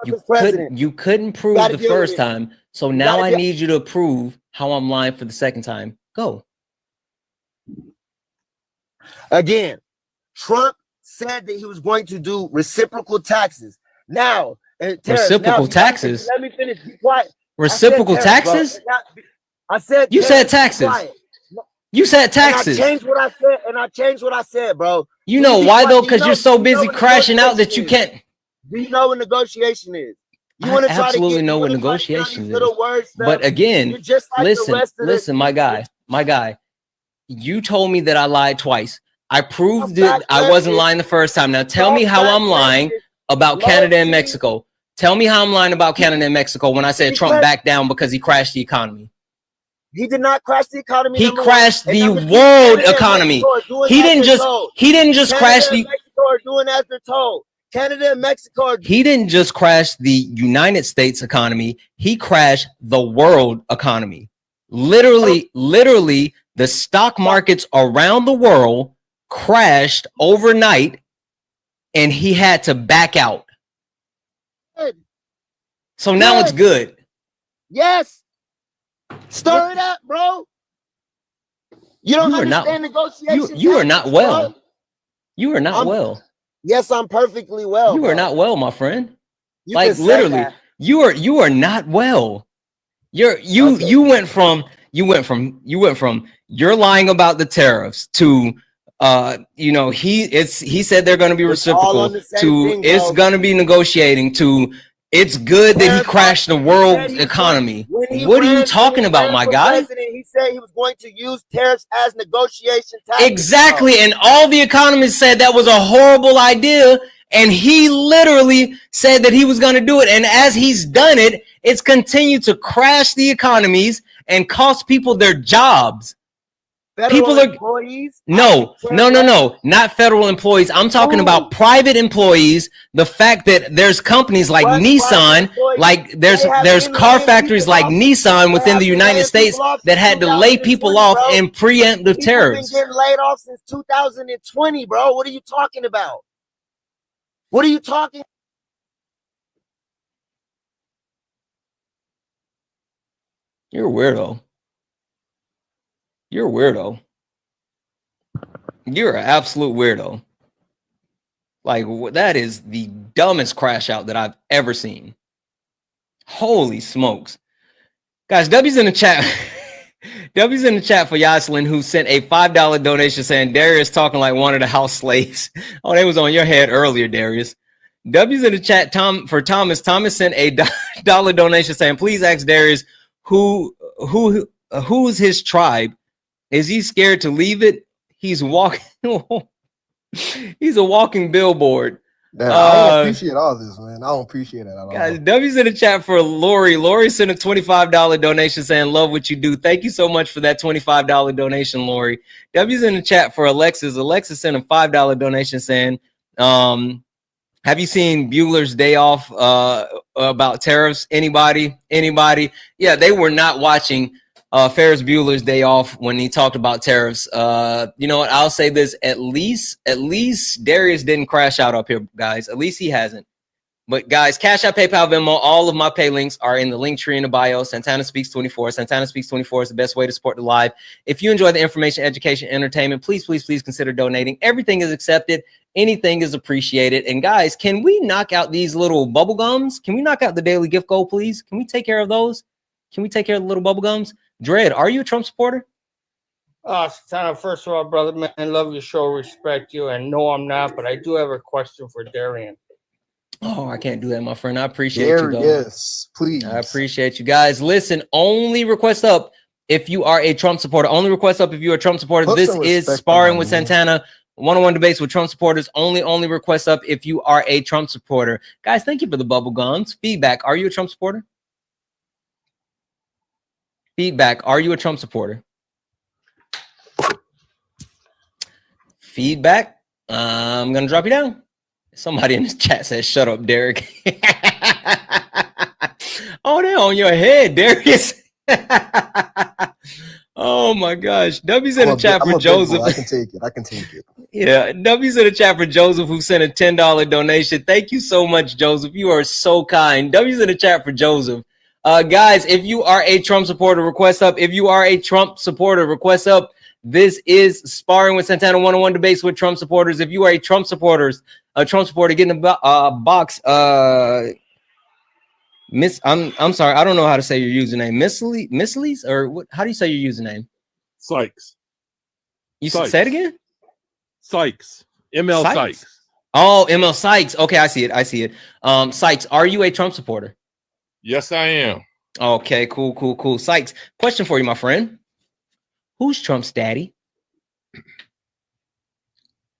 You couldn't prove the first time, so now I need you to prove how I'm lying for the second time. Go. Again, Trump said that he was going to do reciprocal taxes. Now, reciprocal taxes. Let me finish. Be quiet. Reciprocal taxes? I said you said taxes. You said taxes. And I changed what I said, bro. You know why though? Because you're so busy crashing out that you can't. Do you know what negotiation is? You I absolutely know what negotiation is. But again, listen, my guy. You told me that I lied twice. I proved that I wasn't lying the first time. Now tell me how I'm lying about Canada and Mexico. Tell me how I'm lying about Canada and Mexico when I said Trump backed down because he crashed the economy. He did not crash the economy. He crashed the world economy. He didn't just crash the. Mexico are doing as they're told. Canada and Mexico are. He didn't just crash the United States economy. He crashed the world economy. Literally, the stock markets around the world crashed overnight, and he had to back out. So now it's good. Yes. Stir it up, bro. You don't understand negotiations. You are not well. You are not well. Yes, I'm perfectly well. You are not well, my friend. You like literally, you are not well. You went from you're lying about the tariffs to he said they're going to be reciprocal to it's going to be negotiating to it's good that he crashed the world economy. What are you talking about, my guy? He said he was going to use tariffs as negotiation tactics. Exactly, and all the economists said that was a horrible idea, and he literally said that he was going to do it. And as he's done it, it's continued to crash the economies and cost people their jobs. Federal employees? No, not federal employees. I'm talking about private employees. The fact that there's companies like Nissan, like there's car factories like Nissan within the United States that had to lay people off in preemptive tariffs. People been getting laid off since 2020, bro. What are you talking about? What are you talking? You're a weirdo. You're a weirdo. You're an absolute weirdo. Like, that is the dumbest crash out that I've ever seen. Holy smokes. Guys, W's in the chat. W's in the chat for Yoslin, who sent a $5 donation saying Darius talking like one of the house slaves. Oh, they was on your head earlier, Darius. W's in the chat for Thomas. Thomas sent a dollar donation saying, please ask Darius who's his tribe. Is he scared to leave it? He's walking. He's a walking billboard. Man, I don't appreciate all this, man. I don't appreciate it at all. Guys, W's in the chat for Lori. Lori sent a $25 donation saying, love what you do. Thank you so much for that $25 donation, Lori. W's in the chat for Alexis. Alexis sent a $5 donation saying, have you seen Bueller's Day Off about tariffs? Anybody? Yeah, they were not watching Ferris Bueller's Day Off when he talked about tariffs. You know what? I'll say this: at least Darius didn't crash out up here, guys. At least he hasn't. But guys, Cash App, PayPal, Venmo, all of my pay links are in the link tree in the bio. Santana Speaks 24. Santana Speaks 24 is the best way to support the live. If you enjoy the information, education, entertainment, please consider donating. Everything is accepted. Anything is appreciated. And guys, can we knock out these little bubble gums? Can we knock out the daily gift goal, please? Can we take care of those? Can we take care of the little bubble gums? Dread, are you a Trump supporter? Santana, first of all, brother, man, love your show, respect you, and no, I'm not, but I do have a question for Darian. Oh, I can't do that, my friend. I appreciate you, though. Yes, please. I appreciate you guys. Listen, only request up if you are a Trump supporter. Only request up if you're a Trump supporter. This is Sparring with Santana. One-on-one debates with Trump supporters. Only request up if you are a Trump supporter. Guys, thank you for the bubble gums. Feedback. Are you a Trump supporter? Feedback. Are you a Trump supporter? Feedback. I'm going to drop you down. Somebody in the chat says, "Shut up, Derek." Oh, they're on your head, Darius. Oh my gosh. W's in the chat for Joseph. I can take it. I can take it. Yeah, W's in the chat for Joseph, who sent a $10 donation. Thank you so much, Joseph. You are so kind. W's in the chat for Joseph. Guys, if you are a Trump supporter, request up. If you are a Trump supporter, request up. This is Sparring with Santana 101 debates with Trump supporters. If you are a Trump supporter, get in the box. I'm sorry, I don't know how to say your username. Missleys or what? How do you say your username? Sykes. You Sykes. say it again? Sykes. ML Sykes. Oh, ML Sykes. Okay, I see it. Sykes, are you a Trump supporter? Yes, I am. Okay, cool. Sykes, question for you, my friend. Who's Trump's daddy?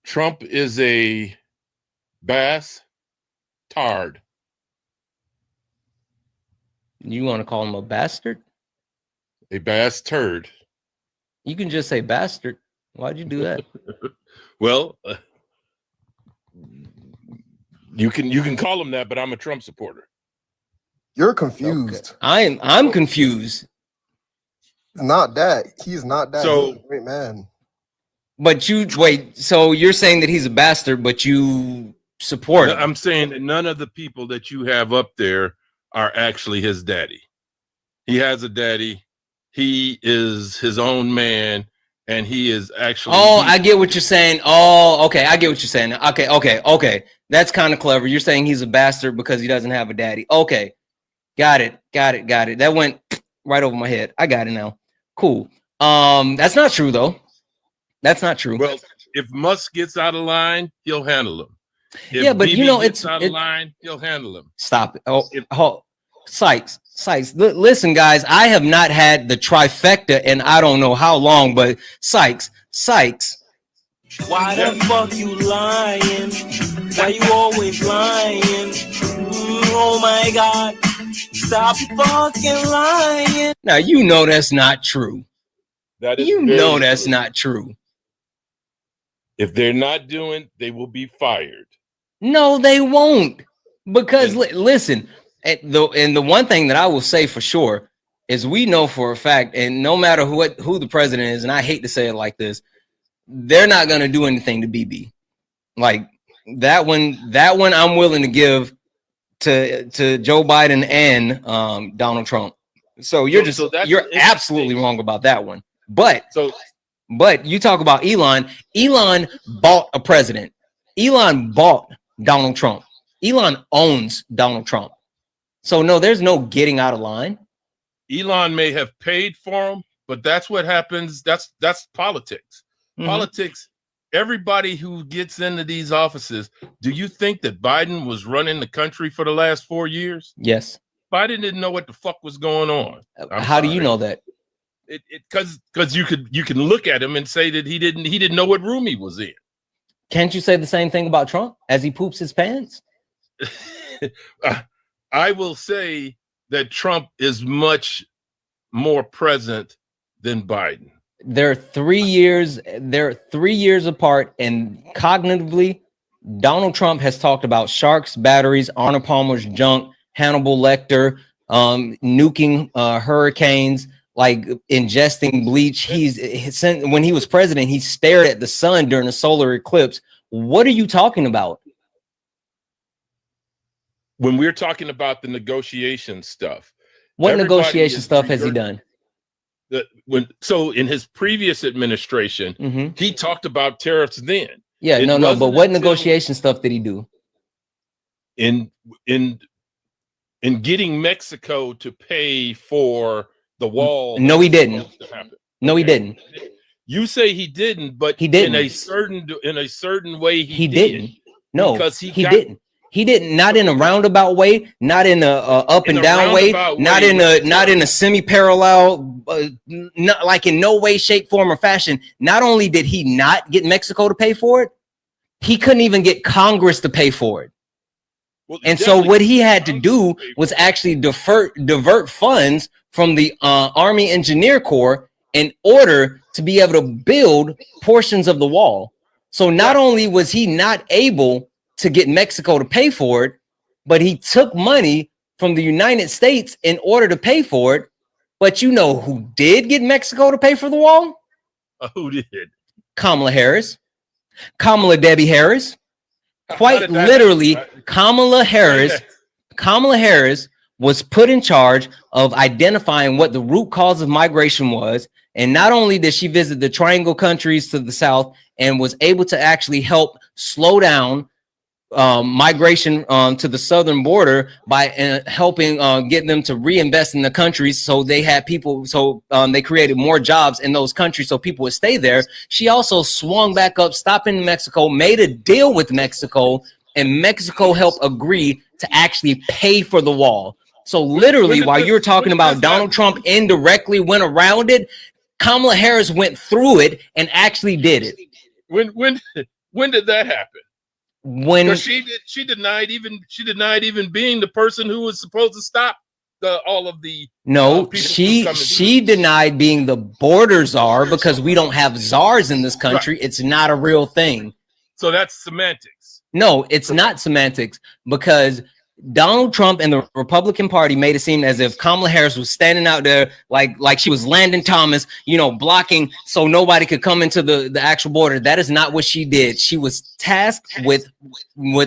Trump is a bass tard. You want to call him a bastard? A bass turd. You can just say bastard. Why'd you do that? Well, you can call him that, but I'm a Trump supporter. You're confused. Okay. I'm confused. Not that. He's not that. So, he's a great man. But so you're saying that he's a bastard, but you support him? I'm saying that none of the people that you have up there are actually his daddy. He has a daddy. He is his own man, and he is actually. Oh, I get what you're saying. Oh, okay, I get what you're saying. Okay. That's kind of clever. You're saying he's a bastard because he doesn't have a daddy. Okay, got it. That went right over my head. I got it now. Cool. That's not true though. That's not true. Well, if Musk gets out of line, he'll handle him. If yeah, but BB it's out of line, he'll handle him. Stop it. Sykes. Listen, guys, I have not had the trifecta in I don't know how long, but Sykes. Why the fuck you lying? Why you always lying? Oh my God. Stop fucking lying. Now, you know that's not true. That is that's true. not true. If they're not doing, they will be fired. No, they won't. Because listen, and the one thing that I will say for sure is we know for a fact, and no matter who the president is, and I hate to say it like this, they're not going to do anything to BB. Like that one I'm willing to give to Joe Biden and Donald Trump. So you're absolutely wrong about that one. But you talk about Elon. Elon bought a president. Elon bought Donald Trump. Elon owns Donald Trump. So no, there's no getting out of line. Elon may have paid for him, but that's what happens. That's politics. Mm-hmm. Politics. Everybody who gets into these offices, do you think that Biden was running the country for the last 4 years? Yes. Biden didn't know what the fuck was going on. How do you know that? Because you can look at him and say that he didn't know what room he was in. Can't you say the same thing about Trump as he poops his pants? I will say that Trump is much more present than Biden. They're 3 years. They're 3 years apart, and cognitively, Donald Trump has talked about sharks, batteries, Arnold Palmer's junk, Hannibal Lecter, nuking hurricanes, like ingesting bleach. When he was president, he stared at the sun during a solar eclipse. What are you talking about? When we're talking about the negotiation stuff, what negotiation stuff has he done? So in his previous administration, he talked about tariffs then. Yeah, no, but what negotiation stuff did he do? In getting Mexico to pay for the wall. No, he didn't. No, he didn't. You say he didn't, but he didn't. in a certain way he didn't. No, because he didn't. He didn't. Not in a roundabout way. Not in a up and down way. Not in a semi-parallel. Not like in no way, shape, form, or fashion. Not only did he not get Mexico to pay for it, he couldn't even get Congress to pay for it. Well, and so what he had to do was actually divert funds from the Army Engineer Corps in order to be able to build portions of the wall. So not only was he not able to get Mexico to pay for it, but he took money from the United States in order to pay for it. But you know who did get Mexico to pay for the wall? Who did? Kamala Harris. Kamala Debbie Harris. Quite literally, Kamala Harris was put in charge of identifying what the root cause of migration was. And not only did she visit the Triangle countries to the south and was able to actually help slow down migration to the southern border by helping get them to reinvest in the countries, so they had people, so they created more jobs in those countries so people would stay there. She also swung back up, stopped in Mexico, made a deal with Mexico, and Mexico helped agree to actually pay for the wall. So literally, while you're talking about Donald Trump indirectly went around it, Kamala Harris went through it and actually did it. When did that happen? When she denied even being the person who was supposed to stop all of the she denied being the border czar, because we don't have czars in this country. Right. It's not a real thing. So that's semantics. No, it's not semantics, because Donald Trump and the Republican Party made it seem as if Kamala Harris was standing out there like she was Landon Thomas, you know, blocking so nobody could come into the actual border. That is not what she did. She was tasked with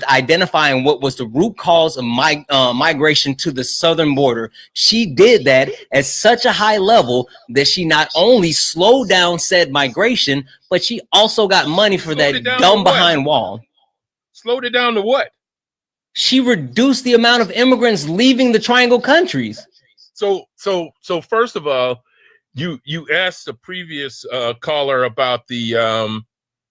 identifying what was the root cause of migration to the southern border. She did that at such a high level that she not only slowed down said migration, but she also got money for that dumb behind wall. Slowed it down to what? She reduced the amount of immigrants leaving the Triangle countries. So first of all, you asked the previous caller about the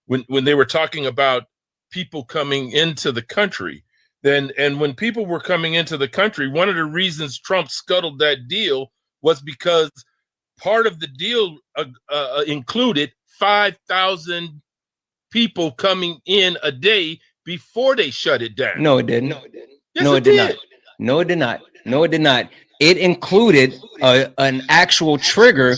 when they were talking about people coming into the country. And when people were coming into the country, one of the reasons Trump scuttled that deal was because part of the deal included 5,000 people coming in a day before they shut it down. No, it didn't. Yes, no, it it did did. not. No, it did not. No, it did not. It included an actual trigger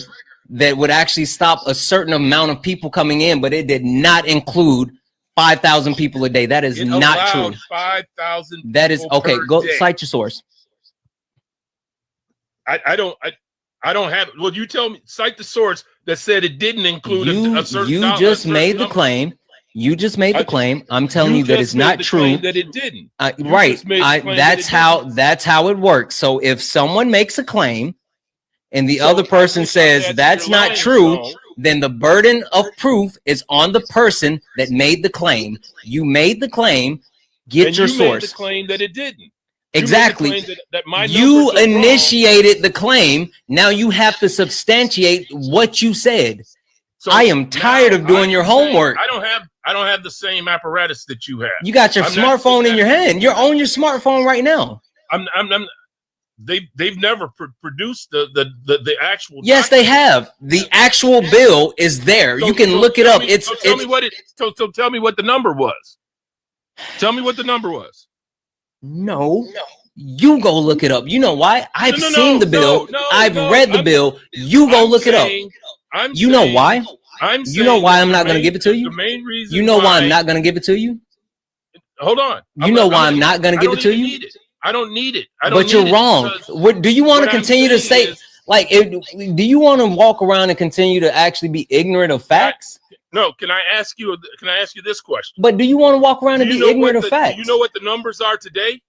that would actually stop a certain amount of people coming in, but it did not include 5,000 people a day. That is not true. 5,000. That is okay. Go cite your source. I don't have. Well, you tell me. Cite the source that said it didn't include a certain. You just made the claim. You just made the claim. I'm telling you that it's not true. That it didn't. Right. That's how it works. So if someone makes a claim and the other person says that's not true, then the burden of proof is on the person that made the claim. You made the claim. Get your source. Made the claim that it didn't. Exactly. You initiated the claim. Now you have to substantiate what you said. So I am tired of doing your homework. I don't have the same apparatus that you have. You got your smartphone in your hand. You're on your smartphone right now. They've never produced the actual. Yes, they have. The actual bill is there. You can look it up. Tell me what the number was. Tell me what the number was. No. You go look it up. You know why? I've seen the bill. I've read the bill. You go look it up. You know why? You know why I'm not going to give it to you? The main reason. You know why I'm not going to give it to you? Hold on. You know why I'm not going to give it to you? I don't need it. But you're wrong. Do you want to continue to say, like, do you want to walk around and continue to actually be ignorant of facts? No. Can I ask you this question? But do you want to walk around and be ignorant of facts? Do you know what the numbers are today?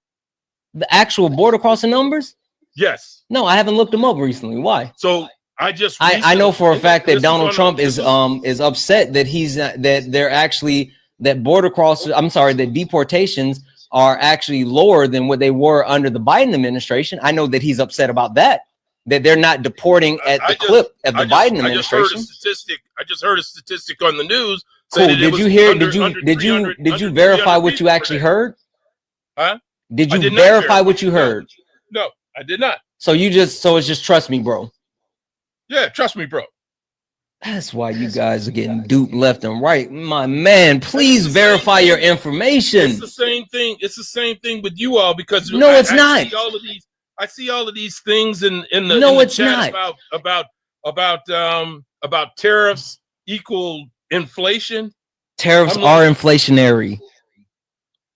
The actual border crossing numbers? Yes. No, I haven't looked them up recently. Why? So I know for a fact that Donald Trump is upset that that border crosses. I'm sorry, that deportations are actually lower than what they were under the Biden administration. I know that he's upset about that they're not deporting at the clip of the Biden administration. I just heard a statistic on the news. Cool. Did you hear? Did you verify what you actually heard? Huh? Did you verify what you heard? No, I did not. So it's just trust me, bro. Yeah, trust me, bro. That's why you guys are getting duped left and right. My man, please verify your information. It's the same thing. It's the same thing with you all, because no, it's not. I see all of these things in the no, in the it's chat not about tariffs equal inflation. Tariffs are inflationary.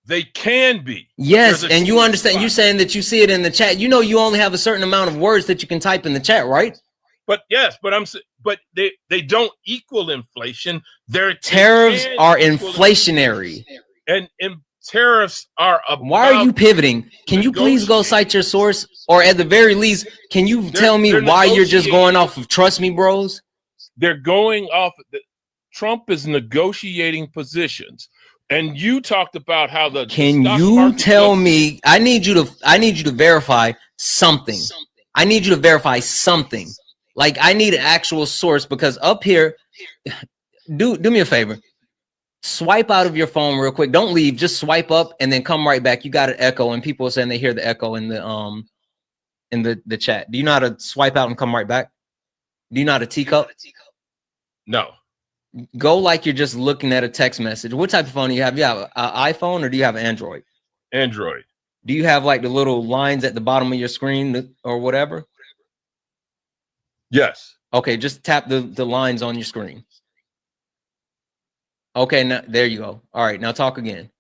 They can be. Yes, and you understand. You're saying that you see it in the chat. You know, you only have a certain amount of words that you can type in the chat, right? But yes, but they don't equal inflation. Their tariffs are inflationary, and tariffs are about. Why are you pivoting? Can you please go cite your source, or at the very least, can you tell me why you're just going off of trust me, bros? They're going off. Trump is negotiating positions. And you talked about how the can you tell me? I need you to verify something. I need you to verify something. Like I need an actual source, because up here, do me a favor. Swipe out of your phone real quick. Don't leave. Just swipe up and then come right back. You got an echo, and people are saying they hear the echo in the chat. Do you know how to swipe out and come right back? Do you know how to teacup? No. Go like you're just looking at a text message. What type of phone do you have? You have an iPhone or do you have Android? Android. Do you have like the little lines at the bottom of your screen or whatever? Yes. Okay, just tap the lines on your screen. Okay, now there you go. All right, now talk again.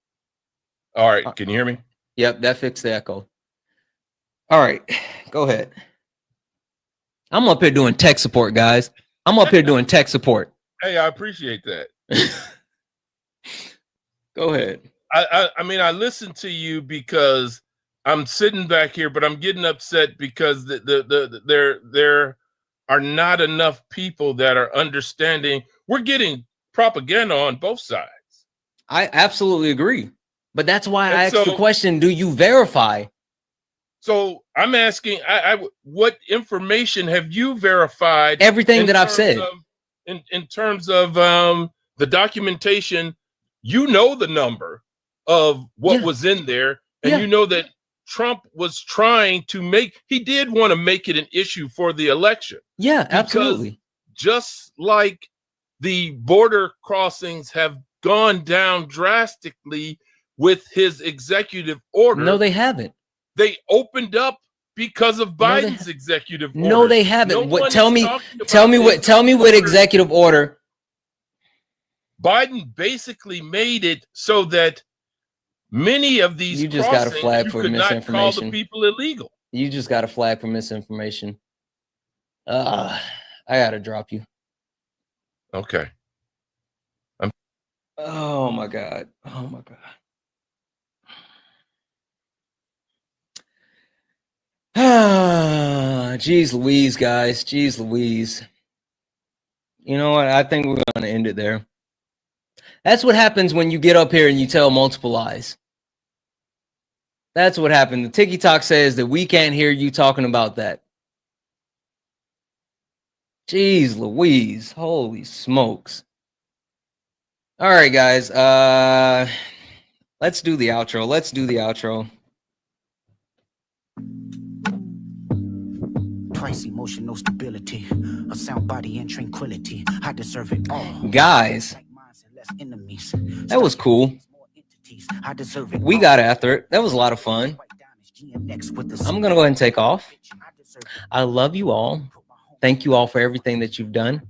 All right, can you hear me? Yep, that fixed the echo. All right, go ahead. I'm up here doing tech support, guys. I'm up here doing tech support. Hey, I appreciate that. Go ahead. I mean, I listen to you because I'm sitting back here, but I'm getting upset because there are not enough people that are understanding. We're getting propaganda on both sides. I absolutely agree. But that's why I asked the question, do you verify? So I'm asking, what information have you verified? Everything that I've said. In terms of the documentation, you know the number of what was in there, and you know that Trump was trying to he did want to make it an issue for the election. Yeah, absolutely. Just like the border crossings have gone down drastically with his executive order. No, they haven't. They opened up because of Biden's executive order. No, they haven't. Tell me what executive order. Biden basically made it so that many of these you just got a flag for misinformation. Not call the people illegal. You just got a flag for misinformation. I gotta drop you. Okay. Oh my god. Oh my god. Jeez Louise, guys. Jeez Louise. You know what? I think we're going to end it there. That's what happens when you get up here and you tell multiple lies. That's what happened. The TikTok says that we can't hear you talking about that. Jeez Louise. Holy smokes. All right, guys. Let's do the outro. Let's do the outro. Price emotional stability, a sound body and tranquility. I deserve it all. Guys, that was cool. We got after it. That was a lot of fun. I'm gonna go ahead and take off. I love you all. Thank you all for everything that you've done.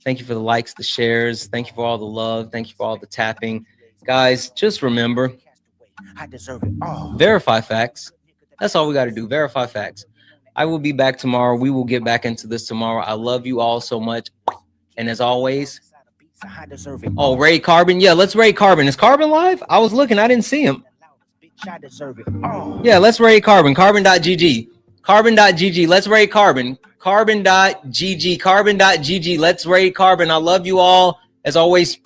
Thank you for the likes, the shares. Thank you for all the love. Thank you for all the tapping. Guys, just remember, verify facts. That's all we got to do. Verify facts. I will be back tomorrow. We will get back into this tomorrow. I love you all so much. And as always, oh, Ray Carbon. Yeah, let's Ray Carbon. Is Carbon live? I was looking. I didn't see him. Yeah, let's Ray Carbon. Carbon.gg. Carbon.gg. Let's Ray Carbon. Carbon.gg. Carbon.gg. Let's Ray Carbon. I love you all. As always,